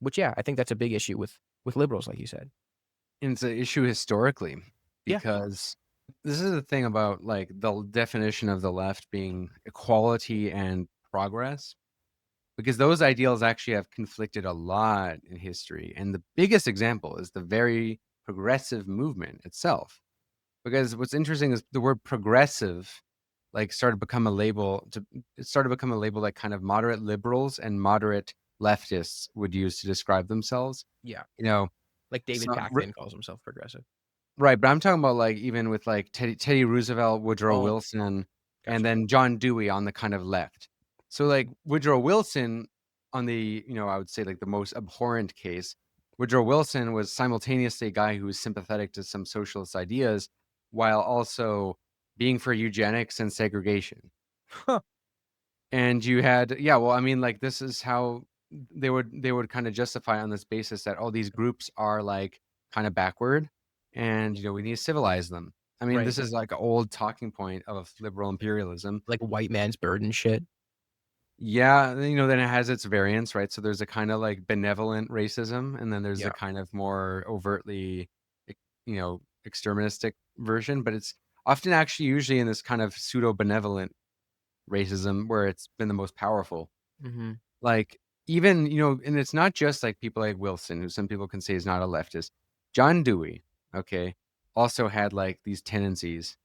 Which, yeah, I think that's a big issue with liberals, like you said. And it's an issue historically Yeah. because this is the thing about like the definition of the left being equality and progress, because those ideals actually have conflicted a lot in history. And the biggest example is the very progressive movement itself. Because what's interesting is the word progressive like started to become a label to it started to become a label that kind of moderate liberals and moderate leftists would use to describe themselves. Yeah. You know, Like David so Pakman calls himself progressive. right, but I'm talking about, like, even with, like, Teddy Roosevelt, Woodrow Oh, Wilson, and gotcha. then John Dewey on the kind of left. So, like, Woodrow Wilson on the, I would say, like, the most abhorrent case, Woodrow Wilson was simultaneously a guy who was sympathetic to some socialist ideas while also being for eugenics and segregation. Huh. And you had yeah, well, I mean, like, this is how they would kinda justify on this basis that all these groups are, like, kinda backward, and, we need to civilize them. I mean, Right. this is, like, an old talking point of liberal imperialism. Like white man's burden shit. Yeah, then it has its variants, right? So there's a kinda, like, benevolent racism, and then there's a Yeah. kind of more overtly, e exterministic version, but it's often actually usually in this kind of pseudo-benevolent racism where it's been the most powerful. Mhm. Like, even, and it's not just, like, people like Wilson, who some people can say is not a leftist. John Dewey, okay, also had, like, these tendencies.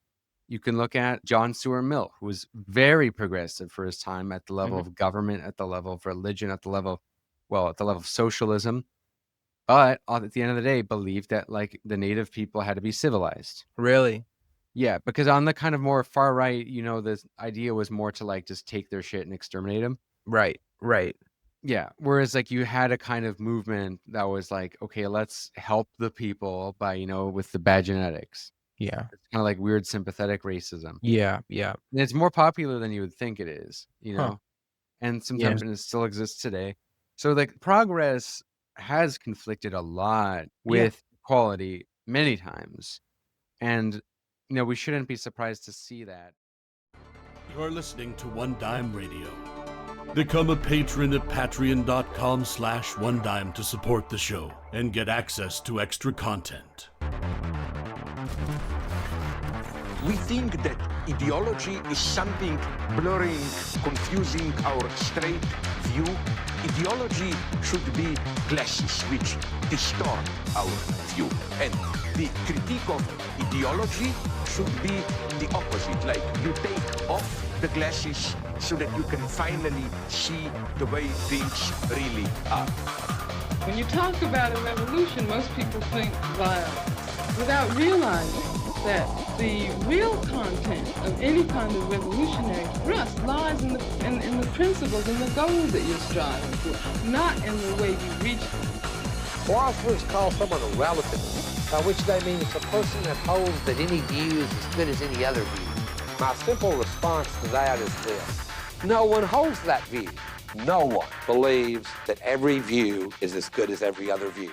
You can look at John Stuart Mill, who was very progressive for his time at the level Mhm. of government, at the level of religion, at the level of socialism, but at the end of the day, believed that, like, the native people had to be civilized. Really? Yeah, because on the kind of more far right, this idea was more to, like, just take their shit and exterminate them. Right. Right. Yeah, whereas, like, you had a kind of movement that was like, "Okay, let's help the people by, with the bad genetics." Yeah. It's kinda like weird sympathetic racism. Yeah. Yeah. And it's more popular than you would think it is, Huh. and Yeah. sometimes and it still exists today. So, like, progress has conflicted a lot Yeah. with equality many times, and, we shouldn't be surprised to see that. You're listening to One Dime Radio. Become a patron at patreon.com/onedime to support the show and get access to extra content. We think that ideology is something blurring, confusing our straight view. Ideology should be glasses which distort our view. And the critique of ideology should be the opposite. Like you take off the glasses so that you can finally see the way things really are. When you talk about a revolution, most people think violence without realizing that the real content of any kind of revolutionary thrust lies in the principles and the goals that you're striving for, not in the way you reach them. Philosophers call someone a relativist, by which they mean it's a person that holds that any view is as good as any other view. My simple response to that is this: no one holds that view. No one believes that every view is as good as every other view.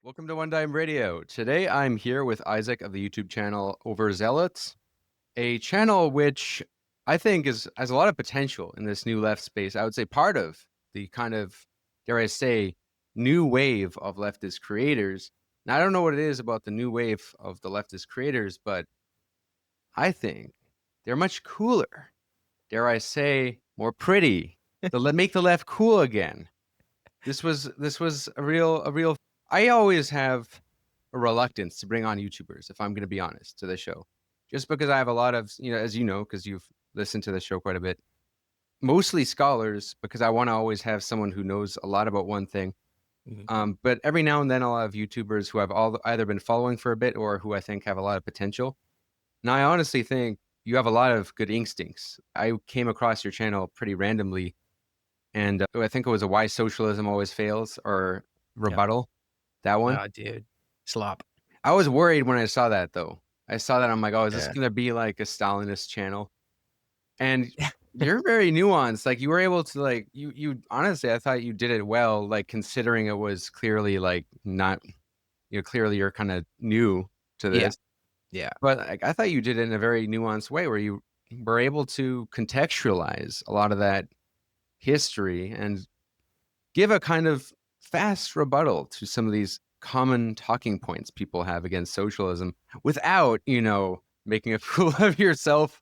Welcome to One Dime Radio. Today I'm here with Isaac of the YouTube channel Overzealots, a channel which I think has a lot of potential in this new left space. I would say part of the kind of, dare I say, new wave of leftist creators. Now, I don't know what it is about the new wave of the leftist creators, but I think they're much cooler. Dare I say, more pretty. Make the left cool again. This was a real. I always have a reluctance to bring on YouTubers, if I'm going to be honest, to the show, just because I have a lot of, as you know, because you've listened to the show quite a bit, mostly scholars, because I want to always have someone who knows a lot about one thing. Mhm. But every now and then I'll have YouTubers who I've either been following for a bit or who I think have a lot of potential. Now, I honestly think you have a lot of good instincts. I came across your channel pretty randomly, and I think it was a Why Socialism Always Fails or Yeah. Rebuttal, that one. Ah, dude. Slop. I was worried when I saw that, though. I saw that, I'm like, "Oh, is this Yeah. gonna be like a Stalinist channel?" And you're very nuanced. Like, you were able to, like, you honestly, I thought you did it well, like, considering it was clearly, like, not, clearly you're kinda new to Yeah. this. Yeah. But, like, I thought you did it in a very nuanced way where you were able to contextualize a lot of that history and give a kind of fast rebuttal to some of these common talking points people have against socialism without, making a fool of yourself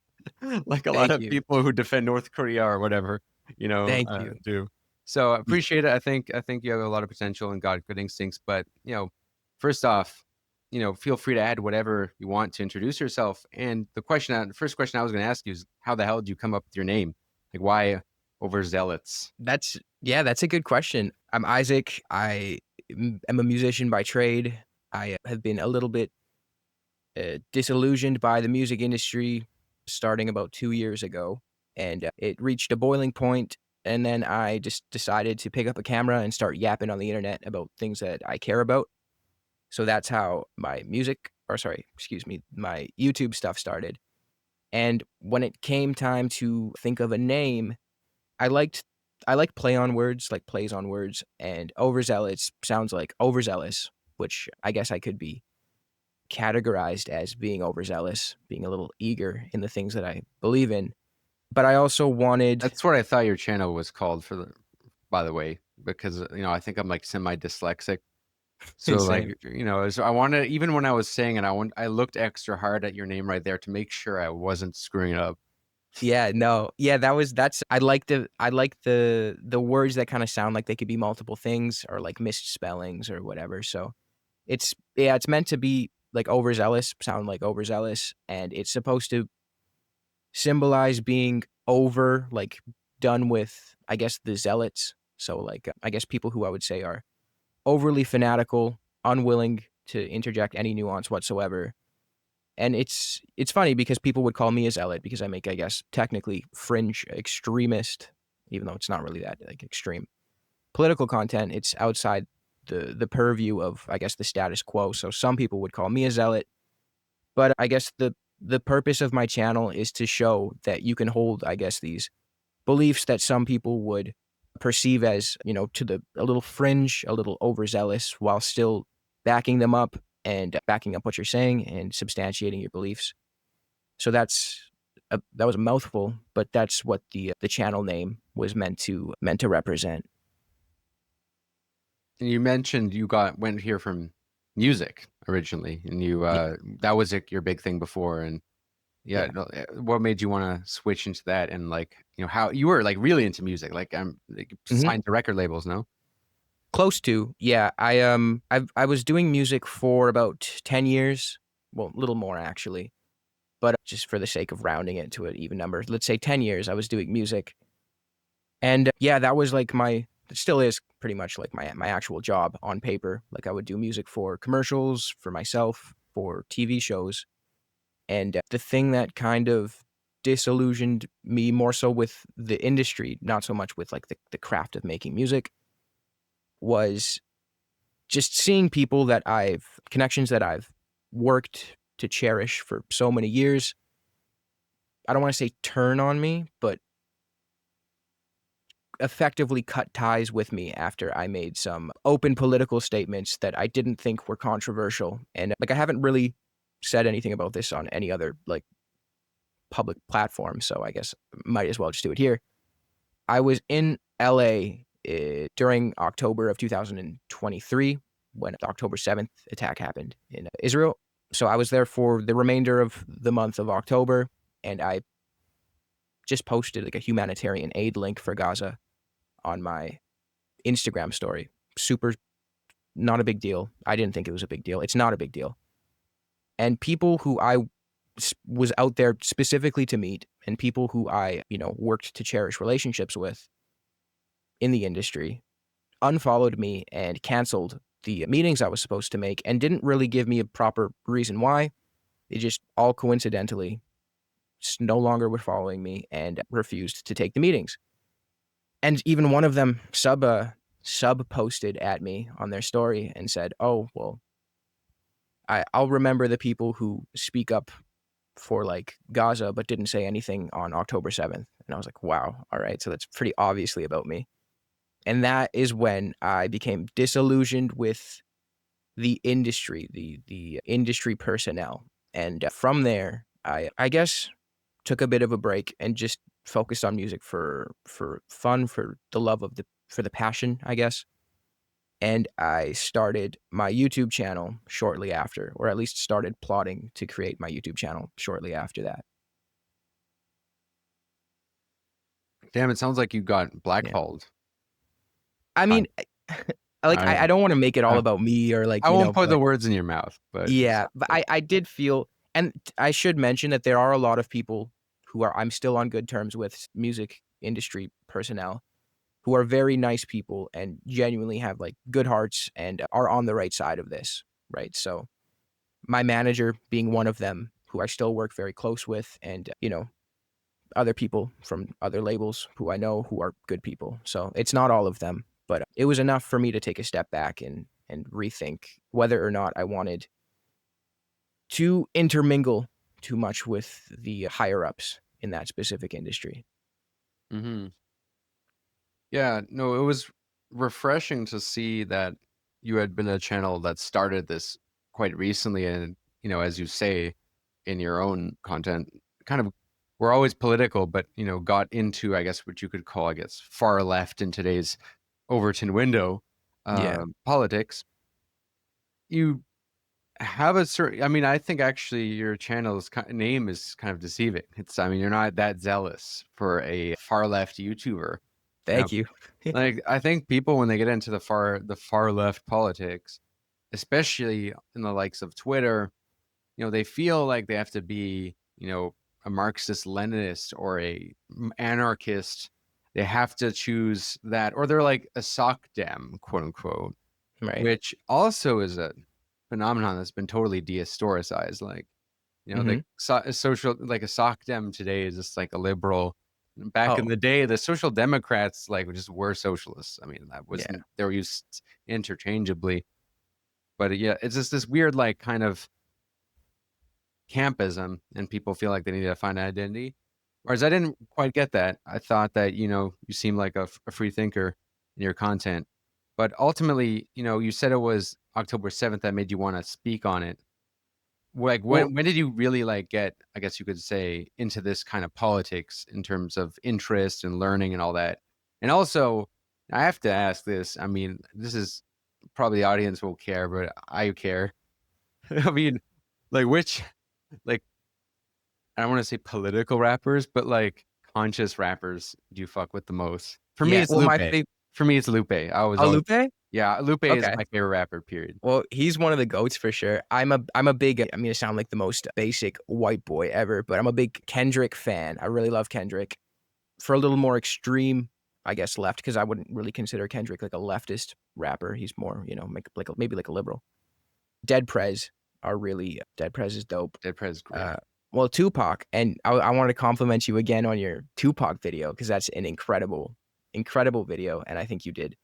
like a lot Thank of you. people who defend North Korea or whatever, Thank you. do. So I appreciate it. I think you have a lot of potential and got good instincts, but first off, feel free to add whatever you want to introduce yourself. And the first question I was going to ask you is, how the hell did you come up with your name? Like, why Overzealots? That's a good question. I'm Isaac. I am a musician by trade. I have been a little bit disillusioned by the music industry starting about 2 years ago, and it reached a boiling point. And then I just decided to pick up a camera and start yapping on the internet about things that I care about. So that's how my my YouTube stuff started. And when it came time to think of a name, I liked play on words, like plays on words, and overzealous sounds like overzealous, which I guess I could be categorized as being overzealous, being a little eager in the things that I believe in. But I also wanted That's what I thought your channel was called by the way, because I think I'm like semi-dyslexic. So Same. like, so I wanted, even when I was saying it, I looked extra hard at your name right there to make sure I wasn't screwing it up. Yeah, no. Yeah, that's I like the words that kind of sound like they could be multiple things or like misspellings or whatever. So it's meant to be like overzealous, sound like overzealous, and it's supposed to symbolize being over, like done with, I guess, the zealots. So like I guess people who I would say are overly fanatical, unwilling to interject any nuance whatsoever. And it's funny because people would call me a zealot because I make, I guess, technically fringe extremist, even though it's not really that like extreme political content. It's outside the purview of, I guess, the status quo. So some people would call me a zealot, but I guess the purpose of my channel is to show that you can hold, I guess, these beliefs that some people would perceive as, a little fringe, a little overzealous, while still backing them up and backing up what you're saying and substantiating your beliefs. So that was a mouthful, but that's what the channel name was meant to represent. And you mentioned you went here from music originally, and that was like your big thing before. And Yeah. what made you want to switch into that? And like, how you were like really into music, like like, signed to record labels, no? Close to, yeah. I was doing music for about 10 years, well, a little more actually, but just for the sake of rounding it to an even number, let's say 10 years I was doing music. And yeah, that was like it still is pretty much like my actual job on paper. Like I would do music for commercials, for myself, for TV shows. And the thing that kind of disillusioned me more so with the industry, not so much with like the craft of making music, was just seeing connections that I've worked to cherish for so many years. I don't want to say turn on me, but effectively cut ties with me after I made some open political statements that I didn't think were controversial. And like I haven't really said anything about this on any other like public platform, so I guess might as well just do it here. I was in LA during October of 2023 when the October 7th attack happened in Israel. So I was there for the remainder of the month of October, and I just posted like a humanitarian aid link for Gaza on my Instagram story. Super, not a big deal. I didn't think it was a big deal. It's not a big deal. And people who I was out there specifically to meet, and people who I, worked to cherish relationships with in the industry, unfollowed me and canceled the meetings I was supposed to make and didn't really give me a proper reason why. They just all coincidentally no longer were following me and refused to take the meetings. And even one of them sub posted at me on their story and said, "Oh, well, I'll remember the people who speak up for like Gaza, but didn't say anything on October 7th. And I was like, wow, all right. So that's pretty obviously about me. And that is when I became disillusioned with the industry, the industry personnel. And from there, I guess took a bit of a break and just focused on music for fun, for the love of for the passion, I guess. And I started my YouTube channel shortly after, or at least started plotting to create my YouTube channel shortly after that. Damn, it sounds like you got Yeah. blackballed. I mean, I don't want to make it all I- about me or like, I you won't know, put the but words in your mouth, but yeah, but I did feel, and I should mention that there are a lot of people who I'm still on good terms with, music industry personnel, who are very nice people and genuinely have like good hearts and are on the right side of this, right? So my manager being one of them, who I still work very close with, and you know, other people from other labels who I know who are good people. So it's not all of them, but it was enough for me to take a step back and rethink whether or not I wanted to intermingle too much with the higher ups in that specific industry. Mm-hmm. Yeah, no, it was refreshing to see that you had been a channel that started this quite recently, and as you say in your own content, kind of we're always political, but got into, I guess, what you could call, I guess, far left in today's Overton window Yeah. politics. You have a certain, I mean, I think actually your channel's name is kind of deceiving. I mean, you're not that zealous for a far left YouTuber. Thank you. Like, I think people, when they get into the far left politics, especially in the likes of Twitter, they feel like they have to be, a Marxist Leninist or a anarchist. They have to choose that, or they're like a sock dem, quote unquote, Right. which also is a phenomenon that's been totally dehistoricized. Like, the social, like a sock dem today is just like a liberal. Back in the day, the Social Democrats just were socialists. I mean, that was they were used interchangeably. But yeah, it's just this weird kind of campism, and people feel like they need to find an identity. Whereas I didn't quite get that. I thought that you seem like a free thinker in your content, but ultimately, you said it was October 7th that made you want to speak on it. Like, when did you really get, I guess you could say, into this kind of politics in terms of interest and learning and all that? And also, I have to ask this. I mean, this is probably the audience won't care, but I care. I mean, which, I don't want to say political rappers, but conscious rappers do you fuck with the most? For me, it's Lupe. For me, it's Lupe. Lupe? Yeah, Lupe is my favorite rapper, period. Well, he's one of the GOATs for sure. I'm a big, I mean, I sound like the most basic white boy ever, but I'm a big Kendrick fan. I really love Kendrick. For a little more extreme, I guess, left, because I wouldn't really consider Kendrick like a leftist rapper. He's more, maybe like a liberal. Dead Prez is dope. Dead Prez is great. Well, Tupac, and I want to compliment you again on your Tupac video, because that's an incredible video, and I think you did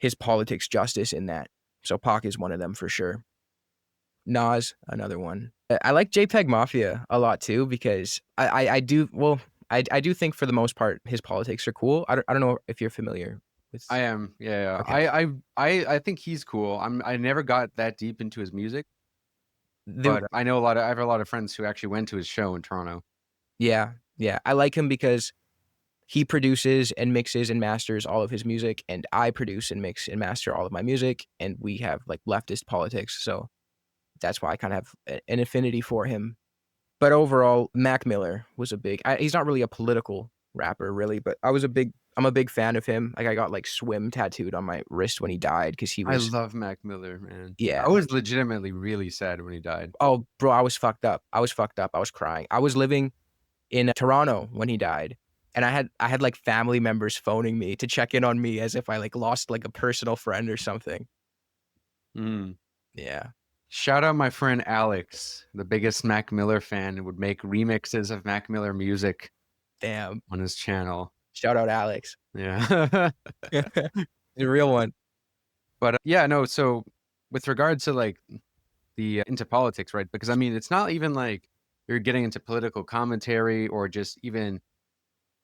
his politics justice in that. So Pac is one of them for sure. Nas, another one. I like JPEG Mafia a lot too, because I do think for the most part his politics are cool. I don't know if you're familiar with. I am, yeah. Okay. I think he's cool. I never got that deep into his music, but I know I have a lot of friends who actually went to his show in Toronto. Yeah. I like him because he produces and mixes and masters all of his music, and I produce and mix and master all of my music, and we have leftist politics, so that's why I kind of have an affinity for him. But overall, Mac Miller was he's not really a political rapper really, but I'm a big fan of him. I got swim tattooed on my wrist when he died, because he was. I love Mac Miller, man. Yeah. I was legitimately really sad when he died. Oh, bro, I was fucked up. I was crying. I was living in Toronto when he died. And I had family members phoning me to check in on me as if I lost a personal friend or something. Yeah. Shout out my friend Alex, the biggest Mac Miller fan, and would make remixes of Mac Miller music. Damn. On his channel. Shout out Alex. Yeah. The real one. But yeah, no, so with regard to the into politics, right? Because I mean, it's not even you're getting into political commentary or just even,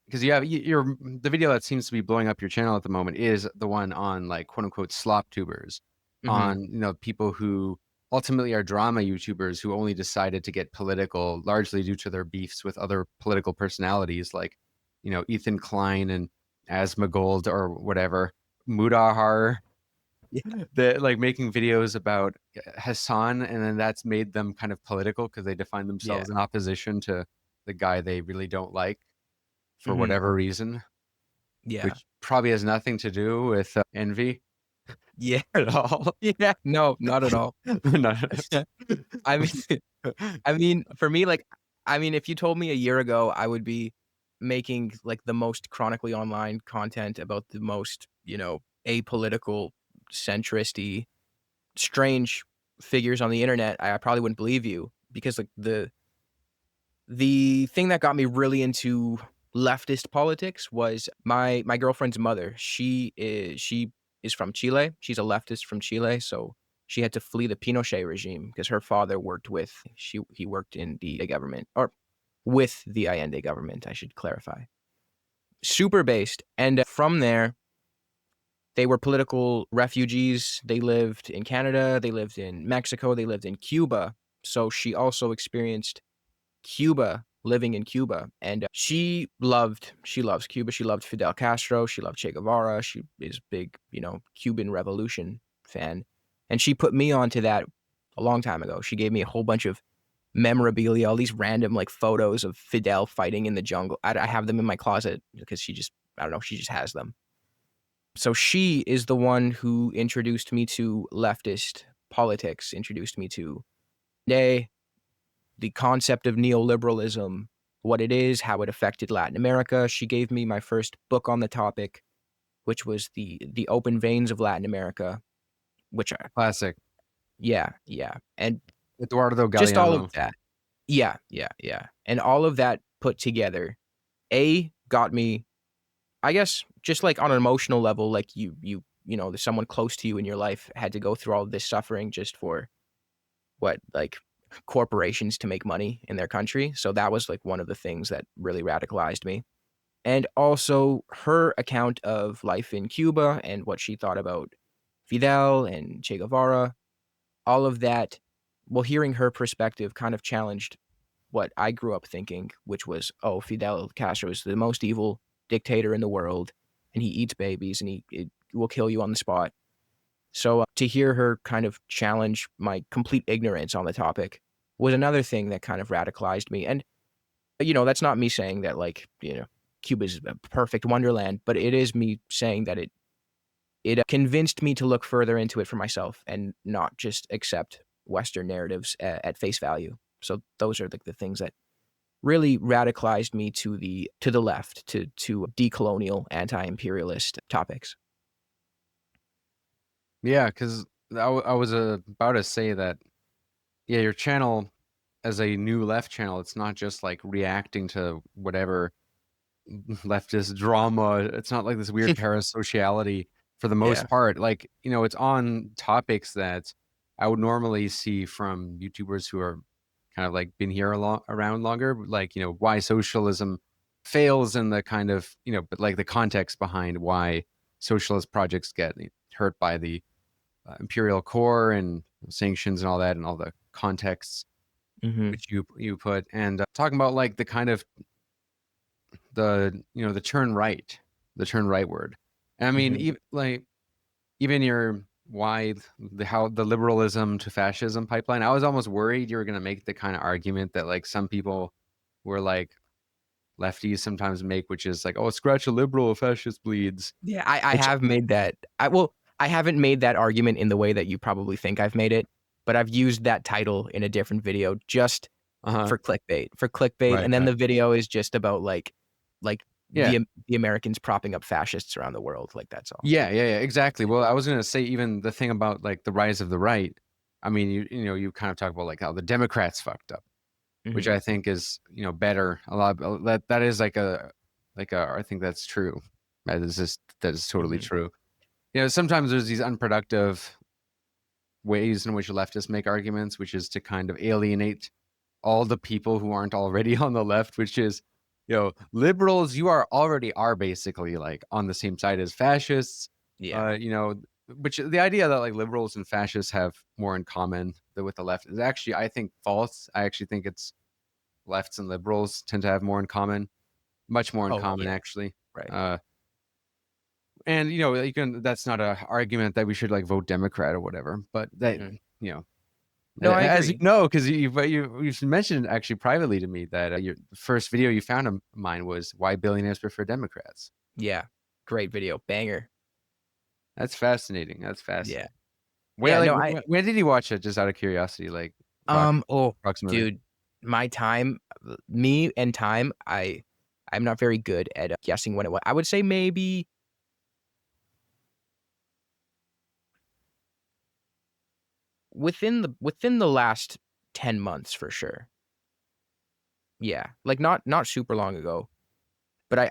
because you have the video that seems to be blowing up your channel at the moment is the one on quote unquote slop tubers, on people who ultimately are drama YouTubers who only decided to get political largely due to their beefs with other political personalities like Ethan Klein and Asmongold or whatever, Mudahar, that like making videos about Hasan, and then that's made them kind of political because they define themselves in opposition to the guy they really don't like for whatever reason, Yeah. which probably has nothing to do with envy Yeah. at all. Yeah. No, not at all. I mean, for me, like, if you told me a year ago I would be making like the most chronically online content about the most, apolitical, centristy, strange figures on the internet, I probably wouldn't believe you, because like the thing that got me really into leftist politics was my girlfriend's mother. She is from Chile. She's a leftist from Chile, so she had to flee the Pinochet regime because her father he worked in the government, or with the Allende government, I should clarify. Super based, and from there they were political refugees. They lived in Canada, they lived in Mexico, they lived in Cuba. So she also experienced Cuba, living in Cuba, and she loves Cuba. She loved Fidel Castro. She loved Che Guevara. She is big, Cuban Revolution fan, and she put me onto that a long time ago. She gave me a whole bunch of memorabilia, all these random like photos of Fidel fighting in the jungle. I have them in my closet because she just has them. So she is the one who introduced me to leftist politics, introduced me to the concept of neoliberalism, what it is, how it affected Latin America. She gave me my first book on the topic, which was the Open Veins of Latin America, which Classic. Yeah. And Eduardo Galeano. just all of that. Yeah. And all of that put together, got me, I guess, just like on an emotional level, like there's someone close to you in your life had to go through all of this suffering just for corporations to make money in their country. So that was like one of the things that really radicalized me. And also her account of life in Cuba and what she thought about Fidel and Che Guevara, all of that. Well, hearing her perspective kind of challenged what I grew up thinking, which was, Fidel Castro is the most evil dictator in the world, and he eats babies, and he will kill you on the spot. So to hear her kind of challenge my complete ignorance on the topic was another thing that kind of radicalized me. And, that's not me saying that Cuba's a perfect wonderland, but it is me saying that it convinced me to look further into it for myself and not just accept Western narratives at face value. So those are the things that really radicalized me to the left, to decolonial, anti-imperialist topics. Yeah, because I was about to say that, your channel as a new left channel, it's not just like reacting to whatever leftist drama. It's not like this weird parasociality for the most part. Like, it's on topics that I would normally see from YouTubers who are kind of like been here around longer, like, why socialism fails and the kind of, but like the context behind why socialist projects get hurt by the imperial core and sanctions and all that, and all the contexts which you put, and talking about like the kind of the turn rightward. And I mean, even your how the liberalism to fascism pipeline, I was almost worried you were going to make the kind of argument that like some people were like lefties sometimes make, which is like, oh, scratch a liberal, a fascist bleeds. Yeah, I have made that. I haven't made that argument in the way that you probably think I've made it, but I've used that title in a different video just for clickbait. Right, and then the video is just about Yeah. the Americans propping up fascists around the world. Like, that's all. Yeah, exactly. Well, I was going to say even the thing about like the rise of the right. I mean, you kind of talk about like how the Democrats fucked up, which I think is, better. A lot that is like a I think that's true. That is totally true. Sometimes there's these unproductive ways in which leftists make arguments, which is to kind of alienate all the people who aren't already on the left, which is, liberals, you already are basically like on the same side as fascists. Yeah. Which the idea that like liberals and fascists have more in common than with the left is actually, I think, false. I actually think it's lefts and liberals tend to have more in common. much more in Oh, common yeah. actually. Right. And you can. That's not a argument that we should like vote Democrat or whatever. But that Mhm. you know, No, I as you agree. know, because you've mentioned actually privately to me that your first video you found of mine was why billionaires prefer Democrats. Yeah. Great video. Banger. That's fascinating. That's Yeah. fascinating. Where Yeah, like no, I when did you watch it? Just out of curiosity, like approximately. oh, approximately. dude, my time, me and time, I'm not very good at guessing when it was. I would say maybe within the last 10 months for sure. Yeah, like not super long ago, but I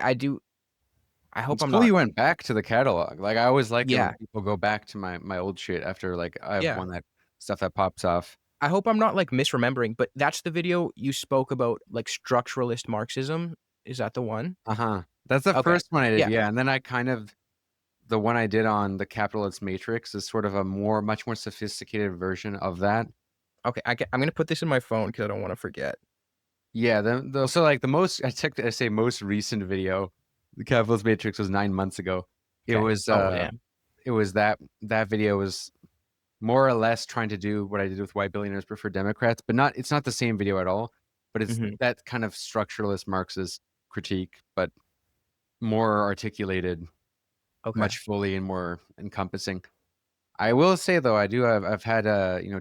hope It's I'm cool not. you went back to the catalog. Like I always like it when Yeah, people go back to my old shit after like I have yeah. one that stuff that pops off. I hope I'm not like misremembering, but that's the video you spoke about, like structuralist Marxism. Is that the one? Uh-huh. That's the Okay. first one I did, Yeah. yeah. And then I kind of the one I did on the capitalist matrix is sort of a much more sophisticated version of that. Okay. I'm gonna put this in my phone because I don't want to forget. Yeah, so like the most I say most recent video, the capitalist matrix was 9 months ago. It Okay. was Oh, damn. that video was more or less trying to do what I did with why billionaires prefer Democrats, but it's not the same video at all. But it's Hmm. that kind of structuralist Marxist critique, but more articulated, Okay. much fully and more encompassing. I will say though, I've had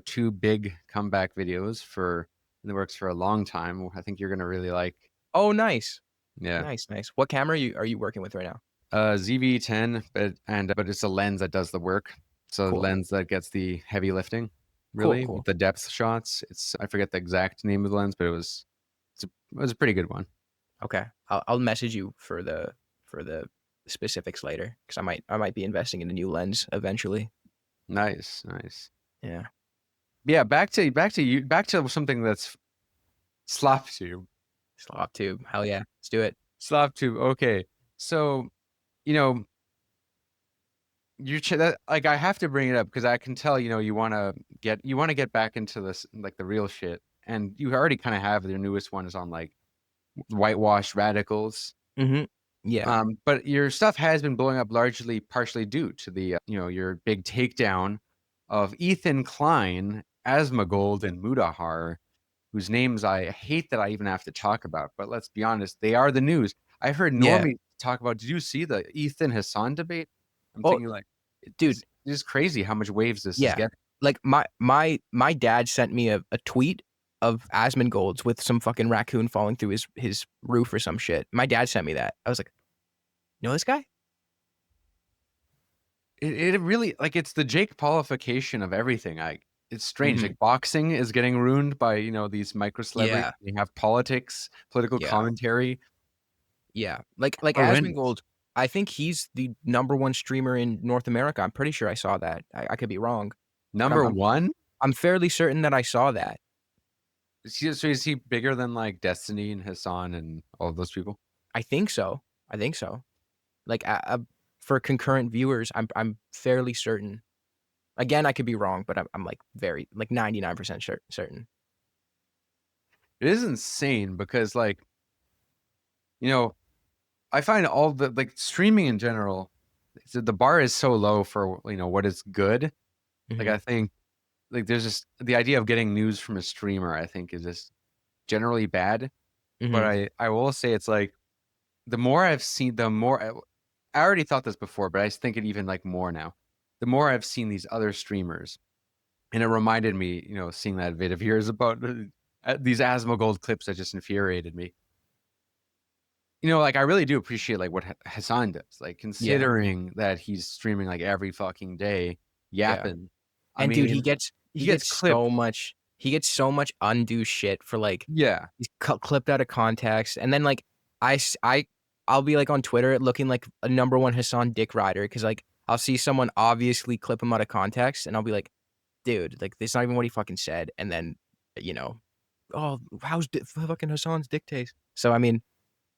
two big comeback videos in the works for a long time. I think you're gonna really like. Oh, nice. Yeah. Nice, nice. What camera are you working with right now? ZV-10, but it's a lens that does the work. So the Cool. lens that gets the heavy lifting, Cool, really, with cool. the depth shots. I forget the exact name of the lens, but it was a pretty good one. Okay. I'll message you for the specifics later because I might be investing in a new lens eventually. Nice, nice. Yeah. Yeah, back to something that's slop tube. Slop tube. Hell yeah. Let's do it. Slop tube. Okay, so you know like I have to bring it up because I can tell you want to get back into this like the real shit, and you already kind of have their newest one is on like whitewashed radicals. Mm-hmm. Yeah. But your stuff has been blowing up largely partially due to the your big takedown of Ethan Klein, Asmongold, and Mudahar, whose names I hate that I even have to talk about. But let's be honest, they are the news. I heard Yeah. Normie talk about. Did you see the Ethan Hasan debate? I'm Oh, thinking like, dude. it's crazy how much waves this is Yeah. getting. Like my dad sent me a tweet of Asmongold's with some fucking raccoon falling through his roof or some shit. My dad sent me that. I was like, you know this guy? It really like it's the Jake Paulification of everything. It's strange. Mhm. Like boxing is getting ruined by these micro celebrities. Yeah. They have politics, political Yeah. commentary. Yeah. Like Horrendous. Asmongold, I think he's the #1 streamer in North America. I'm pretty sure I saw that. I could be wrong. But Number one. I'm fairly certain that I saw that. So is he bigger than like Destiny and Hassan and all of those people? I think so. Like for concurrent viewers, I'm fairly certain. Again, I could be wrong, but I'm like very like 99% certain. It is insane because like I find all the like streaming in general, the bar is so low for what is good. Like Mhm. I think like there's just the idea of getting news from a streamer. I think is just generally bad. But Mhm. I will say it's like the more I've seen, the more I already thought this before, but I think it even like more now. The more I've seen these other streamers, and it reminded me, seeing that vid of yours about these Asmongold clips that just infuriated me. Like I really do appreciate like what Hassan does, like Yeah. considering that he's streaming like every fucking day, Yeah. yapping. I And dude, mean, he gets he gets clipped. so much undue shit for like Yeah, he's clipped out of context, and then like I'll be like on Twitter looking like a #1 Hassan dick rider because like I'll see someone obviously clip him out of context, and I'll be like, dude, like that's not even what he fucking said, and then oh, how's fucking Hassan's dick taste? So I mean,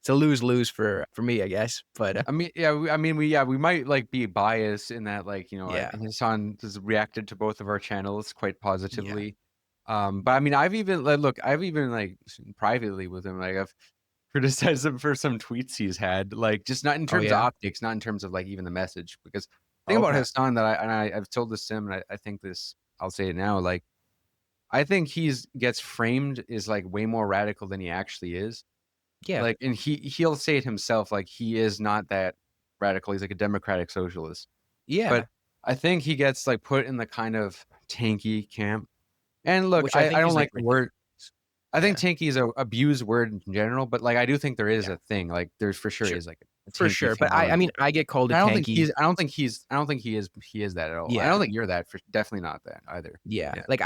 it's a lose-lose for me, I guess, but I mean, yeah, we might like be biased in that, like, yeah, Hassan has reacted to both of our channels quite yeah, positively. But I mean, I've even like privately with him, like criticize him for some tweets he's had, like just not in terms of yeah? optics, not in terms of like even the message. Because the thing about Okay. Hasan that I've told this to him, and I think this, I'll say it now, like I think gets framed as like way more radical than he actually is. Yeah. Like, and he'll say it himself, like he is not that radical. He's like a democratic socialist. Yeah. But I think he gets like put in the kind of tanky camp. And look, Which I think I don't is, like the word. I think Yeah. tanky is a abused word in general, but like I do think there is Yeah. a thing. Like there's for sure Sure. is like a For tanky sure. But feel, I mean, I get called a I don't think tanky. I don't think he is that at all. I Yeah. don't think you're that. For definitely not that either. Yeah. Yeah. Like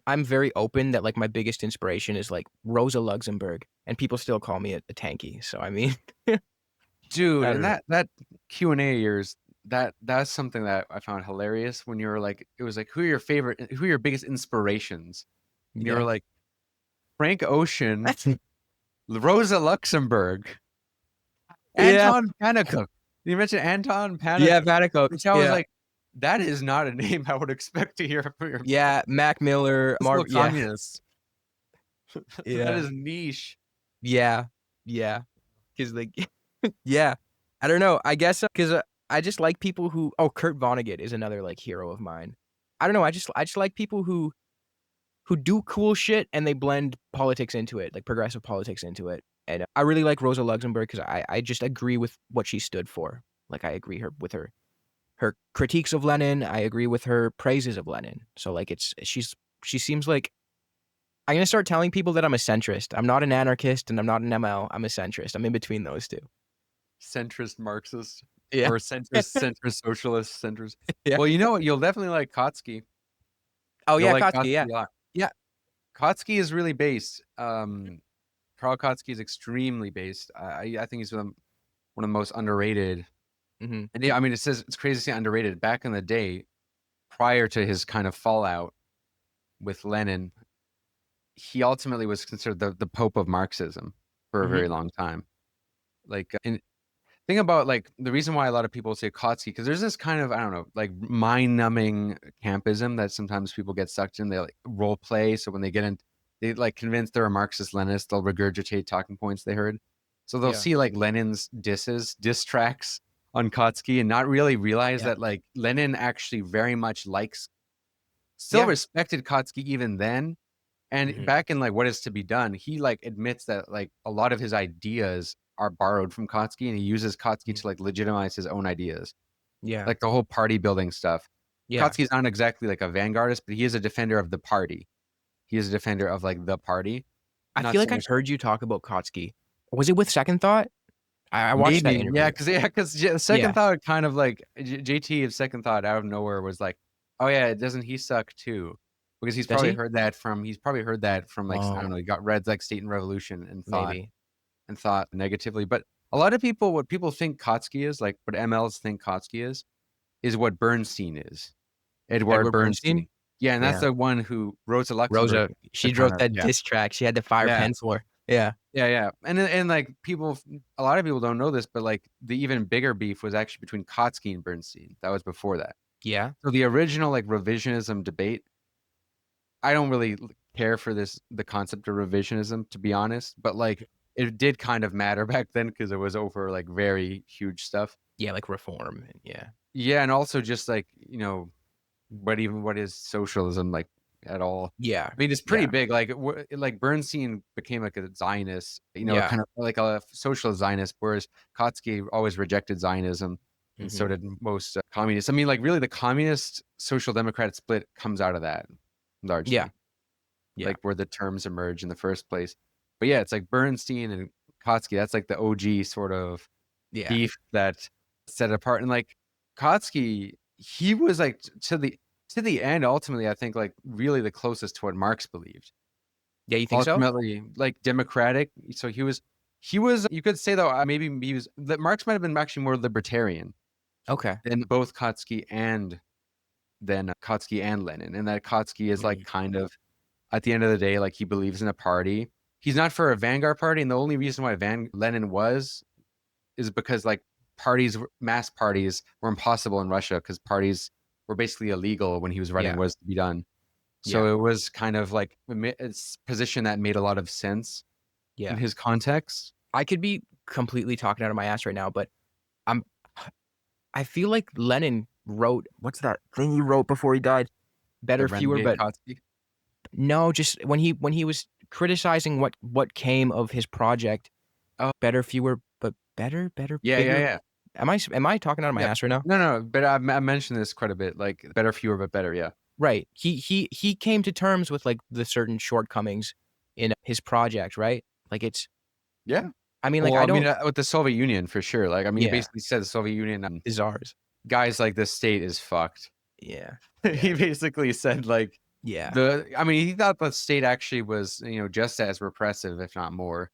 I'm very open that like my biggest inspiration is like Rosa Luxemburg, and people still call me a tanky. So I mean, Dude, I and don't know. that Q&A of yours, that's something that I found hilarious when you were like, it was like, who are your biggest inspirations? And you were Yeah. like, Frank Ocean, Rosa Luxemburg, Yeah. Anton Pannekoek. You mentioned Anton Pannekoek. Yeah, Vatico. Which I was Yeah. like, that is not a name I would expect to hear from your Yeah, Mac Miller, political yeah. communists. That Yeah. is niche. Yeah. Yeah. Cuz like yeah. I don't know. I guess cuz I just like people who Kurt Vonnegut is another like hero of mine. I don't know. I just like people who do cool shit and they blend politics into it, like progressive politics into it. And I really like Rosa Luxemburg because I just agree with what she stood for. Like I agree with her critiques of Lenin. I agree with her praises of Lenin. So like she seems like I'm gonna start telling people that I'm a centrist. I'm not an anarchist and I'm not an ML. I'm a centrist. I'm in between those two. Centrist Marxist. Yeah. Or centrist socialist, centrist. Yeah. Well, you know what? You'll definitely like Kotsky. Oh You'll yeah, like Kotsky, yeah. a lot. Yeah. Kotsky is really based. Karl Kotsky is extremely based. I think he's one of the most underrated. Mm-hmm. And yeah, I mean, it's crazy to say underrated. Back in the day, prior to his kind of fallout with Lenin, he ultimately was considered the Pope of Marxism for a very long time. Like, and think about like the reason why a lot of people say Kotsky, because there's this kind of, I don't know, like mind-numbing campism that sometimes people get sucked in. They like role play, so when they get in, they like convince they're a Marxist-Leninist, they'll regurgitate talking points they heard. So they'll see like Lenin's diss tracks on Kotsky and not really realize that like Lenin actually very much still respected Kotsky even then. And back in like What Is to Be Done, he like admits that like a lot of his ideas are borrowed from Kotsky, and he uses Kotsky to like legitimize his own ideas. Yeah. Like the whole party building stuff. Yeah. Kotsky's not exactly like a vanguardist, but he is a defender of the party. He is a defender of like the party. I feel like I've heard you talk about Kotsky. Was it with Second Thought? I watched that interview. Because Second Thought kind of like JT of Second Thought out of nowhere was like, oh yeah, doesn't he suck too? Because he's probably heard that from like I don't know, he got read like State and Revolution and thought negatively. But a lot of people, what people think Kotsky is, like what MLs think Kotsky is what Bernstein is. Edward Bernstein. Yeah, and that's the one who Rosa Luxemburg. Rosa, she wrote that diss track. She had the fire pen for. Yeah. Yeah. And like a lot of people don't know this, but like the even bigger beef was actually between Kotsky and Bernstein. That was before that. Yeah. So the original like revisionism debate, I don't really care for the concept of revisionism, to be honest, but like it did kind of matter back then because it was over like very huge stuff. Yeah, like reform. Yeah, and also just like, you know, what is socialism like at all? Yeah. I mean, it's pretty big. Like Bernstein became like a Zionist, you know, kind of like a socialist Zionist, whereas Kotsky always rejected Zionism, and so did most communists. I mean, like really the communist social democrat split comes out of that largely. Yeah. Like where the terms emerge in the first place. But yeah, it's like Bernstein and Kotsky, that's like the OG sort of beef that set it apart. And like Kotsky, he was like to the end, ultimately, I think like really the closest to what Marx believed. Yeah, you think ultimately, like democratic. So he was, you could say though, maybe that Marx might have been actually more libertarian. Okay. Than both Kotsky and Lenin. And that Kotsky is like kind of, at the end of the day, like he believes in a party. He's not for a vanguard party. And the only reason why Lenin is because like mass parties were impossible in Russia because parties were basically illegal when he was writing Was to Be Done. So it was kind of like a position that made a lot of sense in his context. I could be completely talking out of my ass right now, but I'm I feel like Lenin wrote, what's that thing he wrote before he died? The Better, fewer, renegade but Trotsky. no, just when he was criticizing what came of his project. Oh. Better, fewer, but better, Yeah, bigger. yeah. Am I talking out of my Yeah. ass right now? No, but I mentioned this quite a bit. Like better, fewer, but better. Yeah. Right. He came to terms with like the certain shortcomings in his project, right? Like it's, Yeah. I mean, like Well, I I mean, don't, with the Soviet Union for sure. Like, I mean, he yeah, basically said the Soviet Union, is ours. guys like the state is fucked. Yeah. He basically said like Yeah. I mean, he thought the state actually was, just as repressive, if not more,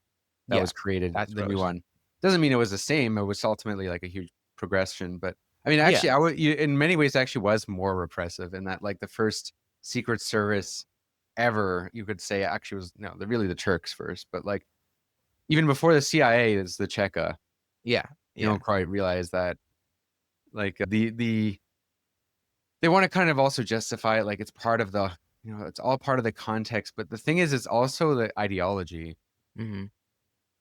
that Yeah. was created, That's the new gross. one. Doesn't mean it was the same. It was ultimately like a huge progression, but I mean, Yeah. actually, in many ways, actually was more repressive in that, like, the first Secret Service ever, you could say, actually was really the Turks first, but like even before the CIA is the Cheka. Yeah. You don't quite realize that, like, they want to kind of also justify it, like it's part of the, it's all part of the context. But the thing is, it's also the ideology, Mm-hmm.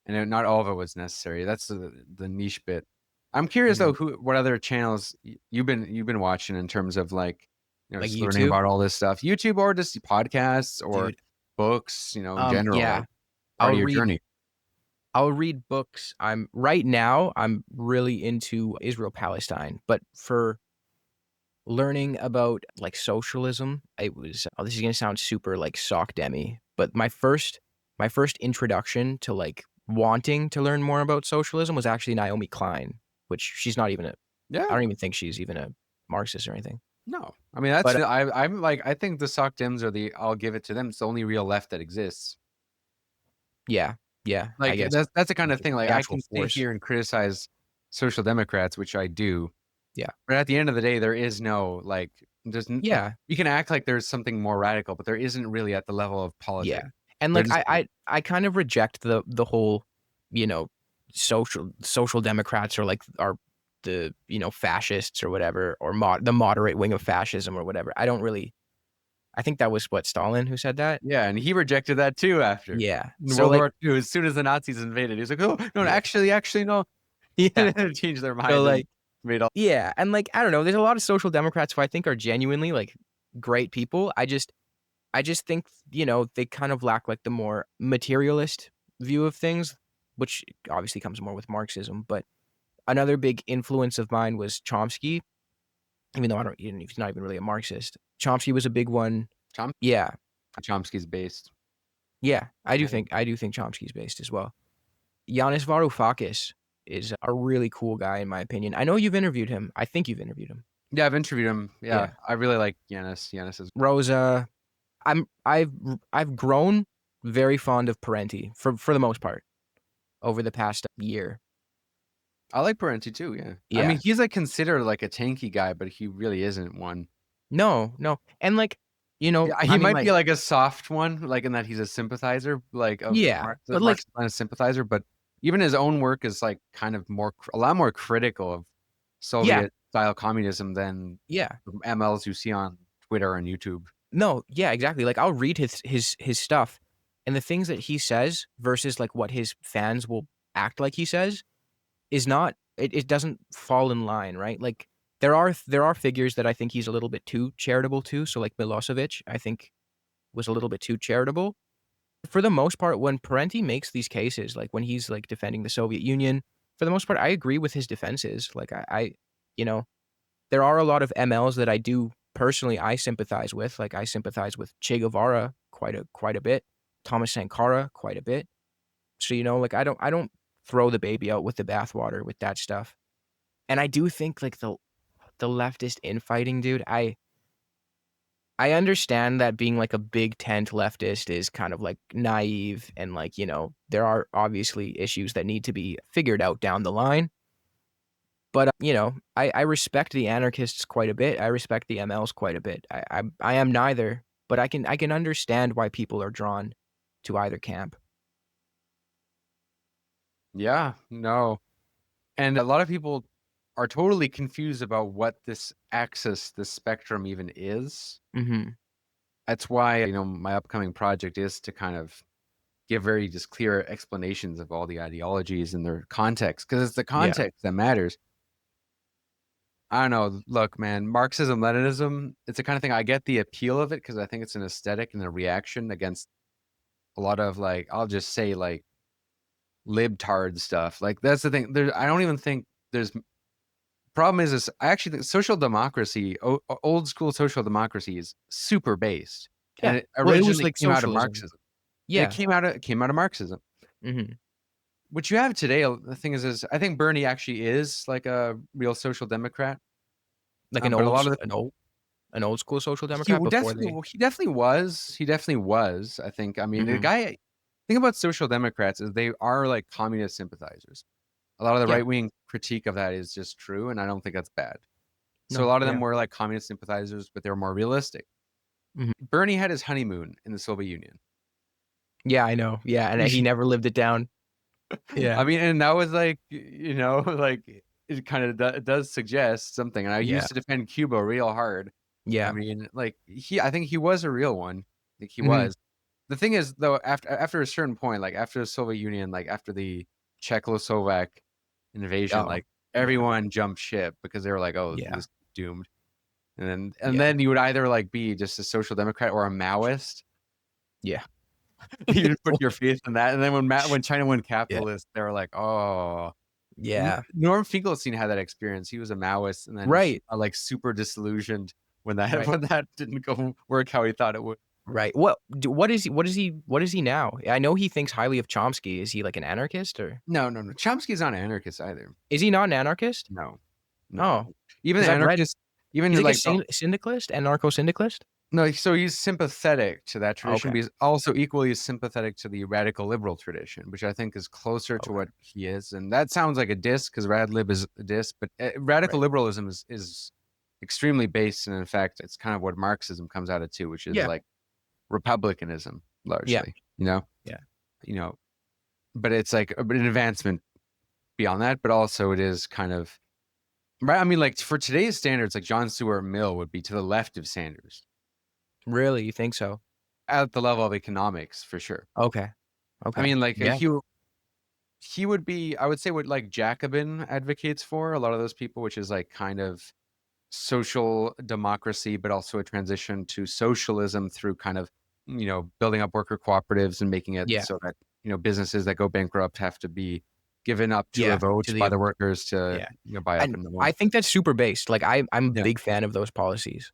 and not all of it was necessary. That's the niche bit. I'm curious though, what other channels you've been watching in terms of like, Like just learning YouTube? about all this stuff, YouTube or just podcasts or Dude. books, in general, Yeah. like part of your journey. I'll read books. Right now, I'm really into Israel-Palestine, but for learning about like socialism, it was, this is gonna sound super like sock demi, but my first introduction to like wanting to learn more about socialism was actually Naomi Klein, which she's not even I Yeah. don't even think she's even a Marxist or anything. No, I mean, that's But, I'm like, I think the sock dims are I'll give it to them. It's the only real left that exists. yeah, I Like guess that's the kind of thing. Like the I actual can sit force. here and criticize social democrats, which I do. Yeah. But at the end of the day, there is no like, Yeah. You can act like there's something more radical, but there isn't really at the level of politics. Yeah. And They're like just I kind of reject the whole, you know, social democrats are like are the, fascists or whatever, or the moderate wing of fascism or whatever. I think that was what, Stalin who said that? Yeah, and he rejected that too after. Yeah. In So World like, War II, as soon as the Nazis invaded, he was like, "Oh no, Yeah. actually, no." yeah. Changed their mind. So And like, made all. yeah, and like I don't know, there's a lot of social democrats who I think are genuinely like great people. I just think, they kind of lack like the more materialist view of things, which obviously comes more with Marxism. But another big influence of mine was Chomsky, even though he's not even really a Marxist. Chomsky was a big one. Yeah. Chomsky's based. Yeah. I do Yeah. think Chomsky's based as well. Yanis Varoufakis is a really cool guy in my opinion. I know you've interviewed him. I think you've interviewed him. Yeah, I've interviewed him. Yeah, Yeah. I really like Yanis. Yanis is Rosa. I've grown very fond of Parenti for the most part over the past year. I like Parenti too, yeah. I Yeah. mean, he's like considered like a tanky guy, but he really isn't one. No. And like, Yeah, I he mean, might like, be like a soft one, like in that he's a sympathizer, like of Yeah, but like, Marxist sympathizer, but even his own work is like kind of a lot more critical of Soviet style communism than yeah. MLs you see on Twitter and YouTube. No, yeah, exactly. Like I'll read his stuff, and the things that he says versus like what his fans will act like he says is not, it doesn't fall in line, right? Like there are figures that I think he's a little bit too charitable to. So like Milosevic, I think was a little bit too charitable. For the most part, when Parenti makes these cases, like when he's like defending the Soviet Union, for the most part, I agree with his defenses. Like there are a lot of MLs that I do personally I sympathize with. Like I sympathize with Che Guevara quite a bit, Thomas Sankara quite a bit. So like I don't throw the baby out with the bathwater with that stuff. And I do think like the leftist infighting, dude, I understand that being like a big tent leftist is kind of like naive and like, there are obviously issues that need to be figured out down the line. But, I respect the anarchists quite a bit. I respect the MLs quite a bit. I am neither, but I can understand why people are drawn to either camp. Yeah, no. And a lot of people are totally confused about what this axis, this spectrum even is. Mm-hmm. That's why, my upcoming project is to kind of give very just clear explanations of all the ideologies and their context, because it's the context that matters. I don't know. Look, man, Marxism, Leninism, it's the kind of thing I get the appeal of it because I think it's an aesthetic and a reaction against a lot of like, I'll just say like libtard stuff. Like that's the thing. I don't even think there's problem is I actually think social democracy, old school social democracy is super based. Yeah. And it Well, it was originally like came out of socialism. Marxism. Yeah. It came out of Marxism. Mm-hmm. What you have today, the thing is I think Bernie actually is like a real social democrat. Like but a lot of an old school social democrat he definitely was. He definitely was. I think. I mean, the thing about social democrats is they are like communist sympathizers. A lot of the right wing critique of that is just true, and I don't think that's bad. So a lot of them were like communist sympathizers, but they were more realistic. Bernie had his honeymoon in the Soviet Union. Yeah, I know. Yeah, and he never lived it down. Yeah. I mean, and that was like, like it kind of it does suggest something. And I used to defend Cuba real hard. Yeah. I mean, like I think he was a real one. I think he was. The thing is, though, after a certain point, like after the Soviet Union, like after the Czechoslovak invasion, like everyone jumped ship because they were like, "Oh, this is doomed." And then you would either like be just a social democrat or a Maoist. Yeah. You put your faith in that, and then when China went capitalist, they were like, "Oh, yeah." Norm Finkelstein had that experience. He was a Maoist, and then like super disillusioned when that didn't go work how he thought it would. Right. What is he now? I know he thinks highly of Chomsky. Is he like an anarchist or? No. Chomsky's not an anarchist either. Is he not an anarchist? No. Oh, even anarchist. Even he's like a syndicalist, anarcho-syndicalist. No, so he's sympathetic to that tradition, but he's also equally sympathetic to the radical liberal tradition, which I think is closer to what he is. And that sounds like a diss because radlib is a diss, but radical liberalism is extremely based, and in fact, it's kind of what Marxism comes out of too, which is like republicanism largely. But it's like an advancement beyond that, but also it is kind of right. I mean, like for today's standards, like John Stuart Mill would be to the left of Sanders. Really? You think so? At the level of economics, for sure. Okay. I mean, like he would be, I would say, what like Jacobin advocates for a lot of those people, which is like kind of social democracy, but also a transition to socialism through kind of, building up worker cooperatives and making it so that, businesses that go bankrupt have to be given up to a vote by the workers to buy up in the I think that's super based. Like I'm a big fan of those policies.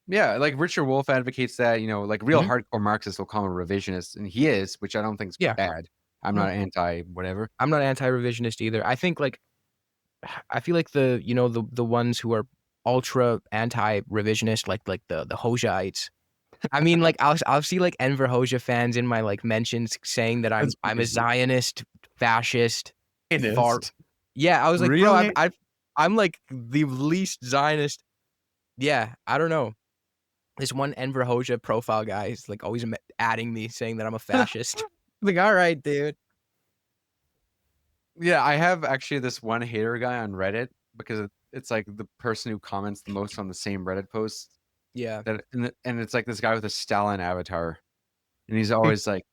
Yeah, like Richard Wolff advocates that, like real hardcore Marxists will call him a revisionist, and he is, which I don't think is bad. I'm not anti-whatever. I'm not anti-revisionist either. I think I feel like the ones who are ultra anti-revisionist, like the Hojaites. I mean, like I'll see like Enver Hoxha fans in my like mentions saying that I'm a Zionist, fascist, far. Yeah, I was like, really? bro, I'm like the least Zionist. Yeah, I don't know. This one Enver Hoxha profile guy is like always adding me saying that I'm a fascist. Like, all right, dude. Yeah, I have actually this one hater guy on Reddit because it's like the person who comments the most on the same Reddit post. Yeah. And it's like this guy with a Stalin avatar. And he's always like,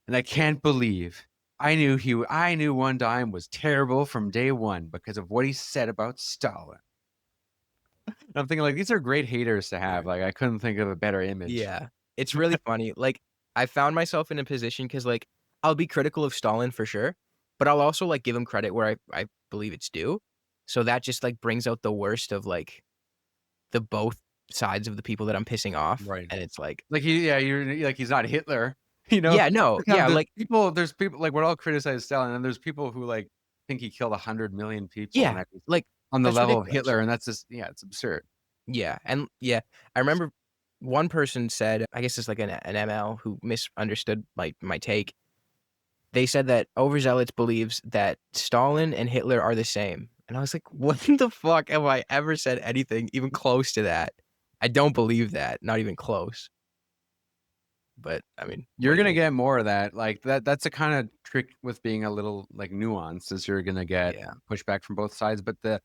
and I can't believe I knew One Dime was terrible from day one because of what he said about Stalin. And I'm thinking like these are great haters to have. Like I couldn't think of a better image. Yeah. It's really funny. Like I found myself in a position because like I'll be critical of Stalin for sure, but I'll also like give him credit where I believe it's due. So that just like brings out the worst of like the both sides of the people that I'm pissing off. Right. And it's like you're like he's not Hitler. Yeah, no. Yeah, like there's people like we're all criticize Stalin, and there's people who like think he killed 100 million people. Yeah, like on the level ridiculous. of Hitler, and that's just it's absurd. Yeah, and I remember one person said, I guess it's like an ML who misunderstood my take. They said that Overzealots believes that Stalin and Hitler are the same, and I was like, what the fuck have I ever said anything even close to that? I don't believe that, not even close. But I mean, you're gonna get more of that. Like that's a kind of trick with being a little like nuanced, is you're gonna get pushback from both sides. But the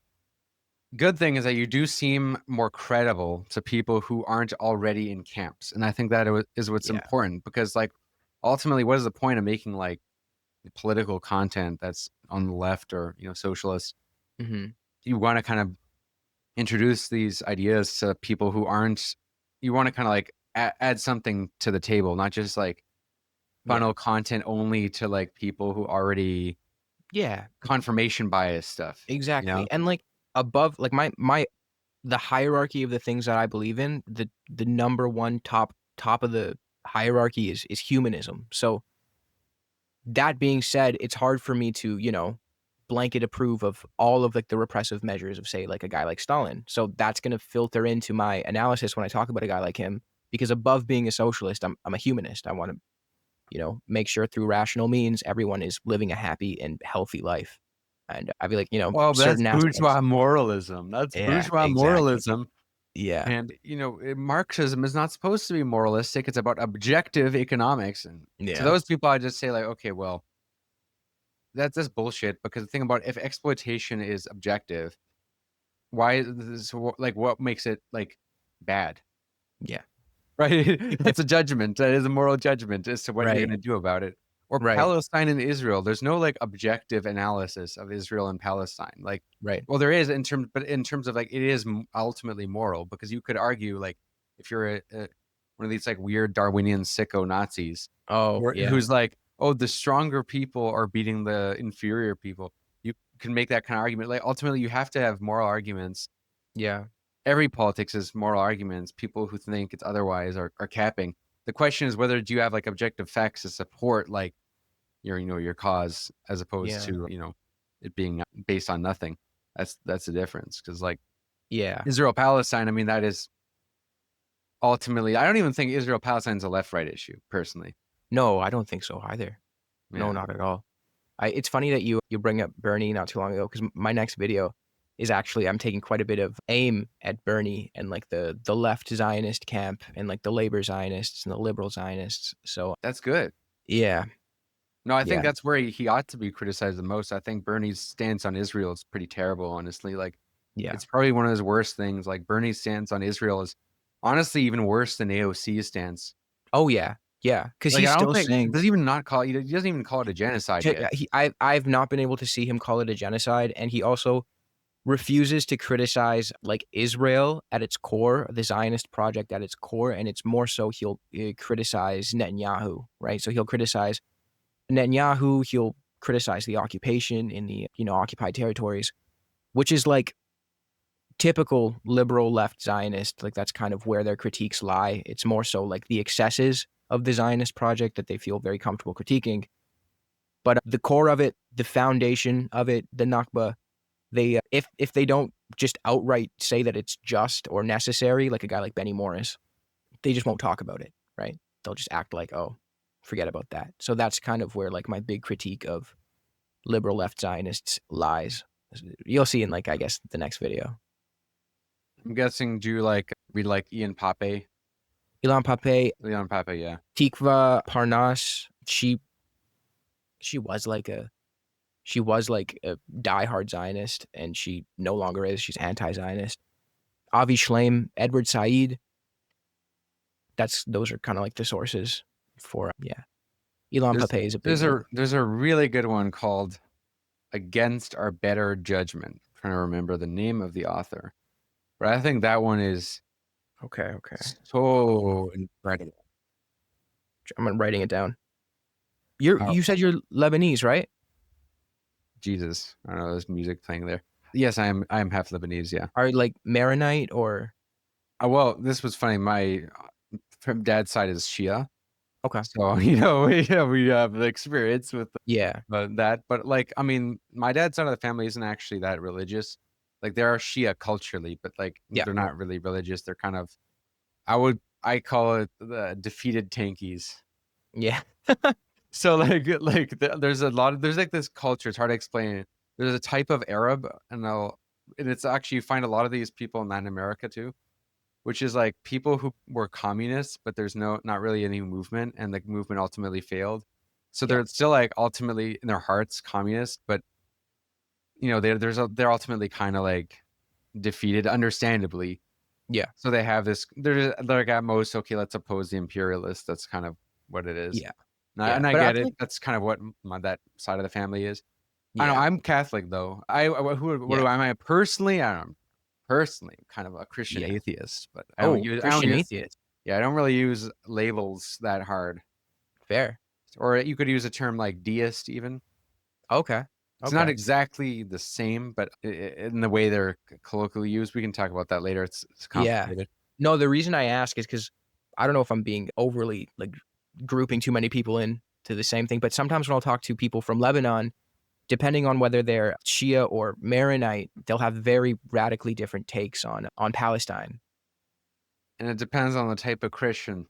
good thing is that you do seem more credible to people who aren't already in camps, and I think that is what's important, because like ultimately, what is the point of making like political content that's on the left or, you know, socialist? Mm-hmm. You want to kind of introduce these ideas to people who aren't, you want to kind of like add something to the table, not just like funnel content only to like people who already Yeah, confirmation bias stuff, you exactly. know? And like above, like the hierarchy of the things that I believe in, the number one top of the hierarchy is humanism. So that being said, it's hard for me to, you know, blanket approve of all of like the repressive measures of, say, like a guy like Stalin. So that's going to filter into my analysis when I talk about a guy like him, because above being a socialist, I'm a humanist. I want to, you know, make sure through rational means everyone is living a happy and healthy life. And I feel like, you know, Well, that's certain bourgeois aspects. moralism. That's Yeah, bourgeois exactly. moralism. Yeah. And, you know, Marxism is not supposed to be moralistic. It's about objective economics. And to Yeah. those people, I just say, like, okay, well, that's just bullshit. Because the thing about if exploitation is objective, why is this, like, what makes it like bad? Yeah. Right? It's a judgment. That is a moral judgment as to what you're Right. going to do about it. Or Right. Palestine and Israel. There's no like objective analysis of Israel and Palestine. Like, Right. well, there is but in terms of like, it is ultimately moral, because you could argue like, if you're one of these like weird Darwinian sicko Nazis, Oh, or yeah. who's like, oh, the stronger people are beating the inferior people. You can make that kind of argument. Like, ultimately, you have to have moral arguments. Yeah. Every politics is moral arguments. People who think it's otherwise are capping. The question is whether do you have like objective facts to support like your, you know, your cause, as opposed Yeah. to, you know, it being based on nothing. That's the difference. Because like Yeah. Israel Palestine, I mean, that is ultimately, I don't even think Israel Palestine's a left-right issue personally. No, I don't think so either. No, Yeah. not at all. It's funny that you bring up Bernie not too long ago, because my next video is actually, I'm taking quite a bit of aim at Bernie and like the left Zionist camp and like the labor Zionists and the liberal Zionists. So That's good. yeah, No, I yeah, think that's where he ought to be criticized the most. I think Bernie's stance on Israel is pretty terrible, honestly. Like, yeah. it's probably one of his worst things. Like, Bernie's stance on Israel is honestly even worse than AOC's stance. Oh yeah, yeah. Because Like, he's I don't still think saying, does even not call he doesn't even call it a genocide yet. I've not been able to see him call it a genocide, and he also refuses to criticize like Israel at its core, the Zionist project at its core, and it's more so he'll criticize Netanyahu, right? So he'll criticize Netanyahu, he'll criticize the occupation in the, you know, occupied territories, which is like typical liberal left Zionist. Like that's kind of where their critiques lie. It's more so like the excesses of the Zionist project that they feel very comfortable critiquing. But the core of it, the foundation of it, the Nakba, they if they don't just outright say that it's just or necessary, like a guy like Benny Morris, they just won't talk about it, right? They'll just act like, oh, forget about that. So that's kind of where like my big critique of liberal left Zionists lies. You'll see in like, I guess, the next video. I'm guessing, do you like read like Ian Pape? Ilan Pape, Leon Pape, yeah. Tikva Parnas, she was like a diehard Zionist, and she no longer is. She's anti-Zionist. Avi Shlaim, Edward Said. Those are kind of like the sources for Ilan Pape is a big one. There's a really good one called Against Our Better Judgment. I'm trying to remember the name of the author. But I think that one is Okay. so incredible. I'm writing it down. You said you're Lebanese, right? Jesus, I don't know. There's music playing there. Yes, I am half Lebanese. Yeah. Are you like Maronite or? Well, this was funny. My from dad's side is Shia. Okay. So you know we have the experience with Yeah. that. But like, I mean, my dad's side of the family isn't actually that religious. Like, they are Shia culturally, but like Yeah. they're not really religious. They're kind of, I call it the defeated tankies. Yeah. So there's like this culture. It's hard to explain it. There's a type of Arab, and it's actually, you find a lot of these people in Latin America too, which is like people who were communists, but there's not really any movement, and the movement ultimately failed. So they're still like ultimately in their hearts communist, but you know they're ultimately kind of like defeated, understandably. Yeah. So they have this. They're like at most, okay, let's oppose the imperialists. That's kind of what it is. Yeah. Yeah, And I but I get feel it. like That's kind of what that side of the family is. I know yeah, I'm Catholic though. What yeah, am I personally? I don't know. Personally, I'm kind of a Christian yeah. atheist, but Oh, I don't Christian use atheist. yeah, I don't really use labels that hard. Fair. Or you could use a term like deist even. Okay. It's not Okay. exactly the same, but in the way they're colloquially used, we can talk about that later. It's Yeah. complicated. No, the reason I ask is because I don't know if I'm being overly like grouping too many people in to the same thing, but sometimes when I'll talk to people from Lebanon, depending on whether they're Shia or Maronite, they'll have very radically different takes on Palestine. And it depends on the type of Christian.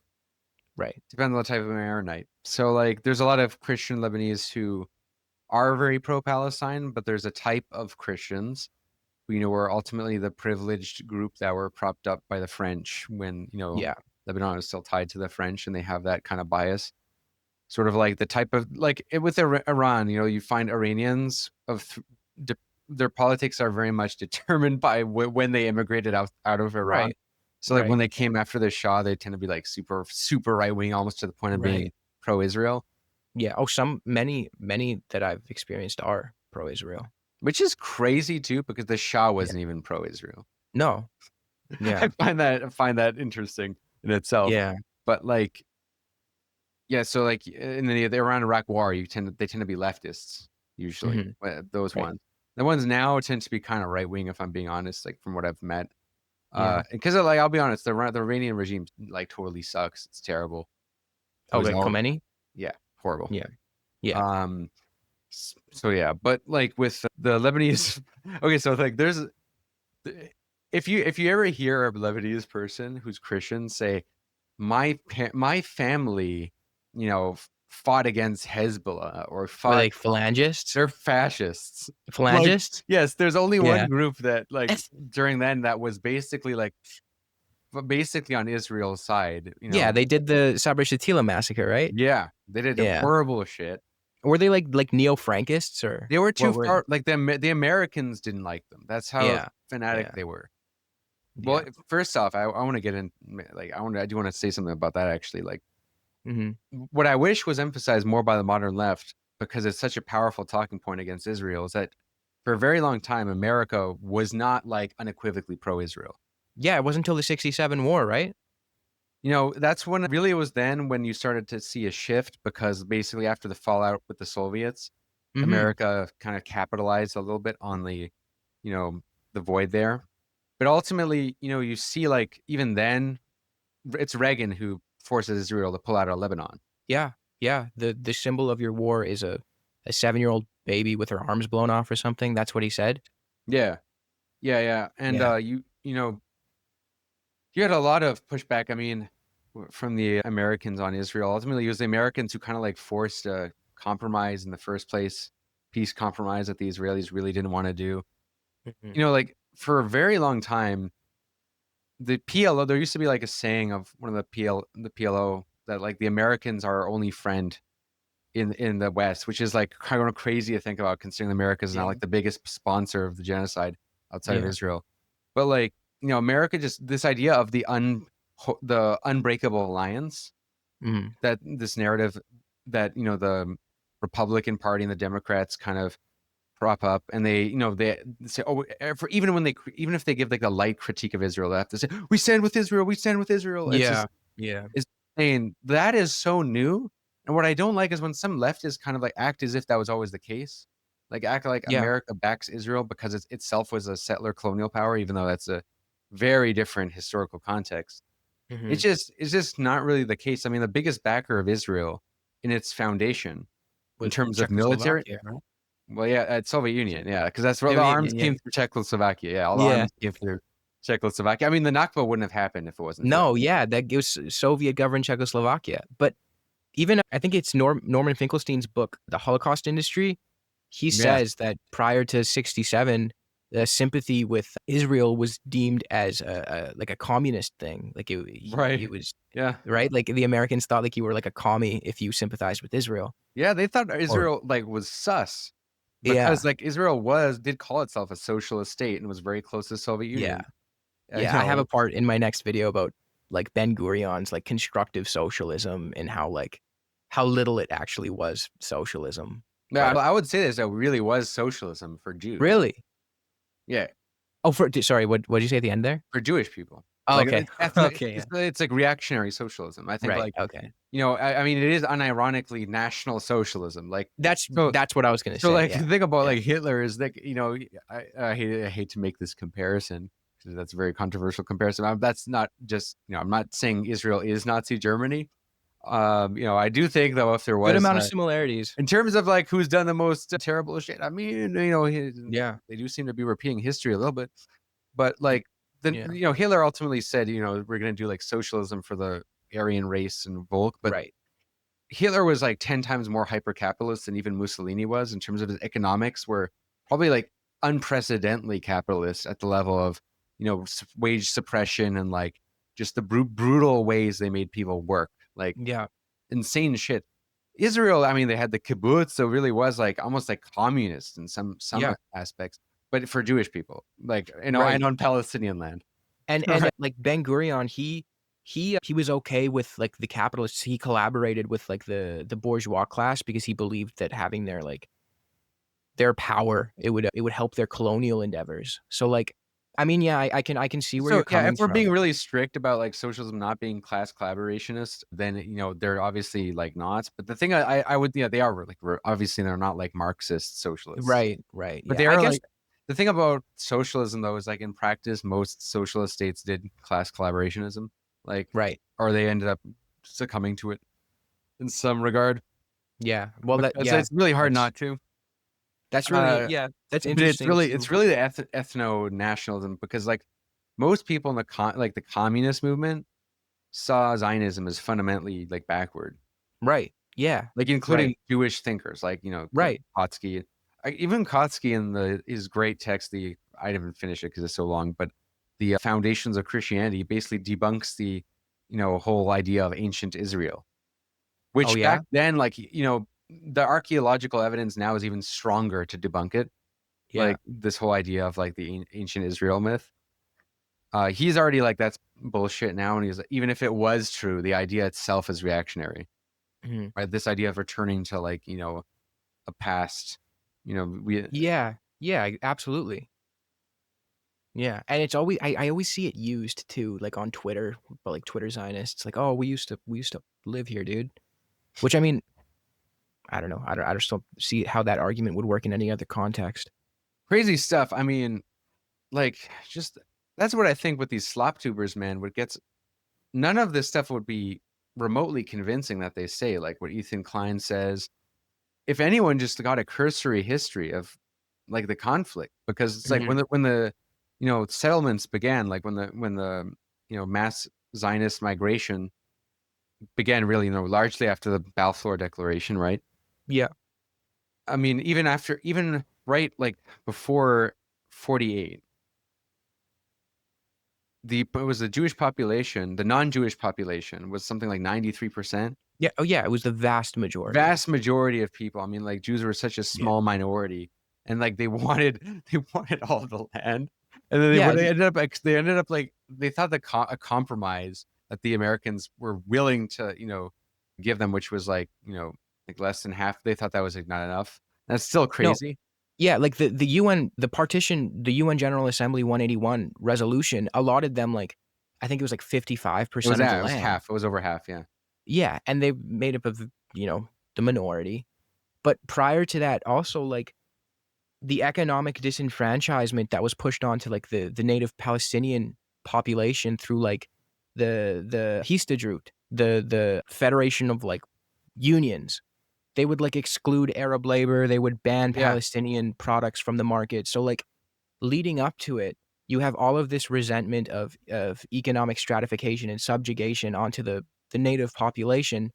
Right. Depends on the type of Maronite. So like there's a lot of Christian Lebanese who are very pro-Palestine, but there's a type of Christians who, were ultimately the privileged group that were propped up by the French when, Yeah. Lebanon is still tied to the French and they have that kind of bias. Sort of like the type of like with Iran, you find Iranians their politics are very much determined by when they immigrated out of Iran. Right. So like when Right. they came after the Shah, they tend to be like super super right wing, almost to the point of being Right. pro-Israel. Yeah. Oh, many that I've experienced are pro-Israel. Which is crazy too, because the Shah Yeah. wasn't even pro-Israel. No. Yeah. I find that interesting in itself. Yeah. But like, yeah, so like in the Iran-Iraq war, they tend to be leftists usually. Those Right. ones. The ones now tend to be kind of right wing, if I'm being honest, like from what I've met. Yeah. Because like I'll be honest, the Iranian regime like totally sucks. It's terrible. It was Okay. Khomeini. yeah, horrible. Yeah. Yeah. So yeah, but like with the Lebanese, okay, so like there's if you ever hear a Lebanese person who's Christian say, my family, fought against Hezbollah or Were fought, they phalangists? they're fascists. Like, Phalangists? yes, there's only Yeah. one group that like during then that was basically on Israel's side. Yeah, they did the Sabra Shatila massacre, right? Yeah, they did Yeah. horrible shit. Were they like neo-Frankists or They were too what far. Like the Americans didn't like them. That's how Yeah. fanatic Yeah. they were. Well, first off, I want to get in. Like, I do want to say something about that actually. Like, what I wish was emphasized more by the modern left, because it's such a powerful talking point against Israel, is that for a very long time, America was not like unequivocally pro-Israel. Yeah, it wasn't until the 67 war, right? That's when really it was then when you started to see a shift, because basically after the fallout with the Soviets, America kind of capitalized a little bit on the void there. But ultimately, you see like even then, it's Reagan who forces Israel to pull out of Lebanon. Yeah. Yeah. The symbol of your war is a 7-year-old baby with her arms blown off or something. That's what he said. Yeah. And Yeah. you had a lot of pushback, I mean, from the Americans on Israel. Ultimately, it was the Americans who kind of like forced a compromise in the first place, peace compromise that the Israelis really didn't want to do. Like for a very long time, the PLO, there used to be like a saying of one of the PLO that like the Americans are our only friend in the West, which is like kind of crazy to think about, considering America is now like the biggest sponsor of the genocide outside of Israel. But like, America, just this idea of the unbreakable alliance, that this narrative that, the Republican Party and the Democrats kind of prop up, and they say, even if they give like a light critique of Israel, they have to say, we stand with Israel. It's just, it's saying that is so new. And what I don't like is when some leftists kind of like act as if that was always the case, like act like America backs Israel because it itself was a settler colonial power, even though that's a very different historical context. It's just not really the case. I mean, the biggest backer of Israel in its foundation, in terms of military, right? well, yeah, at Soviet Union, yeah, because that's where the arms came through Czechoslovakia. Yeah, all the arms came through Czechoslovakia. I mean, the Nakba wouldn't have happened if it wasn't. No, that it was Soviet-governed Czechoslovakia. But even I think it's Norman Finkelstein's book, The Holocaust Industry. He says that prior to 67, the sympathy with Israel was deemed as a communist thing. Like it was right. Like the Americans thought like you were like a commie if you sympathized with Israel. Yeah, they thought Israel like was sus. Because like Israel did call itself a socialist state and was very close to the Soviet Union. I have a part in my next video about like Ben-Gurion's like constructive socialism and how how little it actually was socialism. Yeah, But I would say this, that really was socialism for Jews. really? Yeah, Oh, sorry, what did you say at the end there? for Jewish people. Oh, Like, okay. Okay, yeah. it's like reactionary socialism. I think, Right, like, okay. I mean, it is unironically national socialism. Like, That's so what I was gonna so say, like yeah. the thing about Yeah. like Hitler is like, I hate to make this comparison because that's a very controversial comparison. That's not just, I'm not saying Israel is Nazi Germany. I do think though, if there Good was amount of similarities. in terms of like who's done the most terrible shit, I mean, Yeah, they do seem to be repeating history a little bit, but like then yeah. Hitler ultimately said, we're gonna do like socialism for the Aryan race and Volk, but Right. Hitler was like 10 times more hyper-capitalist than even Mussolini was in terms of his economics, were probably like unprecedentedly capitalist at the level of, wage suppression and like just the brutal ways they made people work, like Yeah, insane shit. Israel, I mean, they had the kibbutz, so it really was like almost like communist in some yeah. aspects, but for Jewish people, like, Right. and on Palestinian land. And Right. like Ben Gurion, he was okay with like the capitalists. He collaborated with like the bourgeois class because he believed that having their power, it would help their colonial endeavors. So like, I mean, yeah, I can see where So you're yeah, coming if we're from. being really strict about like socialism not being class collaborationist, then they're obviously like not. But the thing I would, they are like, obviously they're not like Marxist socialists, Right, but yeah. they I are guess like, the thing about socialism though is like in practice most socialist states did class collaborationism, like, right. or they ended up succumbing to it in some regard. Yeah. Well, Because it's really hard not to. that's really, yeah, that's But it's interesting really too. the ethno nationalism, because like most people in the communist movement saw Zionism as fundamentally like backward, Right. Yeah. like including Right. Jewish thinkers, like Right. Kautsky. Even Kautsky in his great text, I didn't finish it because it's so long, but the Foundations of Christianity basically debunks the whole idea of ancient Israel, Oh, which yeah? back then, like, the archaeological evidence now is even stronger to debunk it, Yeah. like this whole idea of like the ancient Israel myth. He's already like, that's bullshit now, and he's like, even if it was true, the idea itself is reactionary, Mhm. right? This idea of returning to like a past, we Yeah. Yeah, absolutely. Yeah, and it's always I always see it used too, like on Twitter, but like Twitter Zionists, like, "Oh, we used to live here, dude." Which I mean, I don't know. I just don't see how that argument would work in any other context. crazy stuff. I mean, like, just that's what I think with these slop tubers, man. What gets none of this stuff would be remotely convincing that they say, like what Ethan Klein says. If anyone just got a cursory history of like the conflict, because it's like Mhm. when the settlements began, like when the mass Zionist migration began, really, largely after the Balfour Declaration, right? Yeah. I mean, even right like before 48, it was the Jewish population, the non-Jewish population was something like 93%. Yeah, oh yeah, it was the vast majority. Vast majority of people. I mean, like Jews were such a Yeah. small minority, and like they wanted all the land, and then Yeah, they ended up like they thought that a compromise that the Americans were willing to give them, which was like like less than half. They thought that was like not enough. That's still no, crazy. yeah, like the UN, the UN General Assembly 181 resolution allotted them like, I think it was like 55% of the It was land. half. It was over half. Yeah. Yeah, and they made up of, the minority. But prior to that, also like the economic disenfranchisement that was pushed onto like the native Palestinian population through like the Histadrut, the federation of like unions. They would like exclude Arab labor, they would ban Yeah. Palestinian products from the market. So like leading up to it, you have all of this resentment of economic stratification and subjugation onto the native population,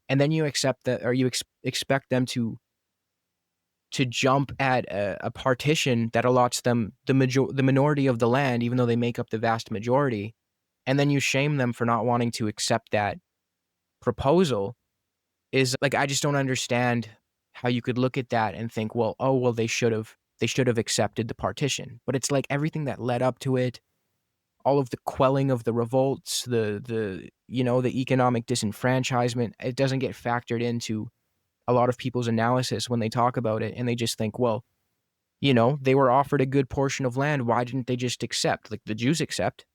and then you accept that, or you expect them to jump at a partition that allots them the minority of the land, even though they make up the vast majority, and then you shame them for not wanting to accept that proposal. Is like, I just don't understand how you could look at that and think, well, oh well, they should have accepted the partition. But it's like everything that led up to it, all of the quelling of the revolts, the economic disenfranchisement, it doesn't get factored into a lot of people's analysis when they talk about it, and they just think, well, they were offered a good portion of land. Why didn't they just accept? Like the Jews accept,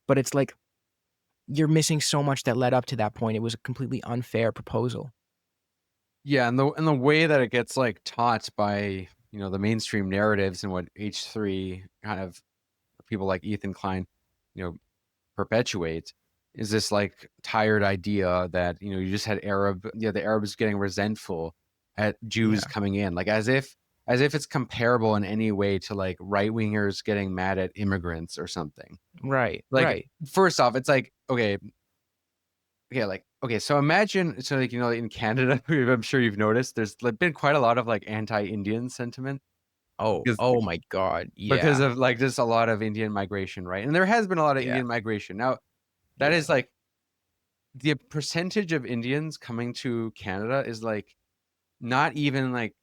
but it's like you're missing so much that led up to that point. It was a completely unfair proposal. Yeah, and the way that it gets like taught by the mainstream narratives and what H3 kind of people like Ethan Klein, perpetuate is this like tired idea that you just had the Arabs getting resentful at Jews coming in, like as if it's comparable in any way to like right wingers getting mad at immigrants or something. Right. Like right. first off, it's like okay, so imagine, like in Canada, I'm sure you've noticed there's been quite a lot of like anti-Indian sentiment. Oh, Because- oh my God. Yeah. because of like just a lot of Indian migration, right? And there has been a lot of Yeah. Indian migration. Now, that is like the percentage of Indians coming to Canada is like not even like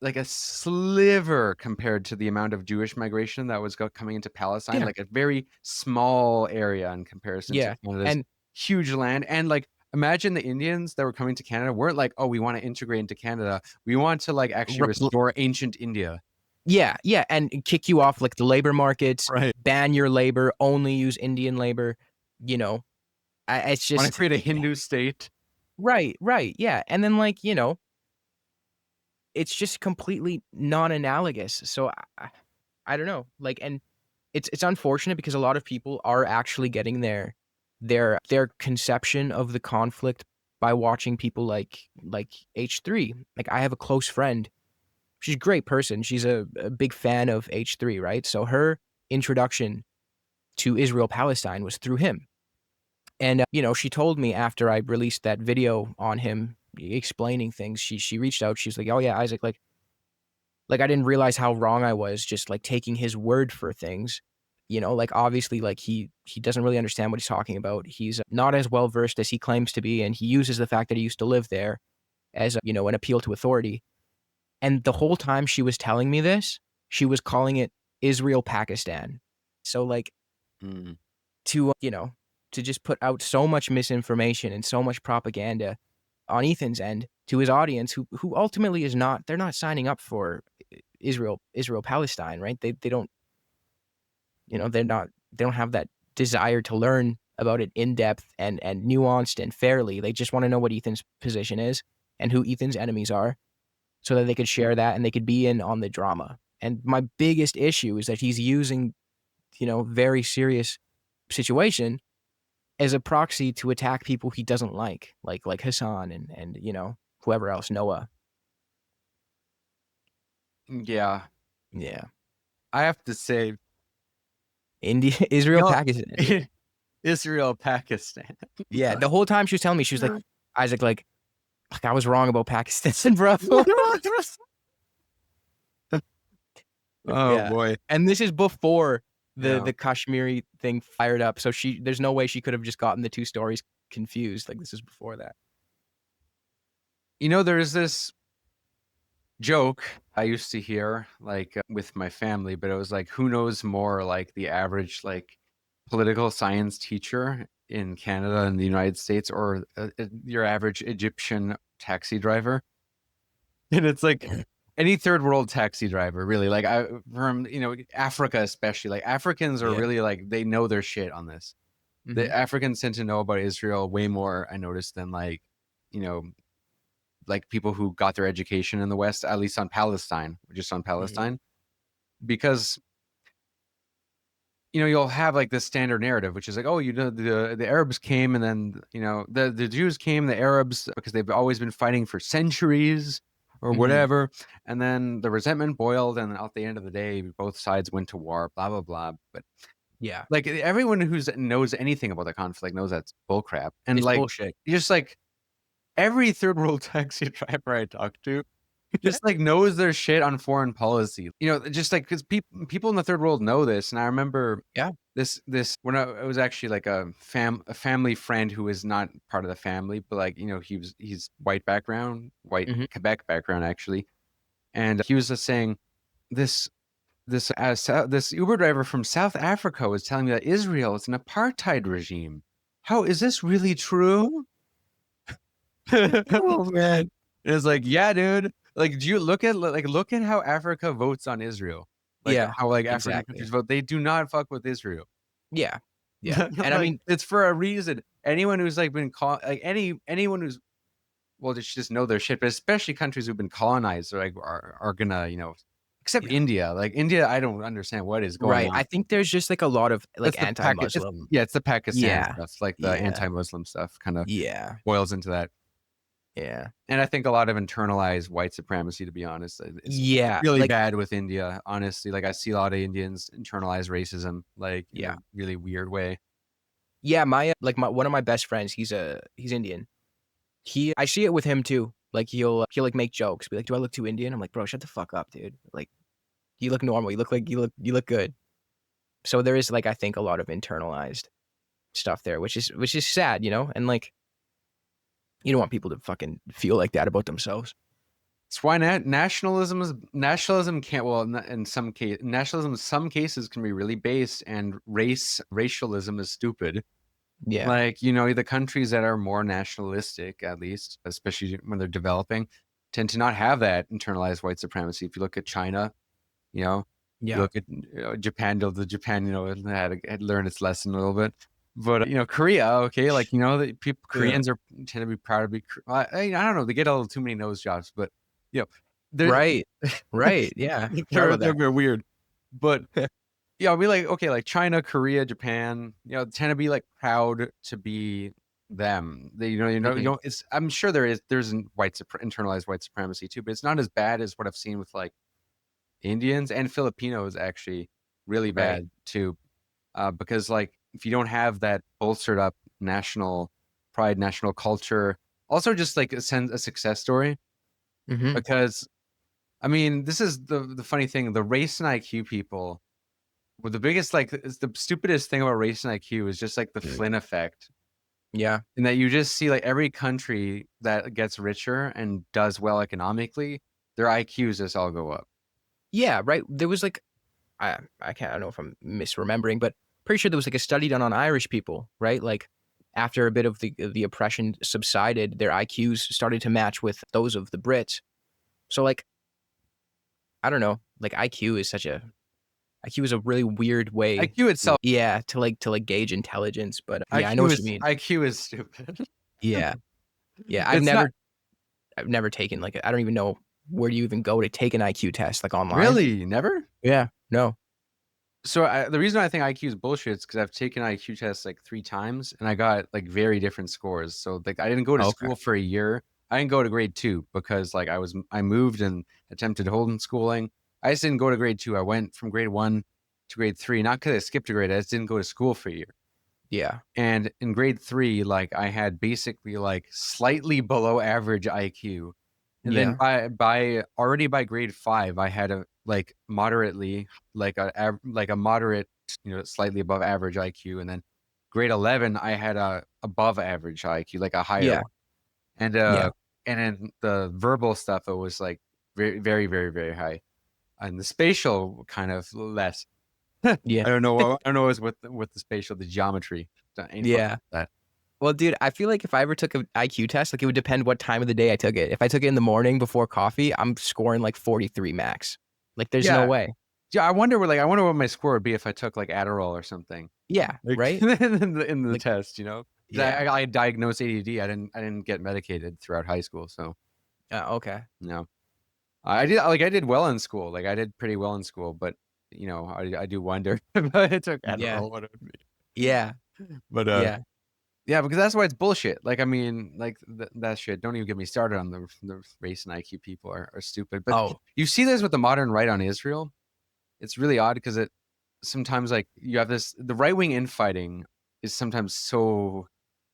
a sliver compared to the amount of Jewish migration that was coming into Palestine. Yeah. Like a very small area in comparison Yeah. to Canada's And huge land. And like imagine the Indians that were coming to Canada weren't like, oh, we want to integrate into Canada. We want to like actually restore ancient India. yeah, and kick you off like the labor markets, Right. ban your labor, only use Indian labor, it's Want to just create a Hindu state. right, yeah. And then like, it's just completely non-analogous. So I don't know. Like, and it's unfortunate because a lot of people are actually getting their conception of the conflict by watching people like H3. Like I have a close friend. She's a great person. She's a big fan of H3, right? So her introduction to Israel-Palestine was through him. And, she told me after I released that video on him explaining things, she reached out. She's like, oh yeah, Isaac, like I didn't realize how wrong I was just like taking his word for things. Like obviously like he doesn't really understand what he's talking about. He's not as well versed as he claims to be. And he uses the fact that he used to live there as, an appeal to authority. And the whole time she was telling me this, she was calling it Israel-Pakistan. So like to just put out so much misinformation and so much propaganda on Ethan's end to his audience who ultimately they're not signing up for Israel-Palestine, right? They don't, they don't have that desire to learn about it in depth and nuanced and fairly. They just want to know what Ethan's position is and who Ethan's enemies are so that they could share that and they could be in on the drama. And my biggest issue is that he's using, very serious situation as a proxy to attack people he doesn't like Hasan and whoever else, Noah. Yeah. Yeah. I have to say, Israel, Pakistan. Israel, Pakistan. Yeah. The whole time she was telling me, she was like, Isaac, like I was wrong about Pakistan, bro. Oh boy. And this is before the Kashmiri thing fired up. So there's no way she could have just gotten the two stories confused. Like this is before that. There's this joke I used to hear like with my family, but it was like, who knows more, like the average like political science teacher in Canada and the United States or your average Egyptian taxi driver? And it's like any third world taxi driver, really, like from Africa especially, like Africans are really like they know their shit on this. The Africans tend to know about Israel way more, I noticed, than like like people who got their education in the West, at least on Palestine, just on Palestine, because you'll have like this standard narrative, which is like, oh, the Arabs came and then the Jews came, the Arabs, because they've always been fighting for centuries or whatever, and then the resentment boiled, and at the end of the day, both sides went to war, blah blah blah. But yeah, like everyone who knows anything about the conflict knows that's bullcrap, and it's like bullshit. Just like every third world taxi driver I talk to just like knows their shit on foreign policy, just like because people in the third world know this. And I remember this when it was actually like a family friend who was not part of the family, but like he's white background, Quebec background actually, and he was just saying this This Uber driver from South Africa was telling me that Israel is an apartheid regime. How is this really true? Oh man. It's like, yeah, dude. Like, do you look at how Africa votes on Israel? Like Yeah, how African exactly. countries vote. They do not fuck with Israel. Yeah. Yeah. And I mean, it's for a reason. Anyone who's been anyone who's they should just know their shit, but especially countries who've been colonized are gonna, except India. Like India, I don't understand what is going on. I think there's just a lot of That's anti-Muslim. it's the Pakistan Yeah. stuff, the anti-Muslim stuff kind of boils into that. Yeah. And I think a lot of internalized white supremacy, to be honest. It's Yeah. really bad with India, honestly. Like I see a lot of Indians internalize racism, in a really weird way. Yeah, my one of my best friends, he's Indian. I see it with him too. Like he'll make jokes, be like, "Do I look too Indian?" I'm like, "Bro, shut the fuck up, dude. Like, you look normal. You look good." So there is I think a lot of internalized stuff there, which is sad, and you don't want people to fucking feel like that about themselves. It's why nationalism can't. Well, in some nationalism in some cases can be really based, and racialism is stupid. Yeah. Like, the countries that are more nationalistic, at least, especially when they're developing, tend to not have that internalized white supremacy. If you look at China, you look at Japan, had learned its lesson a little bit. But, Korea, okay, the people, Koreans tend to be proud to be, I don't know, they get a little too many nose jobs, but, right, yeah. they're weird. But I'll be like, okay, like China, Korea, Japan, tend to be proud to be them. They, it's, I'm sure there's internalized white supremacy too, but it's not as bad as what I've seen with Indians and Filipinos, actually really bad too. Because if you don't have that bolstered up national pride, national culture, also just a success story, because I mean, this is the funny thing, the race and IQ people. Well, the biggest, the stupidest thing about race and IQ is just the Flynn effect. Yeah. And that you just see every country that gets richer and does well economically, their IQs just all go up. Yeah, right. There was I don't know if I'm misremembering, but pretty sure there was a study done on Irish people, right? After a bit of the oppression subsided, their IQs started to match with those of the Brits. So I don't know, IQ is a really weird way. IQ itself, to gauge intelligence, but I know what you mean. IQ is stupid. Yeah, I've never taken I don't even know where do you even go to take an IQ test online. Really, never? Yeah, no. So the reason I think IQ is bullshit is because I've taken IQ tests 3 times and I got very different scores. So I didn't go to school for a year. I didn't go to grade 2 because I moved and attempted homeschooling. I just didn't go to grade 2. I went from grade 1 to grade 3, not because I skipped a grade. I just didn't go to school for a year. Yeah. And in grade 3, I had basically slightly below average IQ. And then by grade 5, I had a moderately a moderate, slightly above average IQ. And then grade 11, I had a above average IQ, a higher one. And and then the verbal stuff, it was very, very, very, very high. And the spatial kind of less. Yeah. I don't know what's with the spatial, the geometry. That. Well, dude, I feel if I ever took an IQ test, it would depend what time of the day I took it. If I took it in the morning before coffee, I'm scoring 43 max. There's no way. Yeah, I wonder what my score would be if I took Adderall or something. Yeah, right? in the test, Yeah. I diagnosed ADD. I didn't get medicated throughout high school, so. Okay. No. I did well in school. I did pretty well in school, but I do wonder if I took Adderall, what it would be. Yeah. But yeah, because that's why it's bullshit. I mean, that shit. Don't even get me started on the race and IQ people are stupid. But you see this with the modern right on Israel. It's really odd because it sometimes you have the right wing infighting is sometimes so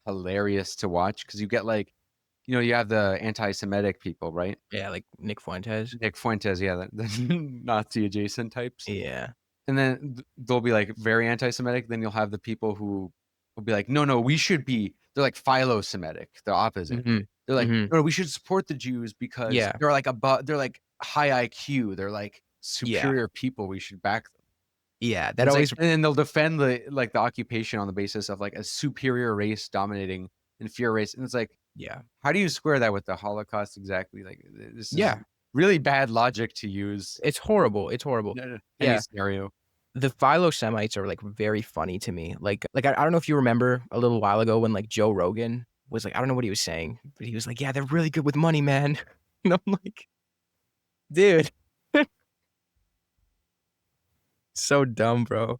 hilarious to watch because you get you have the anti-Semitic people, right? Yeah, Nick Fuentes. Yeah, the Nazi adjacent types. Yeah. And then they'll be very anti-Semitic. Then you'll have the people who will be no, we should be. They're philo-Semitic, the opposite. Mm-hmm. They're no, we should support the Jews because they're above. They're high IQ. They're superior people, we should back them. Yeah, that It's like, always and then they'll defend the occupation on the basis of like a superior race dominating inferior race, and it's like, yeah. how do you square that with the Holocaust exactly? Like, this is Yeah. really bad logic to use It's horrible. It's horrible. in any Yeah. scenario. The Philo-Semites are like very funny to me. Like I don't know if you remember a little while ago when like Joe Rogan was like, I don't know what he was saying, but he was like, yeah, they're really good with money, man. And I'm like, dude. So dumb, bro.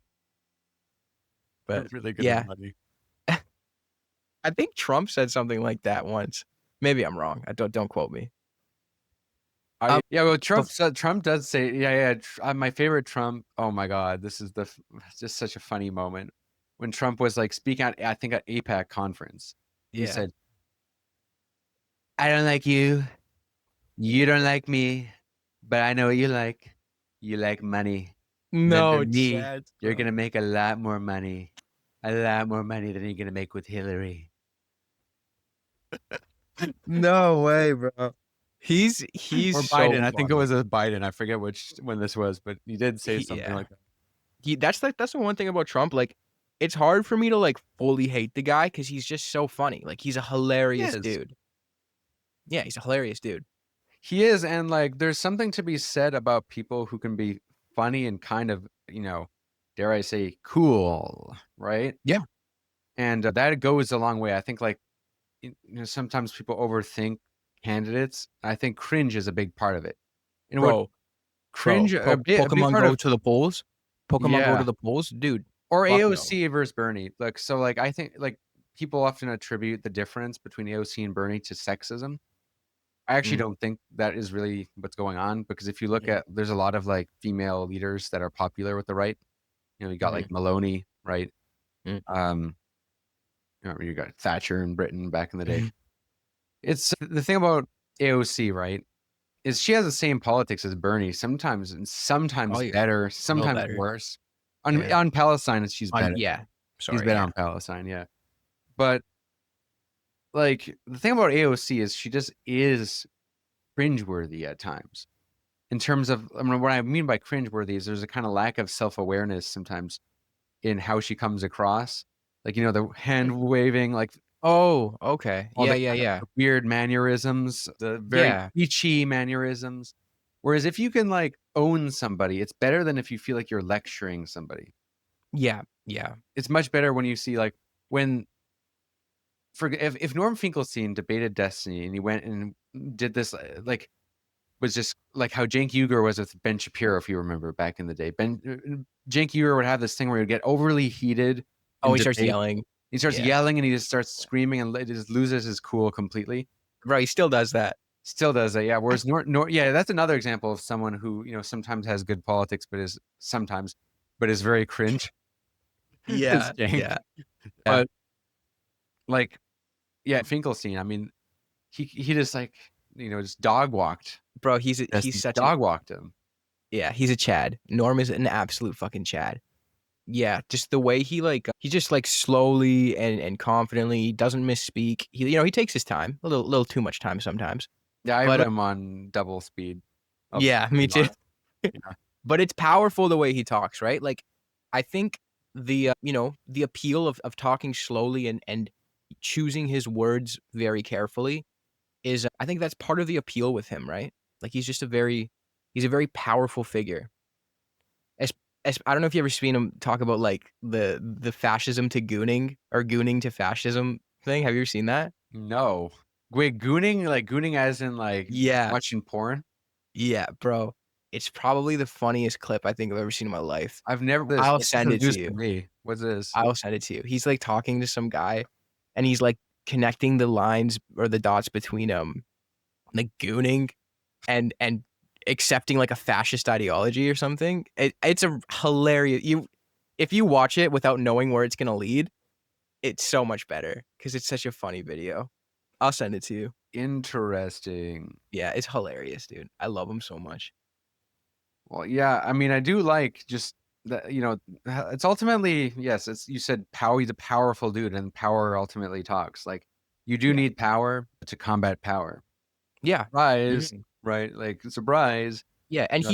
But Really good yeah, with money. I think Trump said something like that once. Maybe I'm wrong. Don't quote me. Yeah, well, Trump does say, my favorite Trump. Oh my God, this is just such a funny moment when Trump was like speaking at, I think, at APAC conference. He Yeah. said, "I don't like you, you don't like me, but I know what you like. You like money. And No, under me, Chad, you're bro. gonna make a lot more money than you're gonna make with Hillary." No way, bro. He's Or so Biden. I think it funny. was a Biden. I forget when this was, but he did say something Yeah. like that. That's the one thing about Trump. Like, it's hard for me to like fully hate the guy because he's just so funny. Like, he's a hilarious is. dude. Yeah, he's a hilarious dude. He is, and like, there's something to be said about people who can be funny and kind of, dare I say, cool, right? Yeah. And that goes a long way. I think, like, sometimes people overthink candidates. I think cringe is a big part of it. And what Bro, cringe, a big Pokemon part go of, to the polls. Pokemon go yeah, to the polls, dude. or Fuck no. AOC versus Bernie. Like, so, like, I think, like, people often attribute the difference between AOC and Bernie to sexism. I actually don't think that is really what's going on, because if you look at, there's a lot of like female leaders that are popular with the right. You got like Maloney, right? You got Thatcher in Britain back in the day. It's the thing about AOC, right? Is she has the same politics as Bernie, sometimes better, sometimes better. worse. On Palestine, she's better. Yeah. Sorry, She's better on Palestine, yeah. But like, the thing about AOC is she just is cringeworthy at times. In terms of, I mean, what I mean by cringeworthy is there's a kind of lack of self-awareness sometimes in how she comes across. Like, the hand waving, like, Oh, okay. all Yeah, the yeah, kind of yeah. weird mannerisms, the very Yeah. preachy mannerisms. Whereas if you can like own somebody, it's better than if you feel like you're lecturing somebody. Yeah, yeah. It's much better when you see, like, if Norm Finkelstein debated Destiny and he went and did this, like, was just like how Cenk Uygur was with Ben Shapiro, if you remember back in the day. Cenk Uygur would have this thing where he would get overly heated. Oh, he starts yelling. He starts yelling and he just starts screaming and it just loses his cool completely. Bro, he still does that. Still does that, yeah. Whereas that's another example of someone who, sometimes has good politics, but is very cringe. Yeah, yeah. But like, yeah, Finkelstein, I mean, he just like, just dog walked. Bro, he's such dog walked him. Yeah, he's a Chad. Norm is an absolute fucking Chad. Yeah, just the way he just like slowly and confidently doesn't misspeak. He takes his time, a little too much time sometimes. Yeah, I put him on double speed. Yeah, me too. But it's powerful the way he talks, right? Like, I think the appeal of talking slowly and choosing his words very carefully is, I think that's part of the appeal with him, right? Like, he's a very powerful figure. I don't know if you ever seen him talk about like the fascism to gooning or gooning to fascism thing. Have you ever seen that? No. Wait, gooning? Like gooning as in like watching porn? Yeah, bro. It's probably the funniest clip I think I've ever seen in my life. I'll send it to you. What's this? I'll send it to you. He's like talking to some guy and he's like connecting the lines or the dots between like gooning and accepting like a fascist ideology or something. It's a hilarious. If you watch it without knowing where it's gonna lead, it's so much better because it's such a funny video. I'll send it to you. Interesting. Yeah, it's hilarious, dude. I love him so much. Well, yeah, I mean, I do like just that, it's ultimately, yes, you said power. He's a powerful dude, and power ultimately talks. Like, you do need power to combat power. Yeah. Surprise, right? Like, surprise. Yeah, and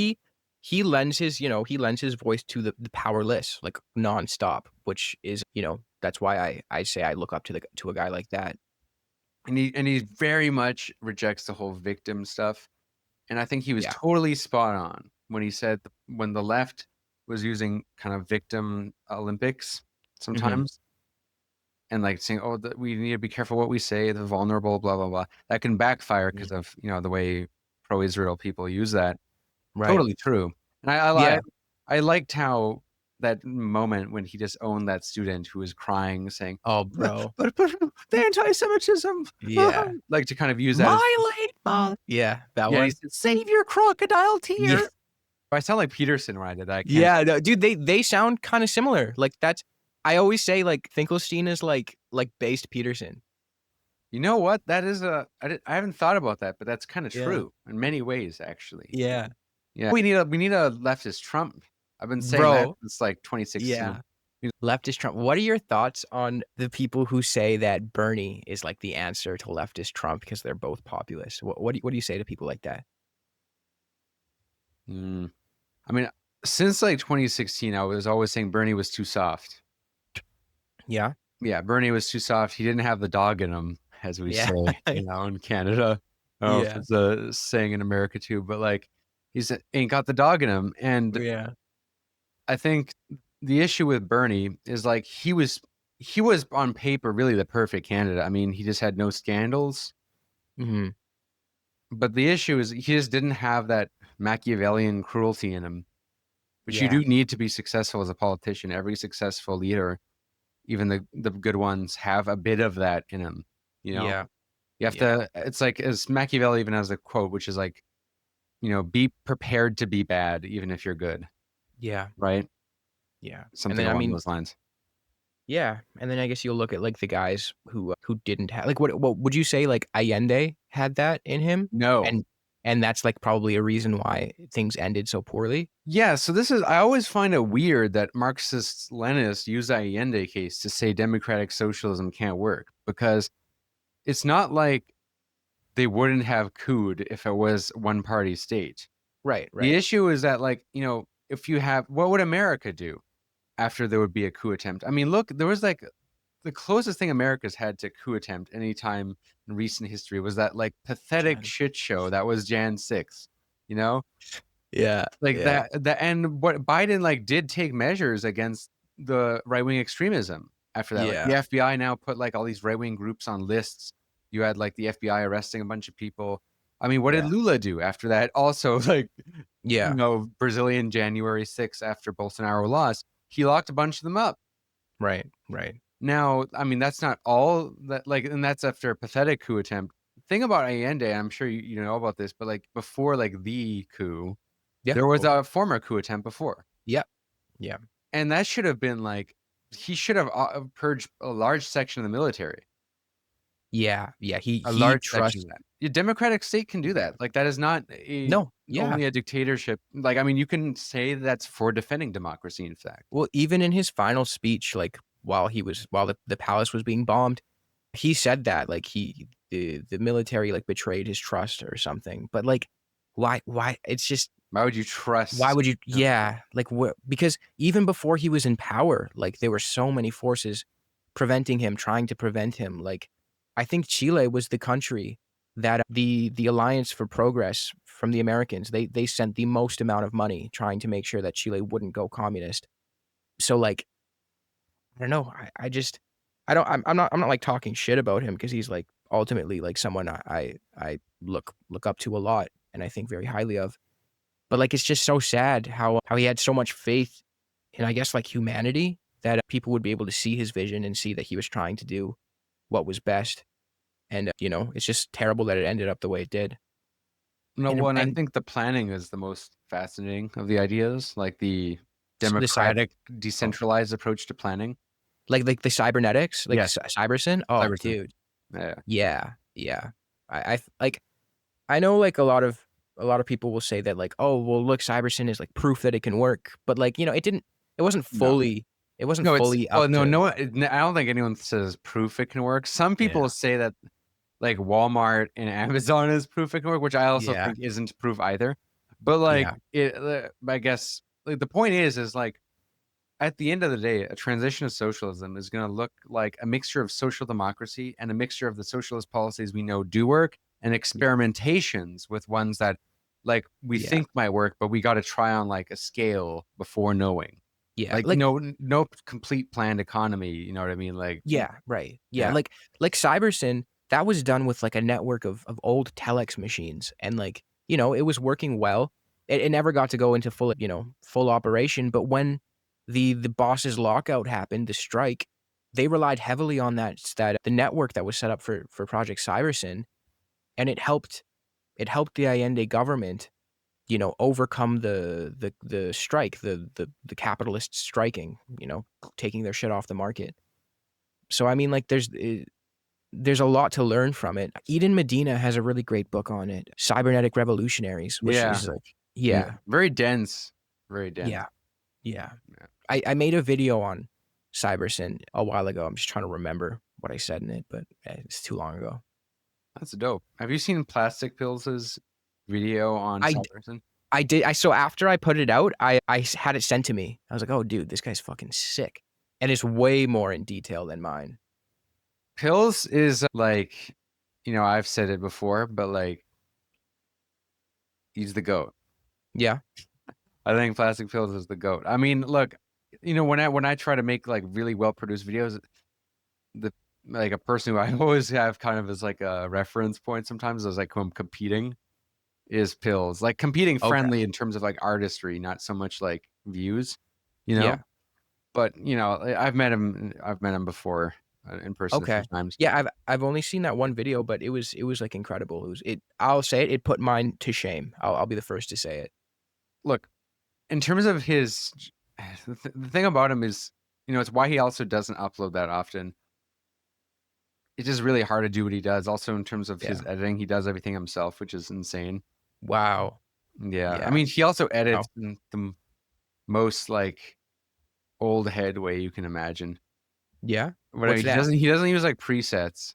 he lends his voice to the powerless, like nonstop, which is, that's why I say I look up to a guy like that. And he very much rejects the whole victim stuff. And I think he was totally spot on when he said when the left was using kind of victim Olympics sometimes, and like saying, oh, we need to be careful what we say, the vulnerable, blah, blah, blah. That can backfire because of, the way pro-Israel people use that. Right. Totally true. And I liked how that moment when he just owned that student who was crying, saying, "Oh, bro, but the anti-Semitism, like to kind of use that. My late mother. Yeah, that one. He said, save your crocodile tears. Yeah. I sound like Peterson when I did that. Yeah, no, dude, they sound kind of similar. Like I always say like Finkelstein is like based Peterson. You know what? That is I haven't thought about that, but that's kind of true in many ways, actually. Yeah. Yeah. We need a leftist Trump. I've been saying that since like 2016. Yeah. Leftist Trump. What are your thoughts on the people who say that Bernie is like the answer to leftist Trump because they're both populist? What do you say to people like that? I mean, since like 2016, I was always saying Bernie was too soft. Yeah. Yeah, Bernie was too soft. He didn't have the dog in him, as we say, in Canada. I don't know if it's a saying in America too, but like he's ain't got the dog in him. And I think the issue with Bernie is like he was on paper really the perfect candidate. I mean, he just had no scandals. But the issue is he just didn't have that Machiavellian cruelty in him, which you do need to be successful as a politician. Every successful leader, even the good ones, have a bit of that in them. You have to. It's like, as Machiavelli even has a quote, which is like, be prepared to be bad, even if you're good. Yeah. Right. Yeah. Something along those lines. Yeah, and then I guess you'll look at like the guys who didn't have, like, what would you say, like Allende had that in him? No. And that's like probably a reason why things ended so poorly. Yeah, so I always find it weird that Marxists, Leninists use the Allende case to say democratic socialism can't work, because it's not like they wouldn't have couped if it was one party state. Right. The issue is that, like, if you have, what would America do after there would be a coup attempt? I mean, look, there was like the closest thing America's had to coup attempt any time in recent history was that like pathetic shit show that was Jan 6th, that, and what Biden like did take measures against the right-wing extremism after that. Like, the FBI now put like all these right-wing groups on lists. You had like the FBI arresting a bunch of people. I mean, what did Lula do after that? Also, like, Brazilian January 6th after Bolsonaro lost, he locked a bunch of them up. Right. Now, I mean, that's not all that, like, and that's after a pathetic coup attempt. Thing about Allende, I'm sure you know about this, but like before like the coup, there was a former coup attempt before. Yeah. And that should have been like, he should have purged a large section of the military. Yeah. He trusts that. The democratic state can do that. Like, that is not only a dictatorship. Like, I mean, you can say that's for defending democracy, in fact. Well, even in his final speech, like while the palace was being bombed, he said that like the military like betrayed his trust or something. But like, why? It's just, why would you trust? Why would you? Yeah, like because even before he was in power, like there were so many forces trying to prevent him. Like, I think Chile was the country that the Alliance for Progress from the Americans, they sent the most amount of money trying to make sure that Chile wouldn't go communist. So like, I don't know. I'm not like talking shit about him because he's like ultimately like someone I look up to a lot and I think very highly of. But like, it's just so sad how he had so much faith in, I guess, like humanity, that people would be able to see his vision and see that he was trying to do what was best. And, it's just terrible that it ended up the way it did. No, and I think the planning is the most fascinating of the ideas, like the democratic, decentralized approach to planning. Like the cybernetics, like Cybersyn. Oh, Cybersyn. Dude. Yeah. I know like a lot of people will say that like, oh, well, look, Cybersyn is like proof that it can work. But like, it wasn't fully. It wasn't fully up. No, I don't think anyone says proof it can work. Some people say that like Walmart and Amazon is proof it can work, which I also think isn't proof either. But like Yeah. I guess like the point is like at the end of the day, a transition to socialism is going to look like a mixture of social democracy and a mixture of the socialist policies we know do work and experimentations with ones that like we Yeah. think might work, but we got to try on like a scale before knowing. Yeah. Like no complete planned economy. You know what I mean? Like Yeah, right. Yeah, yeah. like Cybersyn, that was done with like a network of old telex machines, and like, you know, it was working well. It never got to go into full, you know, full operation, but when the boss's lockout happened, the strike, they relied heavily on that the network that was set up for Project Cybersyn, and it helped the Allende government, you know, overcome the strike, the capitalists striking, you know, taking their shit off the market. So I mean, like, there's a lot to learn from it. Eden Medina has a really great book on it, Cybernetic Revolutionaries, which Yeah. is like, yeah, Very dense. Very dense. yeah, yeah. Yeah. I made a video on Cybersyn a while ago. I'm just trying to remember what I said in it, but it's too long ago. That's dope. Have you seen Plastic Pills' video on I- Cybersyn? I did. So after I put it out, I had it sent to me. I was like, oh, dude, this guy's fucking sick, and it's way more in detail than mine. Pills is like, you know, I've said it before, but like, he's the GOAT. Yeah. I think Plastic Pills is the GOAT. I mean, look, you know, when I try to make like really well produced videos, like a person who I always have kind of as like a reference point sometimes as like who I'm competing is Pills. Like competing Okay. friendly in terms of like artistry, not so much like views, you know. Yeah. But you know, I've met him before in person a Okay. few times. Yeah, I've only seen that one video, but it was like incredible. I'll say it put mine to shame. I'll be the first to say it. Look, in terms of his, the thing about him is, you know, it's why he also doesn't upload that often. It's just really hard to do what he does. Also, in terms of his editing, he does everything himself, which is insane. Wow. Yeah. Yeah. I mean, he also edits in the most like old head way you can imagine. Yeah. But I mean, he doesn't use like presets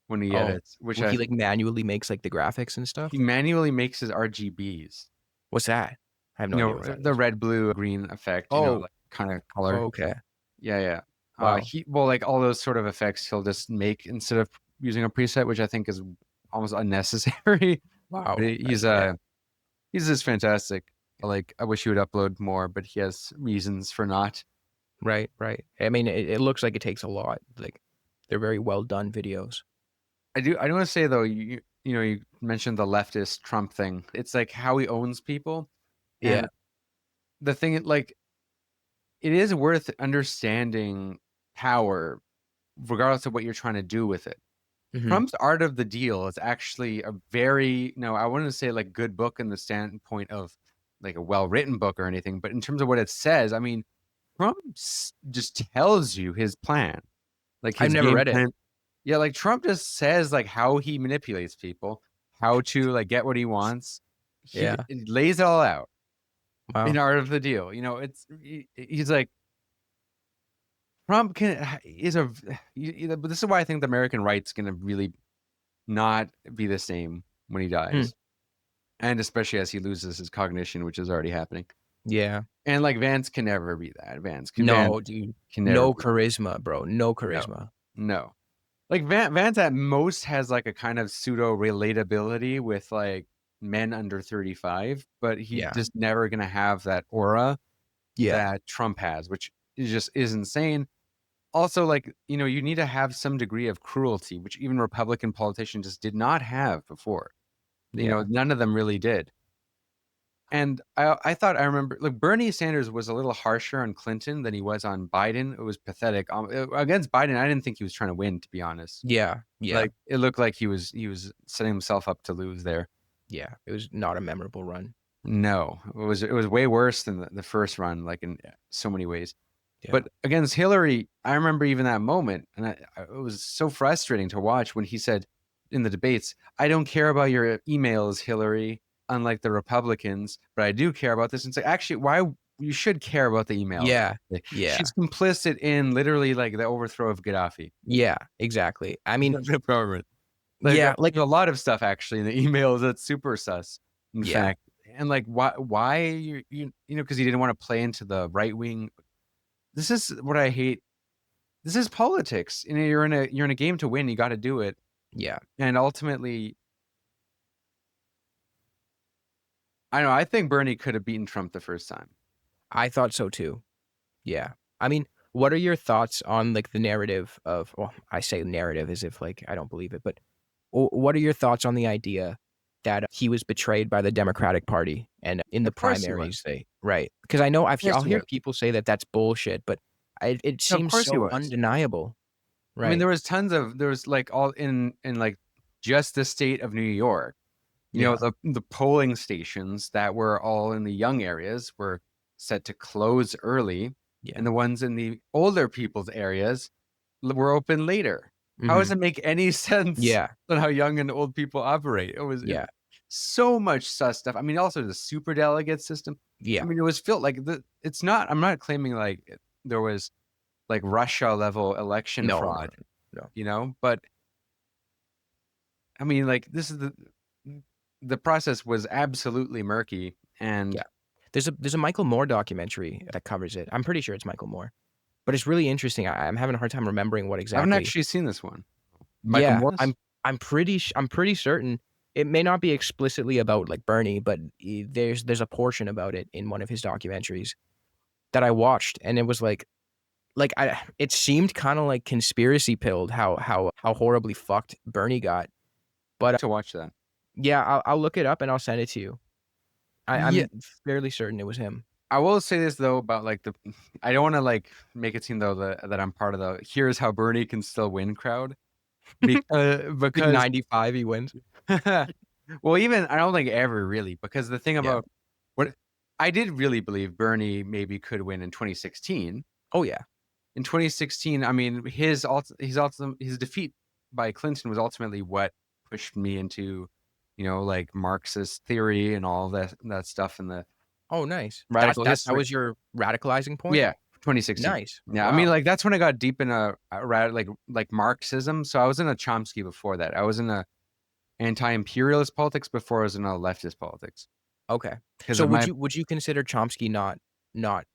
when he edits, which he like manually makes like the graphics and stuff. he manually makes his RGBs. What's that? I have no You idea know, what that the is. red, blue, green effect. You know, like kind of color. Oh, okay. Yeah. Wow. Like all those sort of effects he'll just make instead of using a preset, which I think is almost unnecessary. Wow. But he's just fantastic. Like I wish he would upload more, but he has reasons for not. Right. I mean, it looks like it takes a lot. Like, they're very well done videos. I do want to say though, you know, you mentioned the leftist Trump thing. It's like how he owns people. Yeah. And the thing, like, it is worth understanding power, regardless of what you're trying to do with it. Mhm. Trump's Art of the Deal is actually a very, I wouldn't say like good book in the standpoint of like a well-written book or anything, but in terms of what it says, I mean, Trump just tells you his plan. Like his I've never game read it. plan. Yeah, like Trump just says like how he manipulates people, how to like get what he wants. He lays it all out in Wow. Art of the Deal. You know, he's like, Trump this is why I think the American right's going to really not be the same when he dies. And especially as he loses his cognition, which is already happening. Yeah. And like Vance can never be that. Dude. Can never No be charisma, bro. No charisma. No. Like Vance at most has like a kind of pseudo relatability with like men under 35, but he's just never going to have that aura that Trump has, which is insane. Also, like, you know, you need to have some degree of cruelty, which even Republican politicians just did not have before. You know, none of them really did. And I remember, like, Bernie Sanders was a little harsher on Clinton than he was on Biden. It was pathetic. Against Biden, I didn't think he was trying to win, to be honest. Yeah. Like, it looked like he was setting himself up to lose there. Yeah. It was not a memorable run. No, it was way worse than the first run, like in so many ways. Yeah. But against Hillary, I remember even that moment, and it was so frustrating to watch when he said in the debates, "I don't care about your emails, Hillary, unlike the Republicans, but I do care about this." And say, actually, why you should care about the emails? Yeah. She's complicit in literally like the overthrow of Gaddafi. Yeah, exactly. I mean, government. like a lot of stuff actually in the emails that's super sus. In fact, and like why you know, because he didn't want to play into the right wing. This is what I hate. This is politics. You know, you're in a game to win. You got to do it. Yeah. And ultimately, I know. I think Bernie could have beaten Trump the first time. I thought so too. Yeah. I mean, what are your thoughts on like the narrative of, well, I say narrative as if like I don't believe it, but what are your thoughts on the idea that he was betrayed by the Democratic Party and in the Of course he primaries right? Because I know course I'll he hear was. people say that that's bullshit, but it No, of seems course he so was. undeniable. I mean, Right. there was like all in like just the state of New York. You know, Yeah. the polling stations that were all in the young areas were set to close early, Yeah. and the ones in the older people's areas were open later. How does Mhm. it make any sense Yeah. on how young and old people operate? Yeah. So much sus stuff. I mean, also the super delegate system. I Yeah. mean, it was filled like it's not. I'm not claiming like there was like Russia level election No, fraud, no. you know, but I mean, like this is the process was absolutely murky, and Yeah. There's a Michael Moore documentary that covers it. I'm pretty sure it's Michael Moore. But it's really interesting. I'm having a hard time remembering what I haven't exactly. actually seen this one. Michael Yeah, Morris? I'm pretty certain it may not be explicitly about like Bernie, but there's a portion about it in one of his documentaries that I watched, and it was like it seemed kind of like conspiracy pilled how horribly fucked Bernie got. But To watch that. yeah, I'll look it up and I'll send it to you. Yeah. I'm fairly certain it was him. I will say this though about like I don't want to like make it seem though that I'm part of the here's how Bernie can still win crowd Like because 95 he wins. well, even I don't think ever really, because the thing Yeah. about what I did really believe Bernie maybe could win in 2016. Oh yeah. In 2016, I mean, his defeat by Clinton was ultimately what pushed me into, you know, like Marxist theory and all that stuff and the Oh nice. radical That history. was your radicalizing point? Yeah, 2016. Nice. Yeah, I mean, Wow. like that's when I got deep in a like Marxism. So I was in a Chomsky before that. I was in a anti-imperialist politics before I was in a leftist politics. Okay. Because So of my would you consider Chomsky not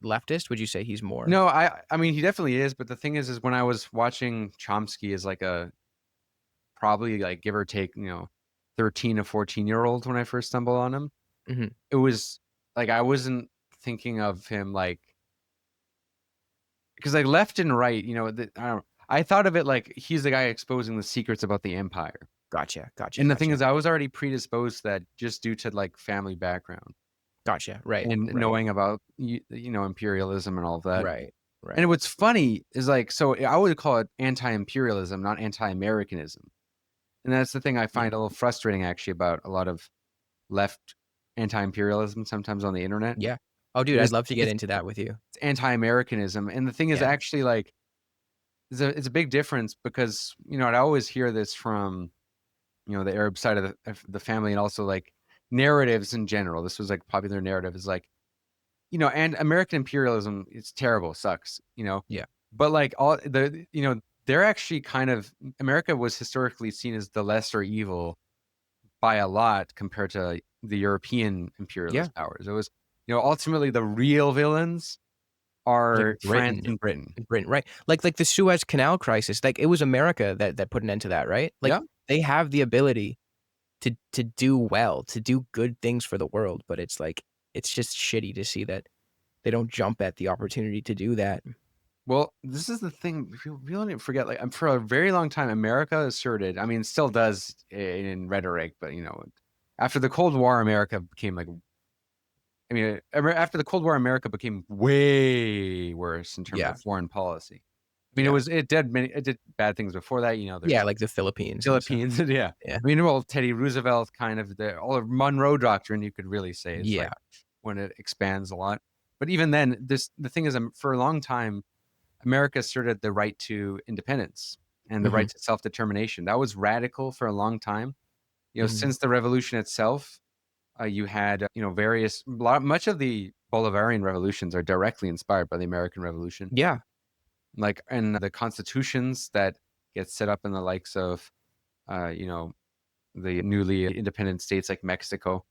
leftist? Would you say he's more? no, I mean he definitely is, but the thing is when I was watching Chomsky as like a probably like give or take, you know, 13 to 14-year-old when I first stumbled on him. Mhm. It was like I wasn't thinking of him like because like left and right, you know, I don't know. I thought of it like he's the guy exposing the secrets about the empire. Gotcha. And the thing is, I was already predisposed to that just due to like family background Gotcha. Right. and Right. knowing about you know imperialism and all of that. Right. Right. And what's funny is like so I would call it anti-imperialism, not anti-Americanism. And that's the thing I find a little frustrating actually about a lot of left anti-imperialism sometimes on the internet. Yeah. Oh, dude, I'd love to get into that with you. It's anti-Americanism, and the thing is Yeah. actually like it's a big difference because you know I always hear this from you know the Arab side of the family and also like narratives in general. This was like popular narrative is like you know and American imperialism it's terrible, sucks, you know. Yeah. But like all the you know they're actually kind of America was historically seen as the lesser evil by a lot compared to the European imperialist powers. It was you know ultimately the real villains are Like France and Britain. Britain, right? Like the Suez Canal crisis. Like it was America that put an end to that, right? Like Yeah. they have the ability to do well, to do good things for the world, but it's like it's just shitty to see that they don't jump at the opportunity to do that. Well, this is the thing. We don't forget, like, for a very long time, America asserted, I mean, it still does in rhetoric, but, you know, after the Cold War, America became like, I mean, after the Cold War, America became way worse in terms of foreign policy. I mean, it did bad things before that, you know. Yeah, like the Philippines. Philippines, yeah. Yeah. I mean, well, Teddy Roosevelt kind of, all of Monroe Doctrine, you could really say, is like when it expands a lot. But even then, the thing is, for a long time, America asserted the right to independence and the right to self-determination. That was radical for a long time. You know, since the revolution itself, you had, you know, much of the Bolivarian revolutions are directly inspired by the American Revolution. Yeah. Like, and the constitutions that get set up in the likes of, you know, the newly independent states like Mexico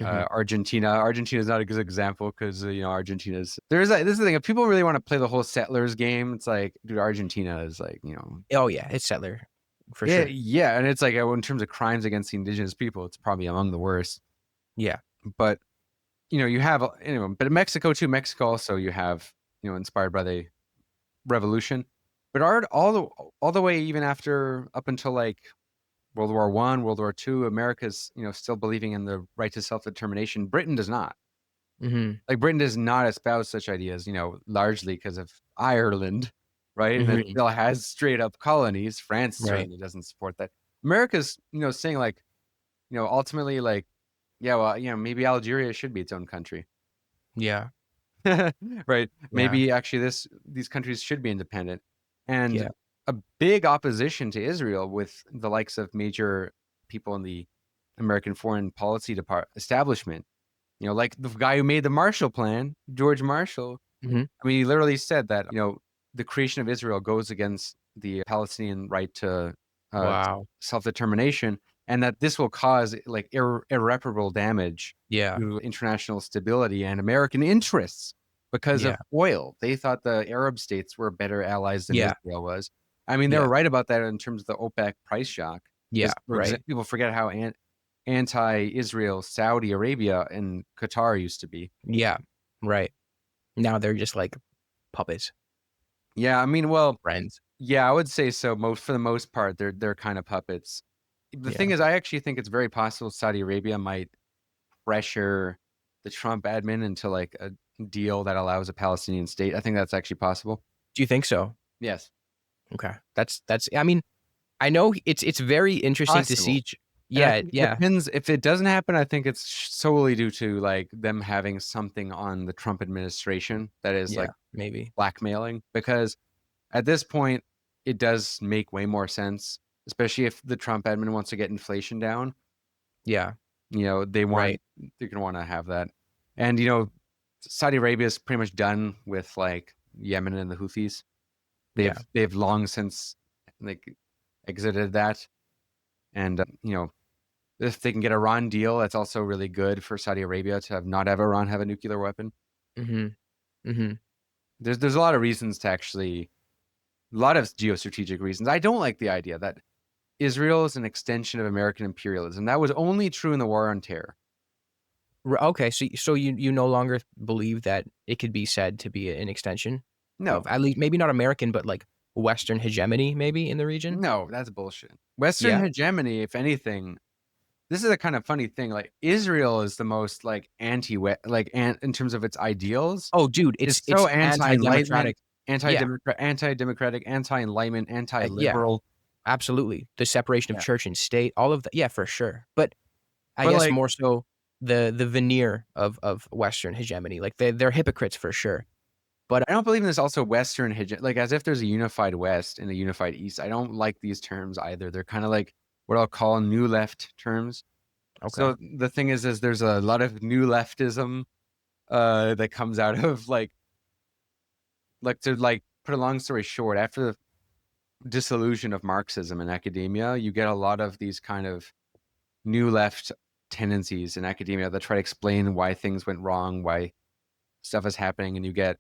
Argentina is not a good example because this is the thing. If people really want to play the whole settlers game, it's like, dude, Argentina is like, Oh yeah, it's settler for yeah, sure. yeah, and it's like in terms of crimes against the indigenous people, it's probably among the worst. Yeah. But you have but in Mexico too. Mexico also, you have inspired by the revolution, but all the way even after up until like World War I, World War II, America's still believing in the right to self-determination. Britain does not. Mm-hmm. Like Britain does not espouse such ideas, largely because of Ireland, right? And it Mm-hmm. still has straight up colonies. France Right. certainly doesn't support that. America's saying like ultimately like, yeah, well, maybe Algeria should be its own country. Yeah. Right. Yeah. Maybe actually these countries should be independent. And Yeah. a big opposition to Israel with the likes of major people in the American foreign policy establishment, like the guy who made the Marshall Plan, George Marshall. Mm-hmm. I mean, he literally said that, the creation of Israel goes against the Palestinian right to Wow. self-determination, and that this will cause like irreparable damage Yeah. to international stability and American interests because of oil. They thought the Arab states were better allies than Israel was. I mean, they were right about that in terms of the OPEC price shock. Yeah. Right. People forget how anti-Israel Saudi Arabia and Qatar used to be. Yeah. Right. Now they're just like puppets. Yeah, I mean, well, Friends. yeah, I would say so. For the most part, they're kind of puppets. The thing is, I actually think it's very possible Saudi Arabia might pressure the Trump admin into like a deal that allows a Palestinian state. I think that's actually possible. Do you think so? Yes. Okay. That's. I mean, I know it's very interesting to see. Yeah. Yeah. Depends. If it doesn't happen, I think it's solely due to like them having something on the Trump administration that is like maybe blackmailing, because at this point it does make way more sense, especially if the Trump admin wants to get inflation down. Yeah. They're going to want to have that. And Saudi Arabia is pretty much done with like Yemen and the Houthis. They've long since like exited that. And if they can get a Iran deal, that's also really good for Saudi Arabia to not have Iran have a nuclear weapon. Mm-hmm. Mm-hmm. There's a lot of reasons to actually, a lot of geostrategic reasons. I don't like the idea that Israel is an extension of American imperialism. That was only true in the War on Terror. Okay, so you no longer believe that it could be said to be an extension? No, of, at least maybe not American, but like Western hegemony, maybe in the region. No, that's bullshit. Western hegemony, if anything, this is a kind of funny thing. Like Israel is the most like in terms of its ideals. Oh, dude, it's so anti-democratic, anti-democratic, anti-enlightenment, anti-liberal. Absolutely, the separation of church and state, all of that. Yeah, for sure. But I guess more so the veneer of Western hegemony. Like they're hypocrites for sure. But I don't believe in this also Western hegemony, like as if there's a unified West and a unified East. I don't like these terms either. They're kind of like what I'll call new left terms. Okay. So the thing is there's a lot of new leftism that comes out of like to like put a long story short, after the disillusion of Marxism in academia, you get a lot of these kind of new left tendencies in academia that try to explain why things went wrong, why stuff is happening, and you get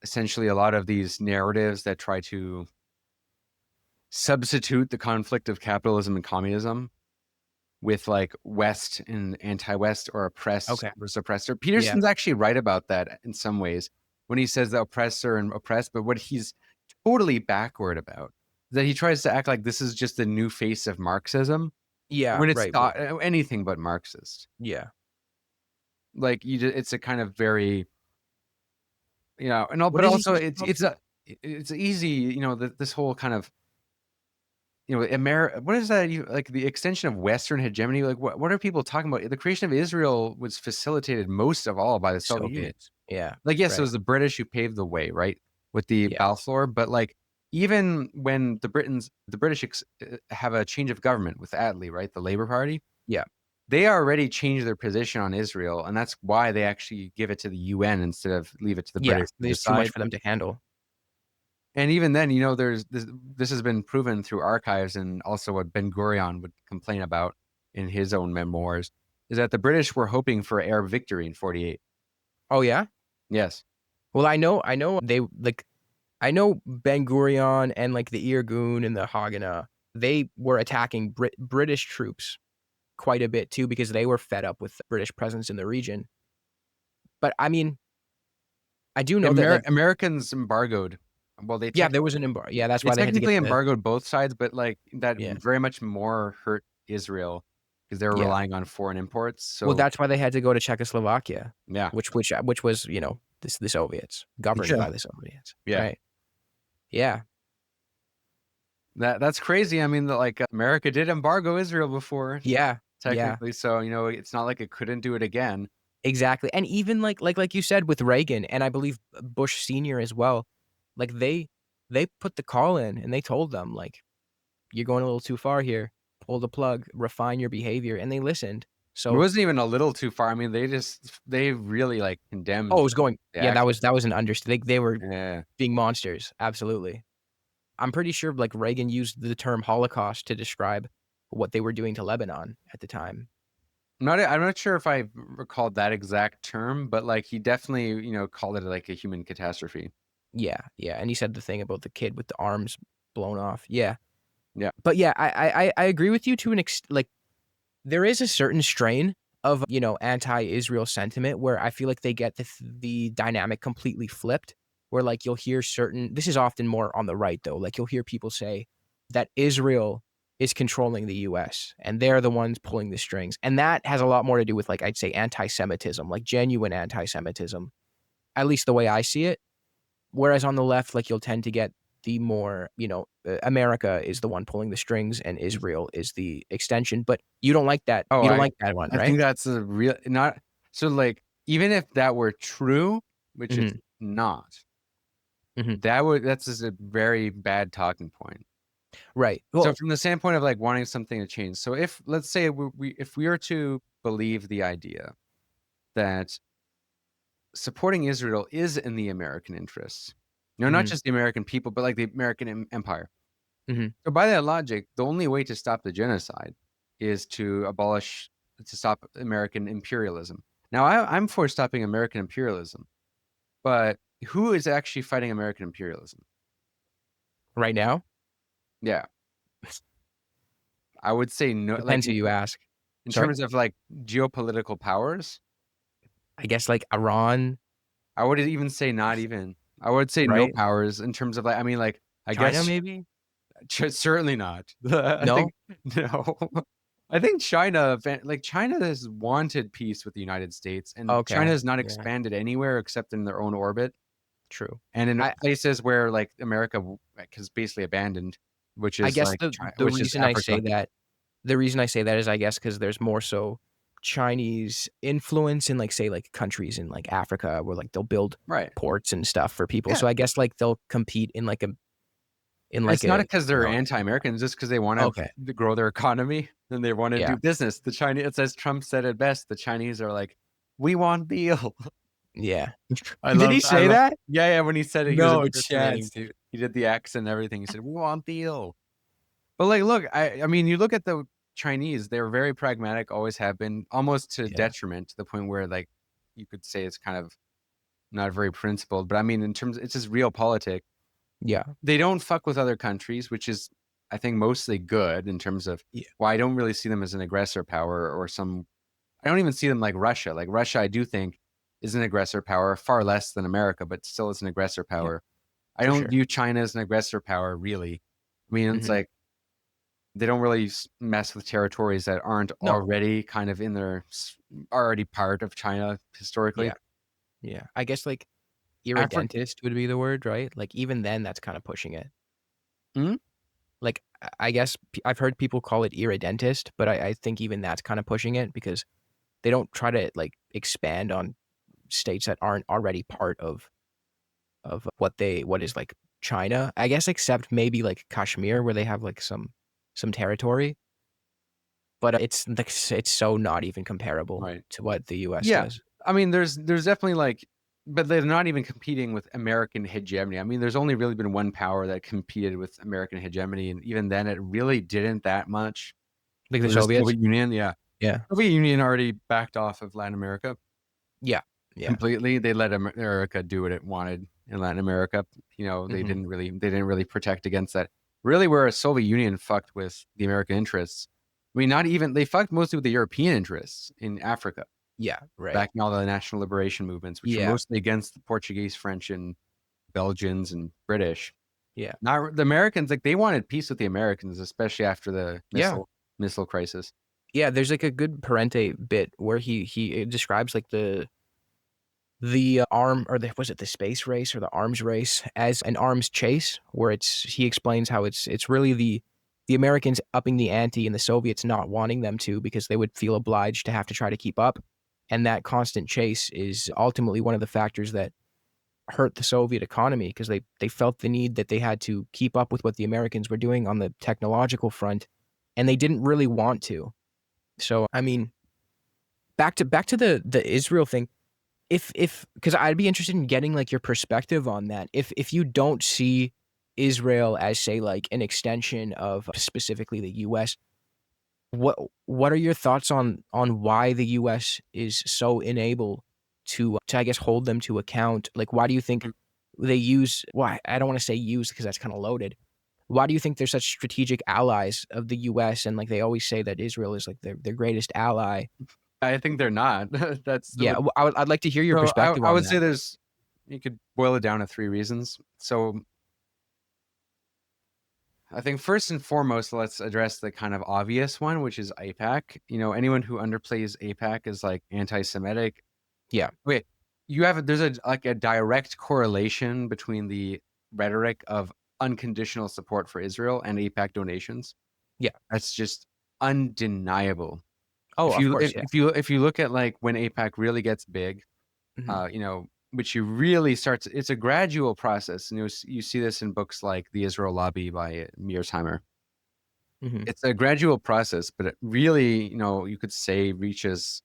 essentially a lot of these narratives that try to substitute the conflict of capitalism and communism with like West and anti-West or oppressed versus oppressor. Peterson's actually right about that in some ways when he says the oppressor and oppressed, but what he's totally backward about is that he tries to act like this is just the new face of Marxism. Yeah, when it's not anything but Marxist. Yeah, like it's a kind of very, and all, but also it's easy, this whole kind of, what is that? Like the extension of Western hegemony. Like what are people talking about? The creation of Israel was facilitated most of all by the Soviets. Yeah, like yes, it was the British who paved the way, right, with the Balfour. But like even when the British have a change of government with Attlee, right, the Labour Party. Yeah. They already changed their position on Israel, and that's why they actually give it to the UN instead of leave it to the British. There's too much for them to handle. And even then, there's this has been proven through archives, and also what Ben Gurion would complain about in his own memoirs, is that the British were hoping for Arab victory in 48. Oh yeah. Yes. Well, I know they like, I know Ben Gurion and like the Irgun and the Haganah, they were attacking British troops quite a bit too because they were fed up with the British presence in the region. But I mean, I do know that like, Americans embargoed. Well, they yeah, there was an embargo. Yeah, that's they why they had to technically get embargoed both sides, but like that Yeah. very much more hurt Israel because they were Yeah. relying on foreign imports. So Well, that's why they had to go to Czechoslovakia, yeah, which was, you know, the Soviets, governed Yeah. by the Soviets. Yeah. Right. Yeah. that's crazy. I mean, that like America did embargo Israel before, Yeah. Yeah. technically. So you know, it's not like it couldn't do it again. Exactly. And even like you said with Reagan and I believe Bush Sr. as well, like they put the call in and they told them like, you're going a little too far here. Pull the plug, refine your behavior, and they listened. It So wasn't even a little too far. I mean, they really like condemned. oh, it was going. the Yeah, act- that was an understatement. They were Yeah. being monsters. Absolutely. I'm pretty sure like Reagan used the term Holocaust to describe what they were doing to Lebanon at the time. I'm not sure if I recalled that exact term, but like he definitely, you know, called it like a human catastrophe. Yeah, yeah. And he said the thing about the kid with the arms blown off. Yeah. Yeah. But yeah, I agree with you to an extent. Like there is a certain strain of, you know, anti-Israel sentiment where I feel like they get the dynamic completely flipped, where like you'll hear this is often more on the right though, like you'll hear people say that Israel is controlling the US and they're the ones pulling the strings. And that has a lot more to do with like, I'd say anti-Semitism, like genuine anti-Semitism, at least the way I see it. Whereas on the left, like you'll tend to get the more, you know, America is the one pulling the strings and Israel is the extension. But you don't like that. Oh, You don't like that one, I right? think that's a real not so like even if that were true, which it's not, Mhm. that's just a very bad talking point. Right. So Well, from the standpoint of like wanting something to change, so if let's say if we were to believe the idea that supporting Israel is in the American interests, you know, not Mhm. just the American people, but like the American empire. Mhm. So by that logic, the only way to stop the genocide is to stop American imperialism. Now, I'm for stopping American imperialism, but who is actually fighting American imperialism? right now, Yeah, I would say no. Like depends who you ask. in Sorry? terms of like geopolitical powers, I guess like Iran, I would even say not even. I would say no right? powers in terms of like I mean like I China, guess maybe? certainly not. I No? think no. I think China has wanted peace with the United States, and Okay. China has not Yeah. expanded anywhere except in their own orbit True. and in I- places where like America has basically abandoned, which is I guess like the which is reason I say Africa. that is I guess because there's more so Chinese influence in like say like countries in like Africa where like they'll build Right. ports and stuff for people. Yeah. So I guess like they'll compete in like a It's not because they're you know, anti-American, it's just because they want Okay. to grow their economy and they want to Yeah. do business. The Chinese, it says Trump said it best. The Chinese are like, we want deal. Yeah. I Did love- he I say love- that? Yeah, when he said it, he No was impersonating, chance. dude. He did the accent and everything. He said, "We want deal." But like, look, I mean, you look at the Chinese; they're very pragmatic, always have been, almost to Yeah. detriment, to the point where like you could say it's kind of not very principled. But I mean, in terms, it's just realpolitik. Yeah. They don't fuck with other countries, which is, I think, mostly good in terms of. Yeah. Well, I don't really see them as an aggressor power or some. I don't even see them like Russia. Like Russia, I do think is an aggressor power, far less than America, but still is an aggressor power. I for don't sure. view China as an aggressor power, really. I mean, it's Mhm. like they don't really mess with territories that aren't No. already kind of in their already part of China historically. Yeah. Yeah. I guess like irredentist would be the word, right? Like even then that's kind of pushing it. Mhm. Like I guess I've heard people call it irredentist, but I think even that's kind of pushing it because they don't try to like expand on states that aren't already part of what is like China, I guess, except maybe like Kashmir where they have like some territory, but it's so not even comparable Right. to what the US Yeah. does. I mean, there's definitely like, but they're not even competing with American hegemony. I mean, there's only really been one power that competed with American hegemony, and even then, it really didn't that much. Like the It was Soviets. Soviet Union, yeah. Yeah. Soviet Union already backed off of Latin America Yeah. Yeah. completely. They let America do what it wanted in Latin America. They Mhm. didn't really protect against that. Really, where Soviet Union fucked with the American interests. I mean, not even they fucked mostly with the European interests in Africa, Yeah. Right. backing all the national liberation movements, which are Yeah. mostly against the Portuguese, French, and Belgians and British. Yeah. Not the Americans. Like they wanted peace with the Americans, especially after the Yeah. missile crisis. Yeah. There's like a good Parente bit where he describes like the arm or was it the space race or the arms race as an arms chase, where he explains how it's really the Americans upping the ante and the Soviets not wanting them to because they would feel obliged to have to try to keep up. And that constant chase is ultimately one of the factors that hurt the Soviet economy because they felt the need that they had to keep up with what the Americans were doing on the technological front, and they didn't really want to. So, I mean, back to the Israel thing, if because I'd be interested in getting like your perspective on that. If you don't see Israel as, say, like an extension of specifically the US, what are your thoughts on why the US is so unable to I guess hold them to account? Like, why do you think they use why I don't want to say use because that's kind of loaded. Why do you think they're such strategic allies of the US, and like they always say that Israel is like their greatest ally? I think they're not. That's Yeah, I'd like to hear your so perspective I on would that. say you could boil it down to 3 reasons. So I think first and foremost, let's address the kind of obvious one, which is AIPAC. Anyone who underplays AIPAC is like anti-Semitic. Yeah. Wait, there's a direct correlation between the rhetoric of unconditional support for Israel and AIPAC donations. Yeah. That's just undeniable. Oh, If of you course, yeah. if you look at like when AIPAC really gets big, Mhm. which you really starts, it's a gradual process. And you see this in books like The Israel Lobby by Mearsheimer. Mhm. It's a gradual process, but it really, you could say reaches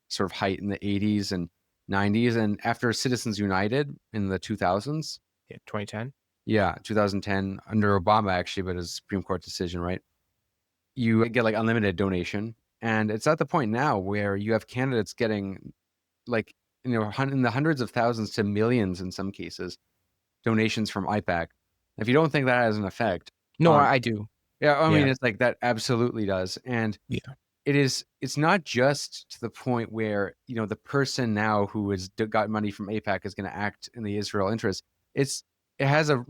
sort of height in the 80s and 90s. And after Citizens United in the 2000s, Yeah, 2010. yeah, 2010 under Obama actually, but a Supreme Court decision, right? You get like unlimited donation. And it's at the point now where you have candidates getting like, in the hundreds of thousands to millions in some cases, donations from IPAC. If you don't think that has an effect No, on, I do. yeah, I mean, Yeah. it's like that absolutely does. And Yeah. it's not just to the point where, the person now who has got money from AIPAC is going to act in the Israel interest. It has a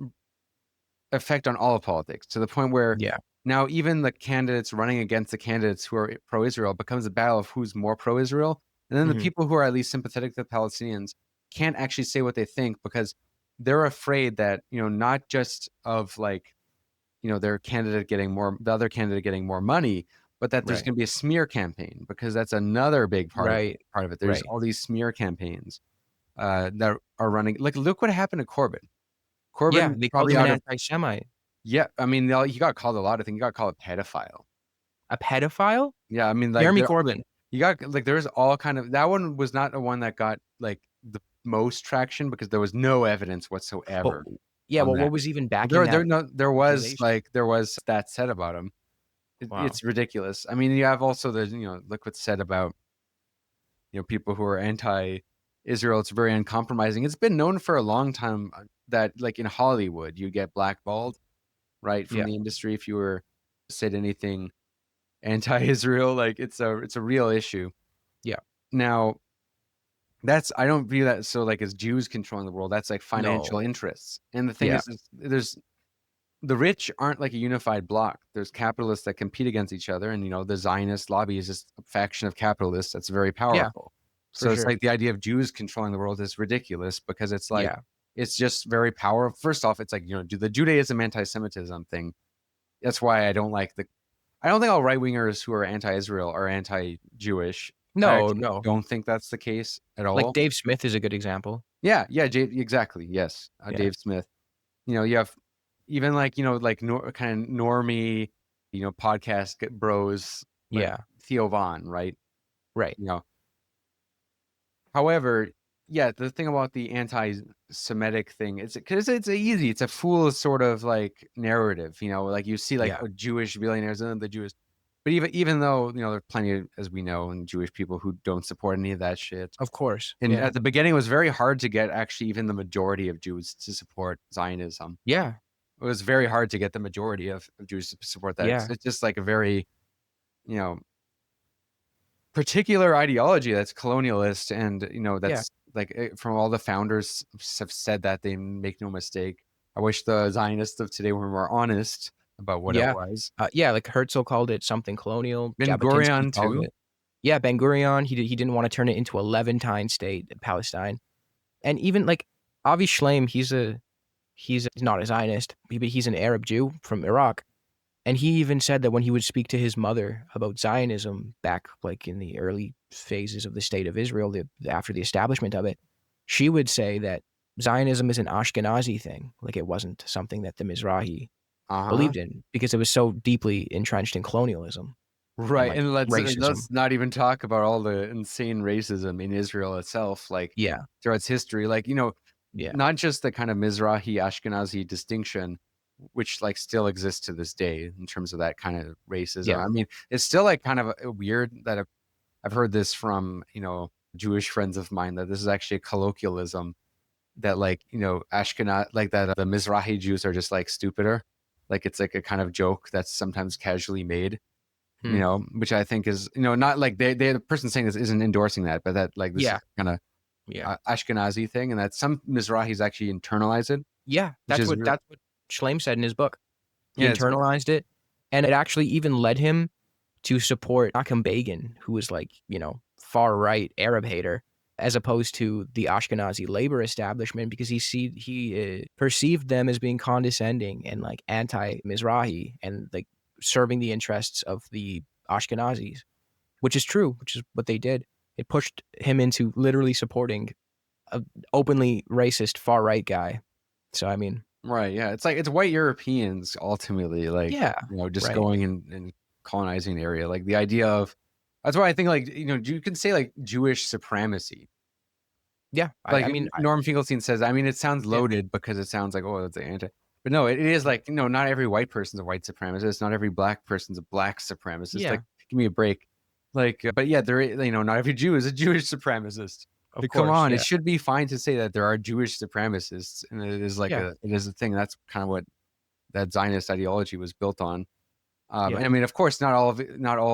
effect on all of politics to the point where Yeah. now even the candidates running against the candidates who are pro-Israel becomes a battle of who's more pro-Israel. And then the Mhm. people who are at least sympathetic to the Palestinians can't actually say what they think because they're afraid that, not just of like, their candidate getting more, the other candidate getting more money, but that there's Right. going to be a smear campaign because that's another big part Right. of it. There's Right. all these smear campaigns that are running. Like, look what happened to Corbyn. Yeah, Corbyn they called probably him an out of anti-Semite. yeah. I mean, he got called a lot of things. He got called a pedophile. A pedophile? Yeah, I mean, like Jeremy there, Corbyn. you got like there's all kind of that one was not the one that got like the most traction because there was no evidence Well, whatsoever yeah, on well, that. what was even backing that accusation? There was stats said about him. Wow. It's ridiculous. I mean, you have also the look what's said about people who are anti-Israel. It's very uncompromising. It's been known for a long time that like in Hollywood you get blackballed right from Yeah. the industry if you were said anything anti-Israel. Like it's a real issue. Yeah. Now I don't view that so like as Jews controlling the world. That's like financial No. interests. And the thing Yeah. is there's the rich aren't like a unified bloc. There's capitalists that compete against each other, and the Zionist lobby is just a faction of capitalists that's very Yeah, powerful. for So it's sure. like the idea of Jews controlling the world is ridiculous because it's like Yeah. it's just very powerful. First off, it's like do the Judaism anti-Semitism thing. That's why I don't like I don't think all right wingers who are anti-Israel are anti-Jewish. I No, actually no. don't think that's the case at Like all. Dave Smith is a good example. Yeah, exactly. Yes, Yeah. Dave Smith. You have even like like kind of normie, podcast bros like Yeah. Theo Vaughn, right? Right. You know. However, yeah, the thing about the anti-Semitic thing is because it's easy. It's a fool's sort of like narrative, like you see like Yeah. Jewish billionaires and the Jewish, But even though, you know, there are plenty of, as we know, and Jewish people who don't support any of that shit. Of course. And Yeah. at the beginning, it was very hard to get actually even the majority of Jews to support Zionism. Yeah. It was very hard to get the majority of Jews to support that. Yeah. It's just like a very, you know, particular ideology that's colonialist, and, you know, that's like from all the founders have said that they make no mistake. I wish the Zionists of today were more honest about what it was. Yeah, like Herzl called it something colonial. Ben-Gurion Jabotinsky called too. it. Yeah, Ben-Gurion, he didn't want to turn it into a Levantine state, Palestine. And even like Avi Shlaim, he's not a Zionist, but he's an Arab Jew from Iraq. And he even said that when he would speak to his mother about Zionism back like in the early phases of the state of Israel, after the establishment of it, she would say that Zionism is an Ashkenazi thing. Like it wasn't something that the Mizrahi believed in because it was so deeply entrenched in colonialism. Right. And, like, And let's not even talk about all the insane racism in Israel itself, like throughout its history. Like, you know, not just the kind of Mizrahi Ashkenazi distinction, which like still exists to this day in terms of that kind of racism. I mean, it's still like kind of weird that I've heard this from, you know, Jewish friends of mine, that this is actually a colloquialism, that like, you know, Ashkenaz, like that the Mizrahi Jews are just like stupider. Like it's like a kind of joke that's sometimes casually made, you know, which I think is, you know, not like the person saying this isn't endorsing that, but that like this is kind of Ashkenazi thing, and that some Mizrahis actually internalize it. Yeah, that's what Shlaim said in his book. He internalized it, and it actually even led him to support Menachem Begin, who was like, you know, far right Arab hater, as opposed to the Ashkenazi labor establishment, because he perceived them as being condescending and like anti-Mizrahi and like serving the interests of the Ashkenazis, which is true, which is what they did. It pushed him into literally supporting an openly racist far right guy. So I mean, right, yeah, it's like it's white Europeans ultimately, like, you know, just going and colonizing the area. Like the idea of, that's why I think, like, you know, you can say like Jewish supremacy. Yeah, like I mean, Norm Finkelstein says, I mean, it sounds loaded because it sounds like, oh, it's anti, but no, it is like, you know, not every white person's a white supremacist, not every black person's a black supremacist. Like, give me a break. Like, but yeah, there, you know, not every Jew is a Jewish supremacist. But come on, it should be fine to say that there are Jewish supremacists, and it is like it is a thing. That's kind of what that Zionist ideology was built on. And I mean, of course, not all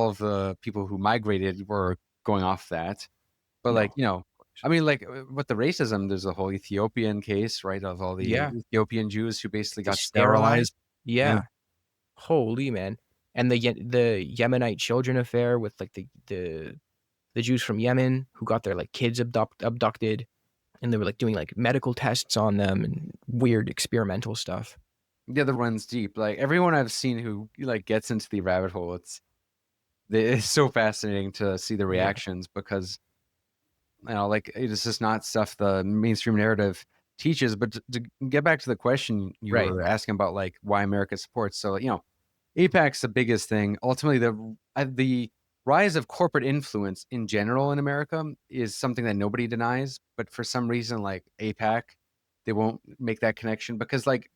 of the people who migrated were going off that, but like, you know, I mean, like with the racism, there's a whole Ethiopian case, right, of all the Ethiopian Jews who basically got sterilized. Holy man. And the Yemenite children affair with like the Jews from Yemen who got their like kids abducted, and they were like doing like medical tests on them and weird experimental stuff. The other runs deep. Like everyone I've seen who like gets into the rabbit hole, it's so fascinating to see the reactions, because, you know, like it's just not stuff the mainstream narrative teaches. But to get back to the question you were asking about, like why America supports, so, you know, AIPAC's the biggest thing. Ultimately, the rise of corporate influence in general in America is something that nobody denies, but for some reason, like AIPAC, they won't make that connection, because like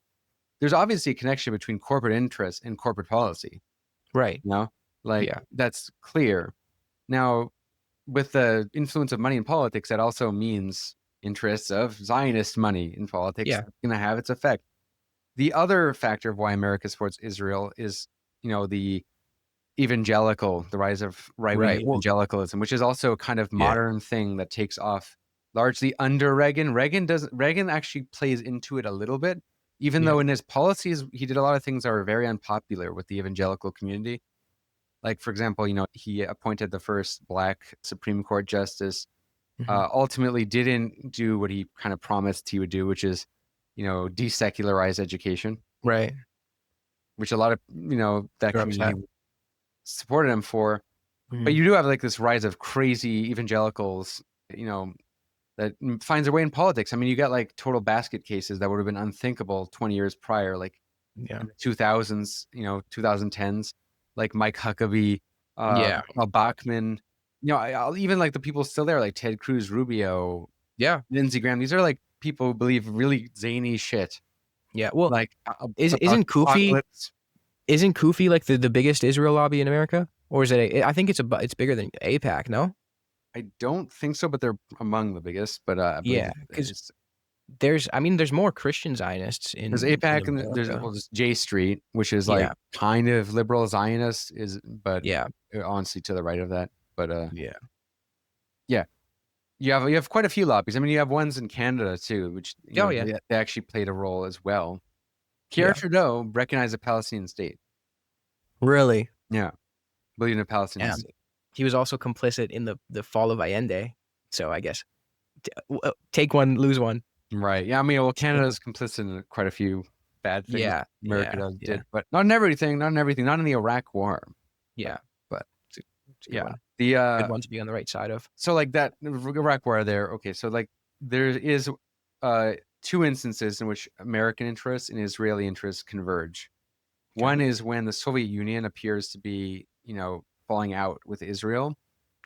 there's obviously a connection between corporate interests and corporate policy. Right. You know, like that's clear. Now, with the influence of money in politics, that also means interests of Zionist money in politics is going to have its effect. The other factor of why America supports Israel is, you know, the rise of right-wing evangelicalism, which is also a kind of modern thing that takes off largely under Reagan. Reagan actually plays into it a little bit, even though in his policies, he did a lot of things that were very unpopular with the evangelical community. Like, for example, you know, he appointed the first Black Supreme Court justice, ultimately didn't do what he kind of promised he would do, which is, you know, desecularize education. Right. Which a lot of, you know, that community supported him for. But you do have like this rise of crazy evangelicals, you know, that finds their way in politics. I mean, you got like total basket cases that would have been unthinkable 20 years prior, like in the 2000s, you know, 2010s, like Mike Huckabee, Bachman, you know, even like the people still there, like Ted Cruz, Rubio, Lindsey Graham. These are like people who believe really zany shit. Yeah, well, like isn't Kufi like the biggest Israel lobby in America? Or is it? I think it's bigger than AIPAC. No. I don't think so, but they're among the biggest. But I believe Yeah, because it's there's more Christian Zionists there's in AIPAC and there's America. well, there's J Street, which is like Yeah, kind of liberal Zionist, but yeah, honestly to the right of that. But yeah, yeah, you have quite a few lobbies. I mean, you have ones in Canada too, which Oh, yeah. they actually played a role as well. Pierre Yeah. Trudeau recognized a Palestinian state. Really. Yeah, believed in a Palestinian Yeah. state. He was also complicit in the fall of Allende. So I guess take one, lose one. Right. Yeah. I mean, well, Canada's complicit in quite a few bad things Yeah, America yeah, did, but not in everything. Not in everything. Not in the Iraq War. Yeah, But it's a good yeah, one. the Good one to be on the right side of. so like that Iraq War there. Okay, so like there is two instances in which American interests and Israeli interests converge. One is when the Soviet Union appears to be, falling out with Israel.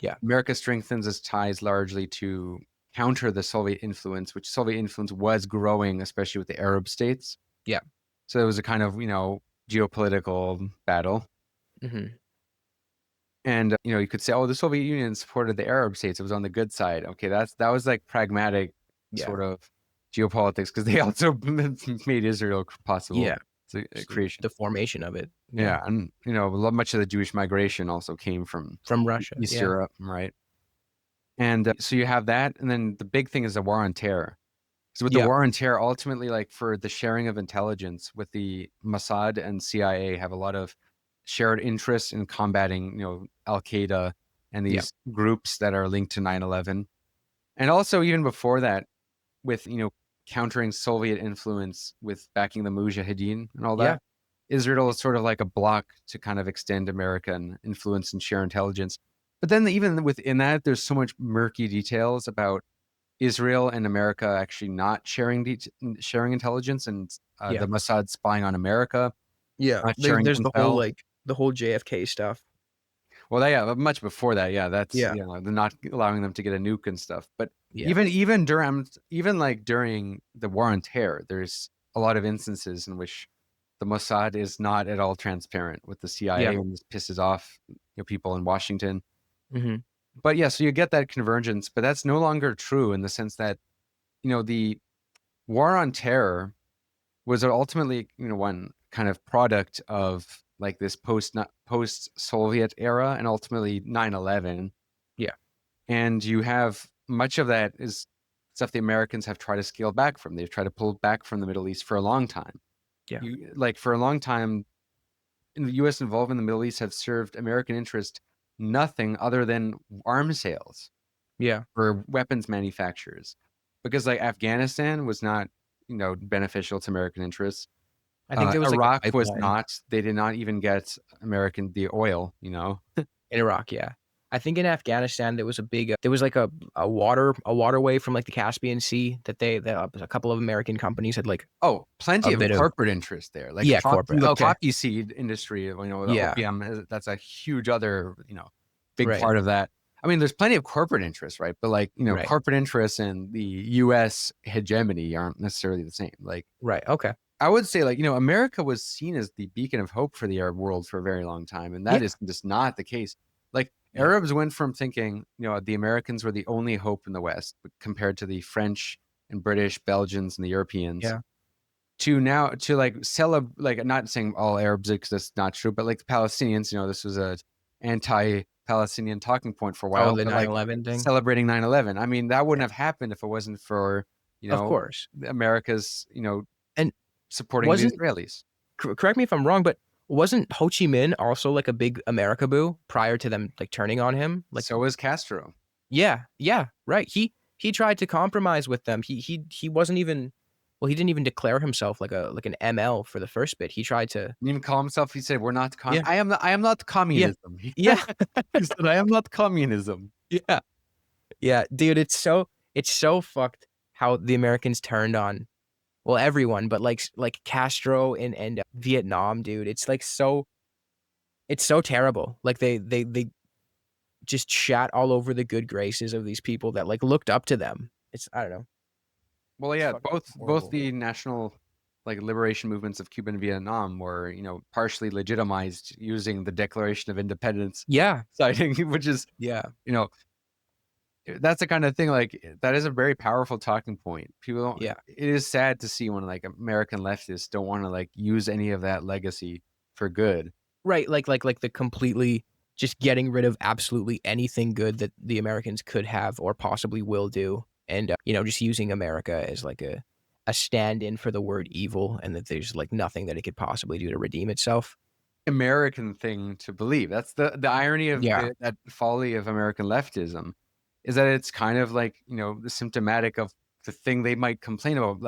Yeah. America strengthens its ties largely to counter the Soviet influence, which Soviet influence was growing, especially with the Arab states. Yeah. So it was a kind of, geopolitical battle. Hmm. And, you could say, oh, the Soviet Union supported the Arab states. It was on the good side. Okay, that was like pragmatic Yeah. sort of geopolitics because they also made Israel possible. Yeah. It's a creation. The formation of it. Yeah, and much of the Jewish migration also came from Russia. East Yeah. Europe, right? And so you have that, and then the big thing is the war on terror. So with the Yeah. war on terror, ultimately, like for the sharing of intelligence with the Mossad and CIA, have a lot of shared interests in combating, Al Qaeda and these groups that are linked to 9/11, and also even before that, with countering Soviet influence with backing the Mujahideen and all that. Yeah. Israel is sort of like a block to kind of extend American influence and share intelligence. But then even within that, there's so much murky details about Israel and America actually not sharing intelligence and the Mossad spying on America. Yeah. Not sharing There's intel. the whole JFK stuff. Well, yeah, much before that, yeah, that's Yeah. they're not allowing them to get a nuke and stuff. But Yeah. even during the war on terror, there's a lot of instances in which the Mossad is not at all transparent with the CIA and this pisses off people in Washington. Hmm. But yeah, so you get that convergence, but that's no longer true in the sense that the war on terror was ultimately one kind of product of like this post-Soviet era and ultimately 9/11. Yeah. And you have much of that is stuff the Americans have tried to scale back from. They've tried to pull back from the Middle East for a long time. Yeah. For a long time, in the U.S. involvement in the Middle East have served American interest nothing other than arms sales. Yeah. For weapons manufacturers, because like Afghanistan was not beneficial to American interests. I think there was Iraq like was not. They did not even get the oil. in Iraq. Yeah. I think in Afghanistan there was a big there was like a waterway from like the Caspian Sea that a couple of American companies had like plenty a of bit of- corporate interest there. Like corporate. the Okay. poppy seed industry. The Yeah. opium. That's a huge other big Right. part of that. I mean, there's plenty of corporate interests, right? But like Right. corporate interests and the U.S. hegemony aren't necessarily the same. Like Right. Okay. I would say like America was seen as the beacon of hope for the Arab world for a very long time, and that is just not the case. Like Arabs went from thinking the Americans were the only hope in the West compared to the French and British, Belgians, and the Europeans. Yeah. To now to like celebrate, like not saying all Arabs because that's not true, but like the Palestinians, this was a anti-Palestinian talking point for a while. The but, like, 9/11 thing. celebrating 9/11. I mean, that wouldn't have happened if it wasn't for Of course. America's And supporting the Israelis. Correct me if I'm wrong, but wasn't Ho Chi Minh also like a big America boo prior to them like turning on him? Like So was Castro. Yeah, right. He tried to compromise with them. He wasn't even he didn't even declare himself like an ML for the first bit. He tried to He didn't even call himself. He said, "We're not. Yeah. I am not communism." Yeah. He said, "I am not communism." Yeah, dude, it's so fucked how the Americans turned on everyone, but like Castro and Vietnam, dude. It's like it's so terrible. Like they just shat all over the good graces of these people that like looked up to them. I don't know. Well, yeah, Fucking both horrible. the National like liberation movements of Cuba and Vietnam were, you know, partially legitimized using the Declaration of Independence Yeah. citing, which is, Yeah. you know, that's the kind of thing, like, that is a very powerful talking point. People don't, Yeah. it is sad to see when like American leftists don't want to like use any of that legacy for good. Right. Like the completely just getting rid of absolutely anything good that the Americans could have or possibly will do. And, you know, just using America as like a stand-in for the word evil, and that there's like nothing that it could possibly do to redeem itself. American thing to believe. That's the irony of Yeah. that folly of American leftism, is that it's kind of like, you know, the symptomatic of the thing they might complain about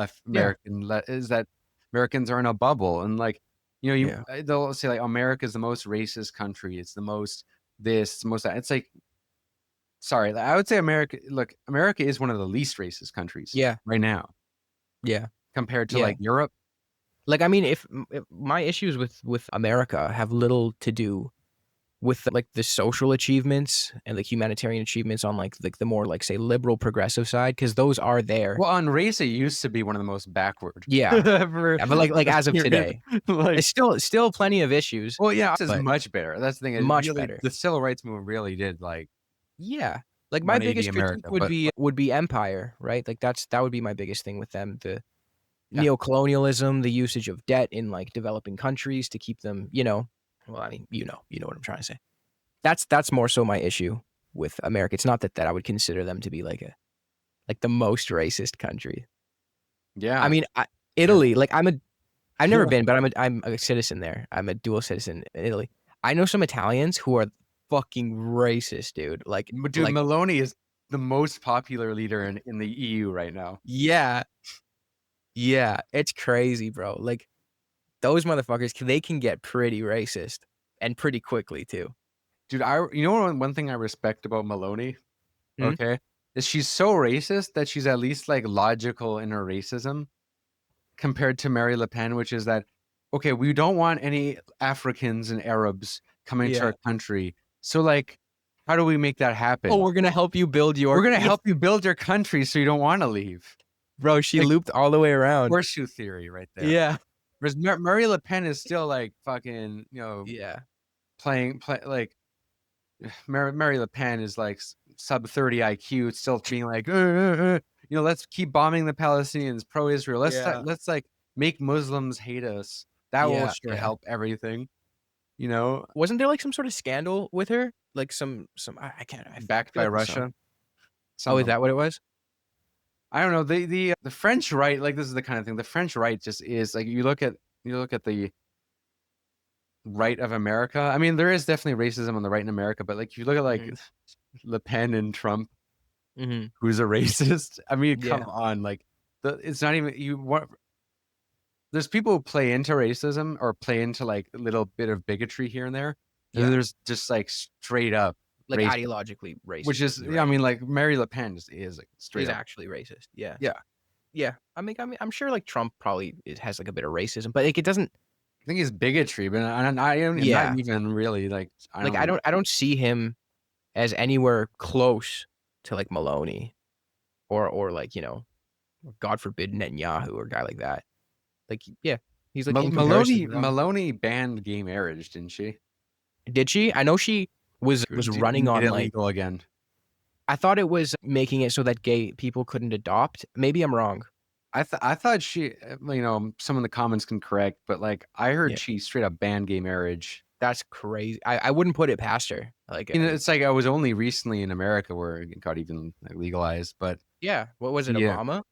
is that Americans are in a bubble, and like, you know, they'll say like America is the most racist country, it's the most this, it's the most that. It's like, sorry, I would say America is one of the least racist countries Yeah. right now Yeah. compared to Yeah. like Europe. Like, I mean, if my issues with America have little to do with like the social achievements and the humanitarian achievements on like the more like say liberal progressive side, because those are there. Well, on race, it used to be one of the most backward. Yeah. ever. Yeah, but like as of today, Like, it's still plenty of issues. well, yeah, this is but much better. That's the thing. much better. The civil rights movement really did like Yeah. Like my 180 biggest critique America, would be empire, right? Like that would be my biggest thing with them. The Yeah. neocolonialism, the usage of debt in like developing countries to keep them, you know, well, I mean, you know what I'm trying to say. That's more so my issue with America. It's not that I would consider them to be like the most racist country. yeah. I mean, Italy, like I've never been, but I'm a citizen there. I'm a dual citizen in Italy. I know some Italians who are fucking racist, dude. Like, Dude, like, Meloni is the most popular leader in the EU right now. yeah, it's crazy, bro. Like, those motherfuckers, they can get pretty racist and pretty quickly too. Dude, you know one thing I respect about Meloni, Hmm? okay, is she's so racist that she's at least like logical in her racism compared to Mary Le Pen, which is that, okay, we don't want any Africans and Arabs coming to Yeah. our country. So like, how do we make that happen? Oh, we're gonna help you build your. We're gonna help you build your country so you don't want to leave. Bro, she like, looped all the way around. Horseshoe theory right there. Yeah. Whereas Mary Le Pen is still like fucking, you know, Yeah. playing like Mary Le Pen is like sub 30 IQ. It's still being like, you know, let's keep bombing the Palestinians, pro-Israel. Let's like make Muslims hate us. That will sure help everything. You know, Wasn't there like some sort of scandal with her? Like some I can't. backed by Russia. Oh, is that what it was? I don't know. The French right, like this is the kind of thing. The French right just is like, you look at the right of America. I mean, there is definitely racism on the right in America, but like if you look at like Le Pen and Trump, who's a racist. I mean, come on, like it's not even there's people who play into racism or play into like a little bit of bigotry here and there. And then there's just like straight up like racist, ideologically racist, which is I mean, like Mary Le Pen is like straight up actually racist. Yeah. I mean, I'm sure like Trump probably has like a bit of racism, but like it doesn't. I think it's bigotry, but I don't not even really like. I don't see him as anywhere close to like Meloni, or like, you know, God forbid Netanyahu or a guy like that. Like, yeah, he's like Meloni banned gay marriage, didn't she? Did she? I know she was running on like illegal again. I thought it was making it so that gay people couldn't adopt. Maybe I'm wrong. I thought she, you know, some of the comments can correct, but like I heard she straight up banned gay marriage. That's crazy. I wouldn't put it past her. Like, you know, it's like I was only recently in America where it got even like, legalized, but yeah, what was it, Obama?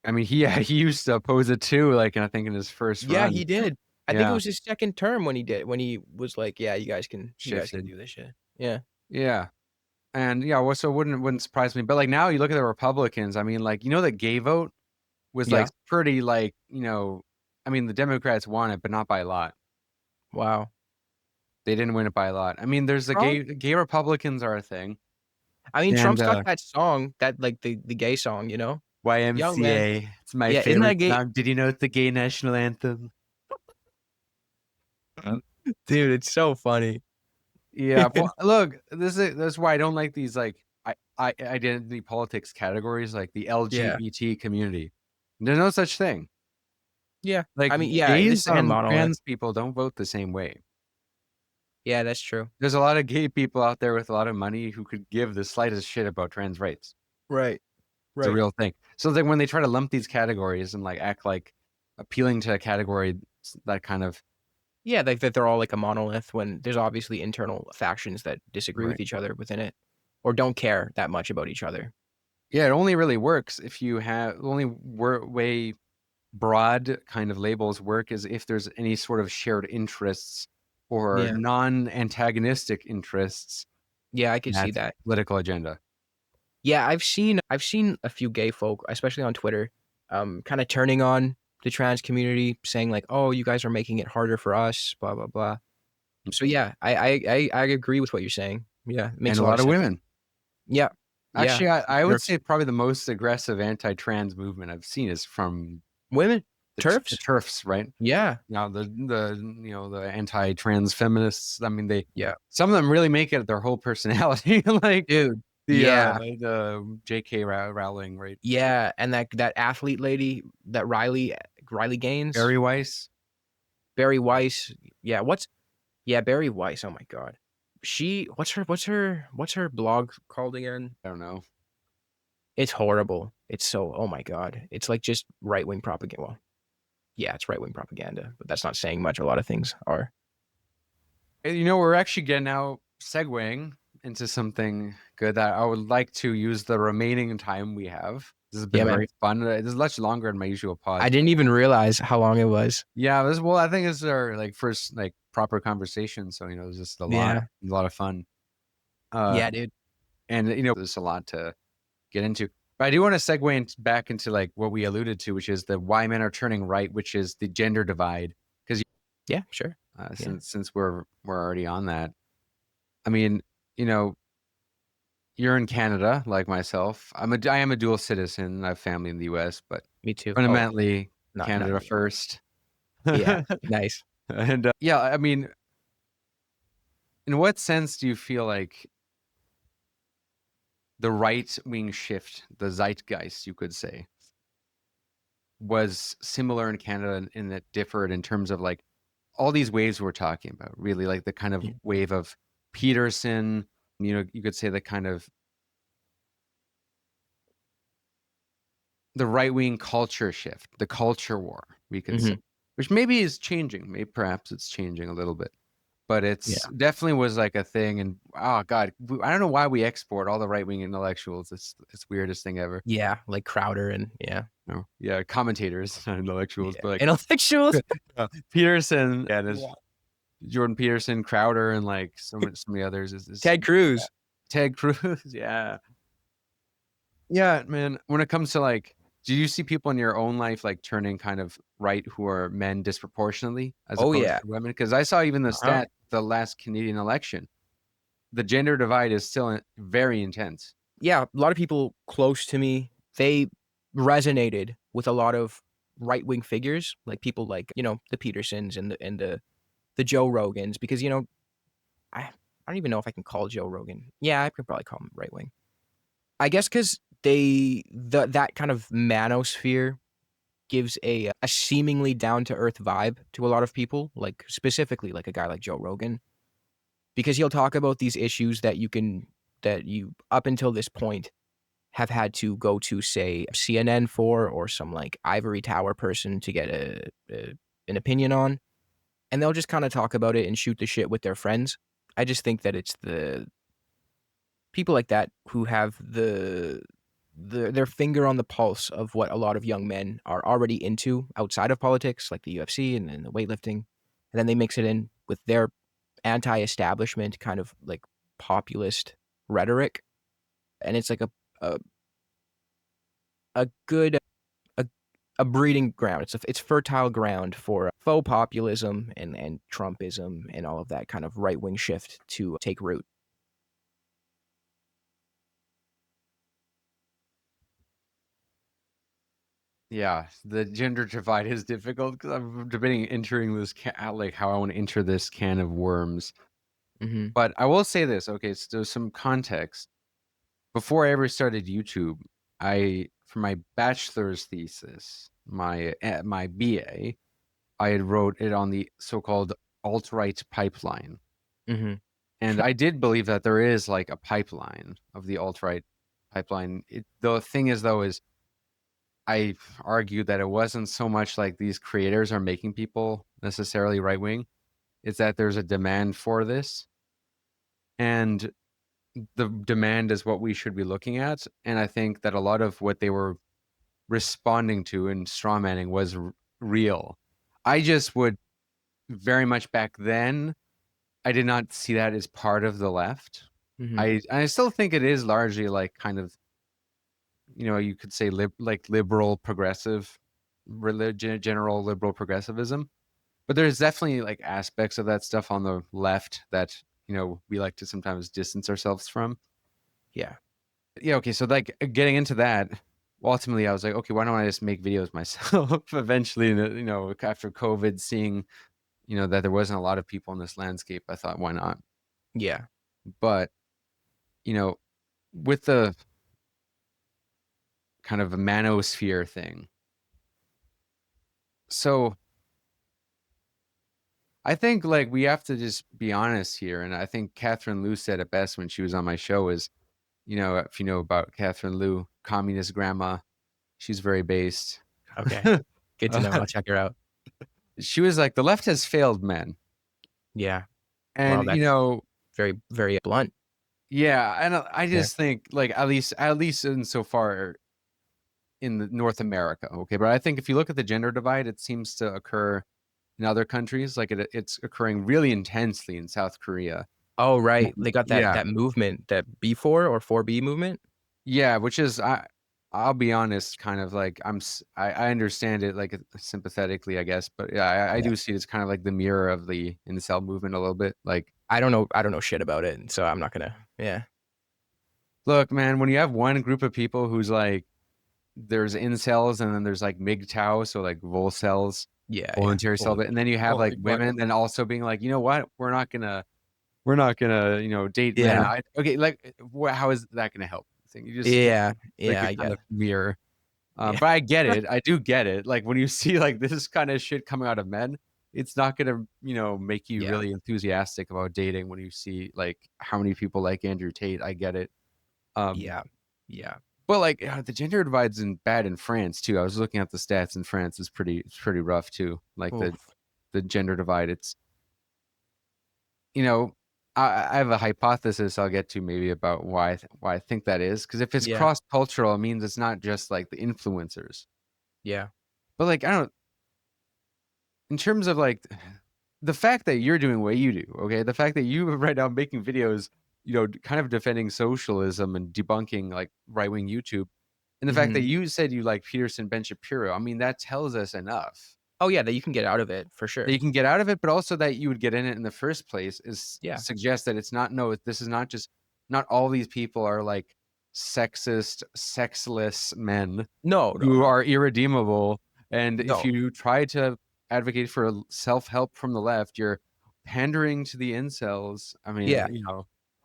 I mean, he used to oppose it too, like I think in his first run. Yeah, he did. I think it was his second term when he was like, yeah, you guys can do this shit. Yeah. Yeah. And so it wouldn't surprise me. But like now you look at the Republicans, I mean, like, you know, the gay vote was like pretty like, you know, I mean, the Democrats won it, but not by a lot. Wow. They didn't win it by a lot. I mean, there's gay Republicans are a thing. I mean, Trump's got that song, that like the gay song, you know? YMCA. It's my favorite song. Did you know it's the gay national anthem? Dude, it's so funny. Yeah, well, look, that's why I don't like these like identity politics categories, like the LGBT community. There's no such thing. Yeah. Like I mean, yeah, this gays is like a and monolith. trans people don't vote the same way. Yeah, that's true. There's a lot of gay people out there with a lot of money who could give the slightest shit about trans rights. Right. It's a real thing. So then when they try to lump these categories and like act like appealing to a category that kind of Yeah, like that they're all like a monolith when there's obviously internal factions that disagree with Right. each other within it or don't care that much about each other. Yeah, it only really works if you have the only way broad kind of labels work is if there's any sort of shared interests or Yeah. non-antagonistic interests Yeah, I could see in that. political agenda. Yeah, I've seen a few gay folk, especially on Twitter, kind of turning on the trans community, saying like, "Oh, you guys are making it harder for us," blah blah blah. So yeah, I agree with what you're saying. Yeah, it makes And a lot of sense. women. Yeah, Actually, yeah. I would TERFs. say probably the most aggressive anti-trans movement I've seen is from Women, the TERFs. TERFs, right? Yeah, Now the the anti-trans feminists. I mean, yeah, some of them really make it their whole personality, like dude. the Yeah, the J.K. Rowling, right? yeah, and that athlete lady, that Riley Gaines, Barry Weiss. Barry Weiss. Yeah, Barry Weiss. Oh my god, what's her blog called again? I don't know. It's horrible. It's so, oh my god. It's like just right-wing propaganda. Well, yeah, it's right-wing propaganda, but that's not saying much. A lot of things are. You know, we're actually now segueing into something good that I would like to use the remaining time we have. This has been Yeah, man. very fun. This is much longer than my usual pod. I didn't even realize how long it was. Yeah, well, I think this is our like first like proper conversation. So you know, it's just a lot of fun. Yeah, dude. And you know, there's a lot to get into. But I do want to segue back into like what we alluded to, which is the why men are turning right, which is the gender divide. Because Yeah, sure. since we're already on that, I mean, you know, you're in Canada like myself. I am a dual citizen. I have family in the U.S., but Me too. fundamentally not Canada me. first. Yeah, nice. And yeah, I mean, in what sense do you feel like the right-wing shift, the zeitgeist, you could say, was similar in Canada and that differed in terms of like all these waves we're talking about, really like the kind of wave of Peterson, you know, you could say the kind of the right-wing culture shift, the culture war, we could say, which maybe is changing. Maybe perhaps it's changing a little bit. But it's definitely was like a thing. And oh god, I don't know why we export all the right-wing intellectuals. It's weirdest thing ever. Yeah, like Crowder and Commentators, not intellectuals, but like intellectuals. Peterson and Jordan Peterson, Crowder, and like so many others. Is Ted Cruz. Ted Cruz, yeah, man. When it comes to like, do you see people in your own life like turning kind of right who are men disproportionately as opposed to women? Because I saw even the stat the last Canadian election, the gender divide is still very intense. Yeah, a lot of people close to me, they resonated with a lot of right-wing figures, like people like, you know, the Petersons and the Joe Rogans, because, you know, I don't even know if I can call Joe Rogan. Yeah, I could probably call him right-wing. I guess because that kind of manosphere gives a seemingly down-to-earth vibe to a lot of people, like specifically like a guy like Joe Rogan, because he'll talk about these issues that you up until this point have had to go to, say, CNN for, or some like ivory tower person to get an opinion on, and they'll just kind of talk about it and shoot the shit with their friends. I just think that it's the people like that who have their finger on the pulse of what a lot of young men are already into outside of politics, like the UFC and the weightlifting, and then they mix it in with their anti-establishment kind of like populist rhetoric, and it's like a good a breeding ground. It's fertile ground for faux populism and Trumpism and all of that kind of right-wing shift to take root. Yeah, the gender divide is difficult because I'm debating entering this like how I want to enter this can of worms. But I will say this, okay, so some context. Before I ever started YouTube, for my bachelor's thesis, my BA, I had wrote it on the so-called alt-right pipeline. Mm-hmm. And I did believe that there is like a pipeline of the alt-right pipeline. The thing is, though, is I argued that it wasn't so much like these creators are making people necessarily right-wing. It's that there's a demand for this. And the demand is what we should be looking at. And I think that a lot of what they were responding to and strawmanning was real. I just would very much back then, I did not see that as part of the left. Mm-hmm. I still think it is largely like kind of, you could say like liberal progressive religion, general liberal progressivism. But there's definitely like aspects of that stuff on the left that, we like to sometimes distance ourselves from. Yeah. Yeah. Okay. So like getting into that, ultimately I was like, okay, why don't I just make videos myself eventually, after COVID, seeing, that there wasn't a lot of people in this landscape, I thought, why not? Yeah. But, with the kind of a manosphere thing. So I think like we have to just be honest here. And I think Catherine Liu said it best when she was on my show is, if you know about Catherine Liu, communist grandma, she's very based. Okay. Good to know. I'll check her out. She was like, the left has failed men. Yeah. And, Well, that's very, very blunt. yeah. And I just think like, at least insofar in North America. Okay. But I think if you look at the gender divide, it seems to occur in other countries. Like it's occurring really intensely in South Korea. Oh, right. They got Yeah. that movement, that B4 or 4B movement. Yeah, which is I'll be honest, kind of like I understand it like sympathetically, I guess, but yeah, I do see it as kind of like the mirror of the incel movement a little bit. Like I don't know shit about it, so I'm not gonna. Yeah. Look, man, when you have one group of people who's like, there's incels and then there's like MGTOW, so like volcels, Yeah. voluntary celibate, and then you have like women and also being like, you know what, we're not gonna date men. Okay, like how is that gonna help? You just Yeah. like I a get kind it. of mirror. Yeah. But I get it. I do get it. Like when you see like this kind of shit coming out of men, it's not gonna, make you really enthusiastic about dating when you see like how many people like Andrew Tate. I get it. Yeah. But like the gender divide's bad in France too. I was looking at the stats in France. It's pretty rough too. Like the gender divide. It's I have a hypothesis I'll get to maybe about why I think that is. Because if it's cross-cultural, it means it's not just like the influencers. Yeah. But like, in terms of like the fact that you're doing what you do, okay? The fact that you right now making videos, kind of defending socialism and debunking like right-wing YouTube. And the fact that you said you like Peterson, Ben Shapiro, I mean, that tells us enough. Oh yeah, that you can get out of it for sure. That you can get out of it, but also that you would get in it in the first place suggests that this is not all these people are like sexist, sexless men who are irredeemable. And if you try to advocate for self-help from the left, you're pandering to the incels. I mean,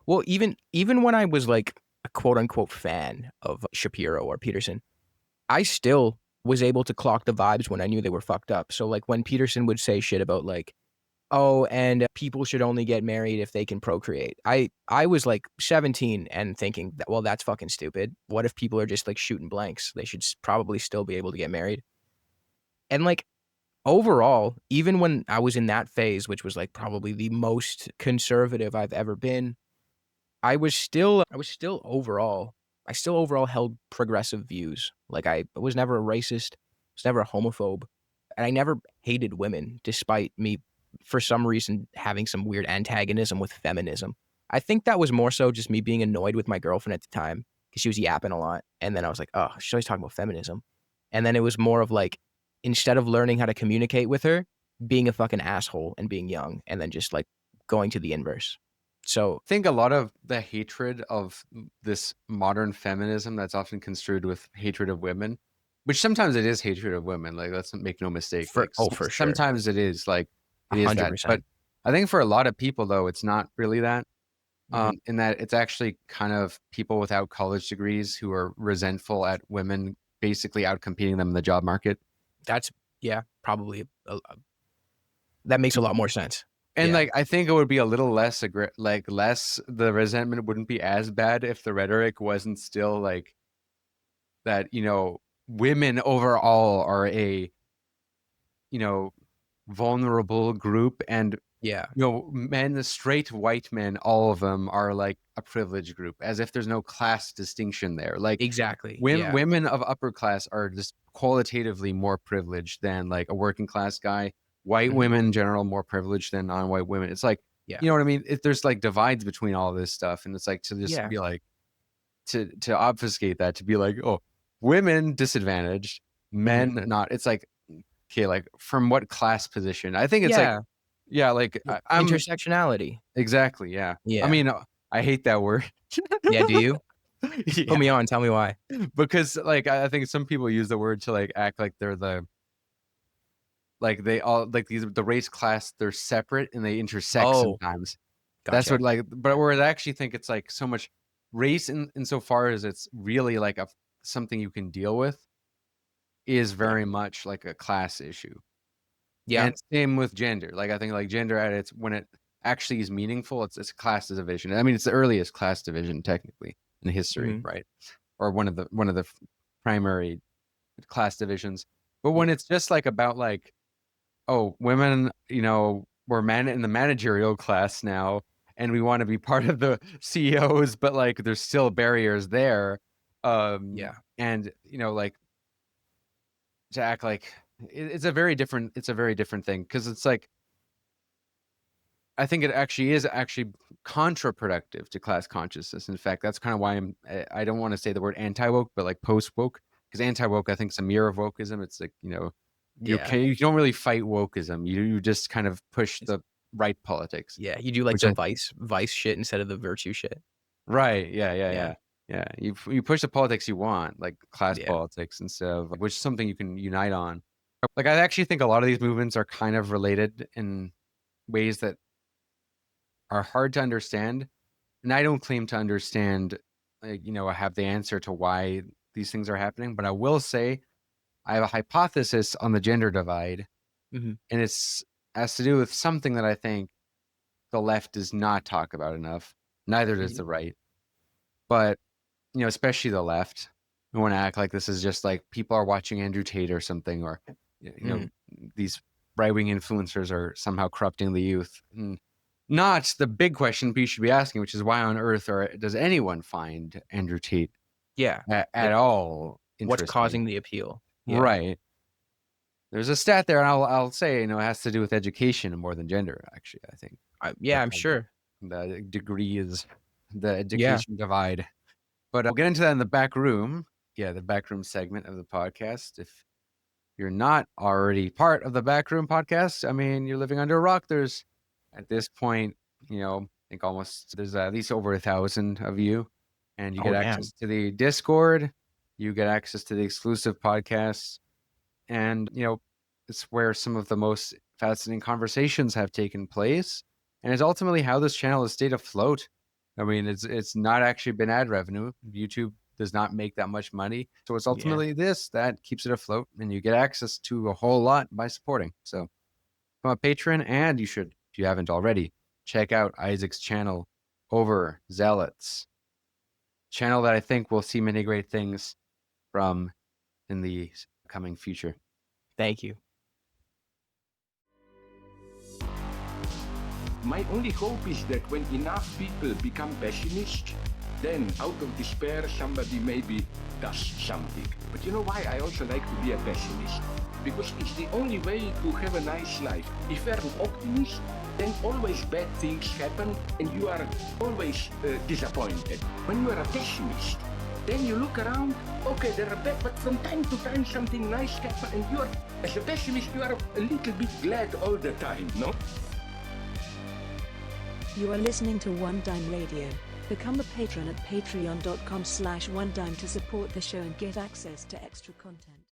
Well, even when I was like a quote unquote fan of Shapiro or Peterson, I still was able to clock the vibes when I knew they were fucked up. So like when Peterson would say shit about like, oh, and people should only get married if they can procreate. I was like 17 and thinking that, well, that's fucking stupid. What if people are just like shooting blanks? They should probably still be able to get married. And like overall, even when I was in that phase, which was like probably the most conservative I've ever been, I still overall held progressive views. Like I was never a racist, was never a homophobe, and I never hated women, despite me, for some reason, having some weird antagonism with feminism. I think that was more so just me being annoyed with my girlfriend at the time because she was yapping a lot. And then I was like, oh, she's always talking about feminism. And then it was more of like, instead of learning how to communicate with her, being a fucking asshole and being young, and then just like going to the inverse. So I think a lot of the hatred of this modern feminism that's often construed with hatred of women, which sometimes it is hatred of women. Like, let's make no mistake. For sure. Sure. Sometimes it is like, it is 100%. that. But I think for a lot of people, though, it's not really that. In that it's actually kind of people without college degrees who are resentful at women basically outcompeting them in the job market. That's, yeah, probably, that makes a lot more sense. And Yeah. like, I think it would be a little less the resentment wouldn't be as bad if the rhetoric wasn't still like that, women overall are a, vulnerable group, and Yeah. men, the straight white men, all of them are like a privileged group, as if there's no class distinction there. Like, Exactly. Yeah. women of upper class are just qualitatively more privileged than like a working class guy. White Mhm. women in general more privileged than non-white women. It's like, Yeah. you know what I mean? There's like divides between all this stuff, and it's like to just Yeah. be like to obfuscate that, to be like, oh, women disadvantaged, men not. It's like, okay, like from what class position? I think it's Yeah. like, yeah, like I'm Intersectionality. exactly, yeah. Yeah. I mean, I hate that word. Yeah, do you? Yeah. Put me on, tell me why. Because like I think some people use the word to like act like they're they all like the race class, they're separate and they intersect sometimes. That's Gotcha. what like, but where I actually think it's like so much race in so far as it's really like something you can deal with is very much like a class issue. Yeah. And same with gender. Like I think like gender at its when it actually is meaningful, it's a class division. I mean, it's the earliest class division technically in history, Mhm. right? Or one of the primary class divisions. But when it's just like about like, oh, women, we're in the managerial class now, and we want to be part of the CEOs, but like there's still barriers there. Yeah. And like to act like it's a very different thing, because it's like I think it actually is counterproductive to class consciousness. In fact, that's kind of why I don't want to say the word anti-woke, but like post-woke, because anti-woke I think is a mirror of wokeism. It's like, Yeah. you don't really fight wokeism. You just kind of push the right politics. Yeah. You do like Which the vice shit instead of the virtue shit. Right. Yeah. You push the politics you want, like class Yeah. politics instead of, which is something you can unite on. Like I actually think a lot of these movements are kind of related in ways that are hard to understand. And I don't claim to understand, I have the answer to why these things are happening, but I will say I have a hypothesis on the gender divide, Mhm. and has to do with something that I think the left does not talk about enough. Neither does the right. But, especially the left, we want to act like this is just like people are watching Andrew Tate or something, or, these right-wing influencers are somehow corrupting the youth. Not the big question you should be asking, which is why on earth does anyone find Andrew Tate Yeah. at all interesting? What's causing the appeal? Yeah. Right. There's a stat there, and I'll say, it has to do with education more than gender, actually, I think. Yeah, I'm sure. The degree is the education divide. But we'll get into that in the back room. Yeah, the backroom segment of the podcast. If you're not already part of the backroom podcast, I mean, you're living under a rock. There's, at this point, I think almost there's at least over 1,000 of you, and you get access to the Discord. You get access to the exclusive podcasts, and it's where some of the most fascinating conversations have taken place, and it's ultimately how this channel has stayed afloat. I mean, it's not actually been ad revenue. YouTube does not make that much money, so it's ultimately this that keeps it afloat, and you get access to a whole lot by supporting. So become a patron, and you should, if you haven't already, check out Isaac's channel, Overzealots, channel that I think will see many great things from in the coming future. Thank you. My only hope is that when enough people become pessimist, then out of despair somebody maybe does something. But you know why I also like to be a pessimist? Because it's the only way to have a nice life. If you're an optimist, then always bad things happen and you are always disappointed. When you are a pessimist, then you look around, okay, there are bad, but from time to time something nice happens, and you are, as a pessimist, you are a little bit glad all the time, no? You are listening to One Dime Radio. Become a patron at patreon.com/onedime to support the show and get access to extra content.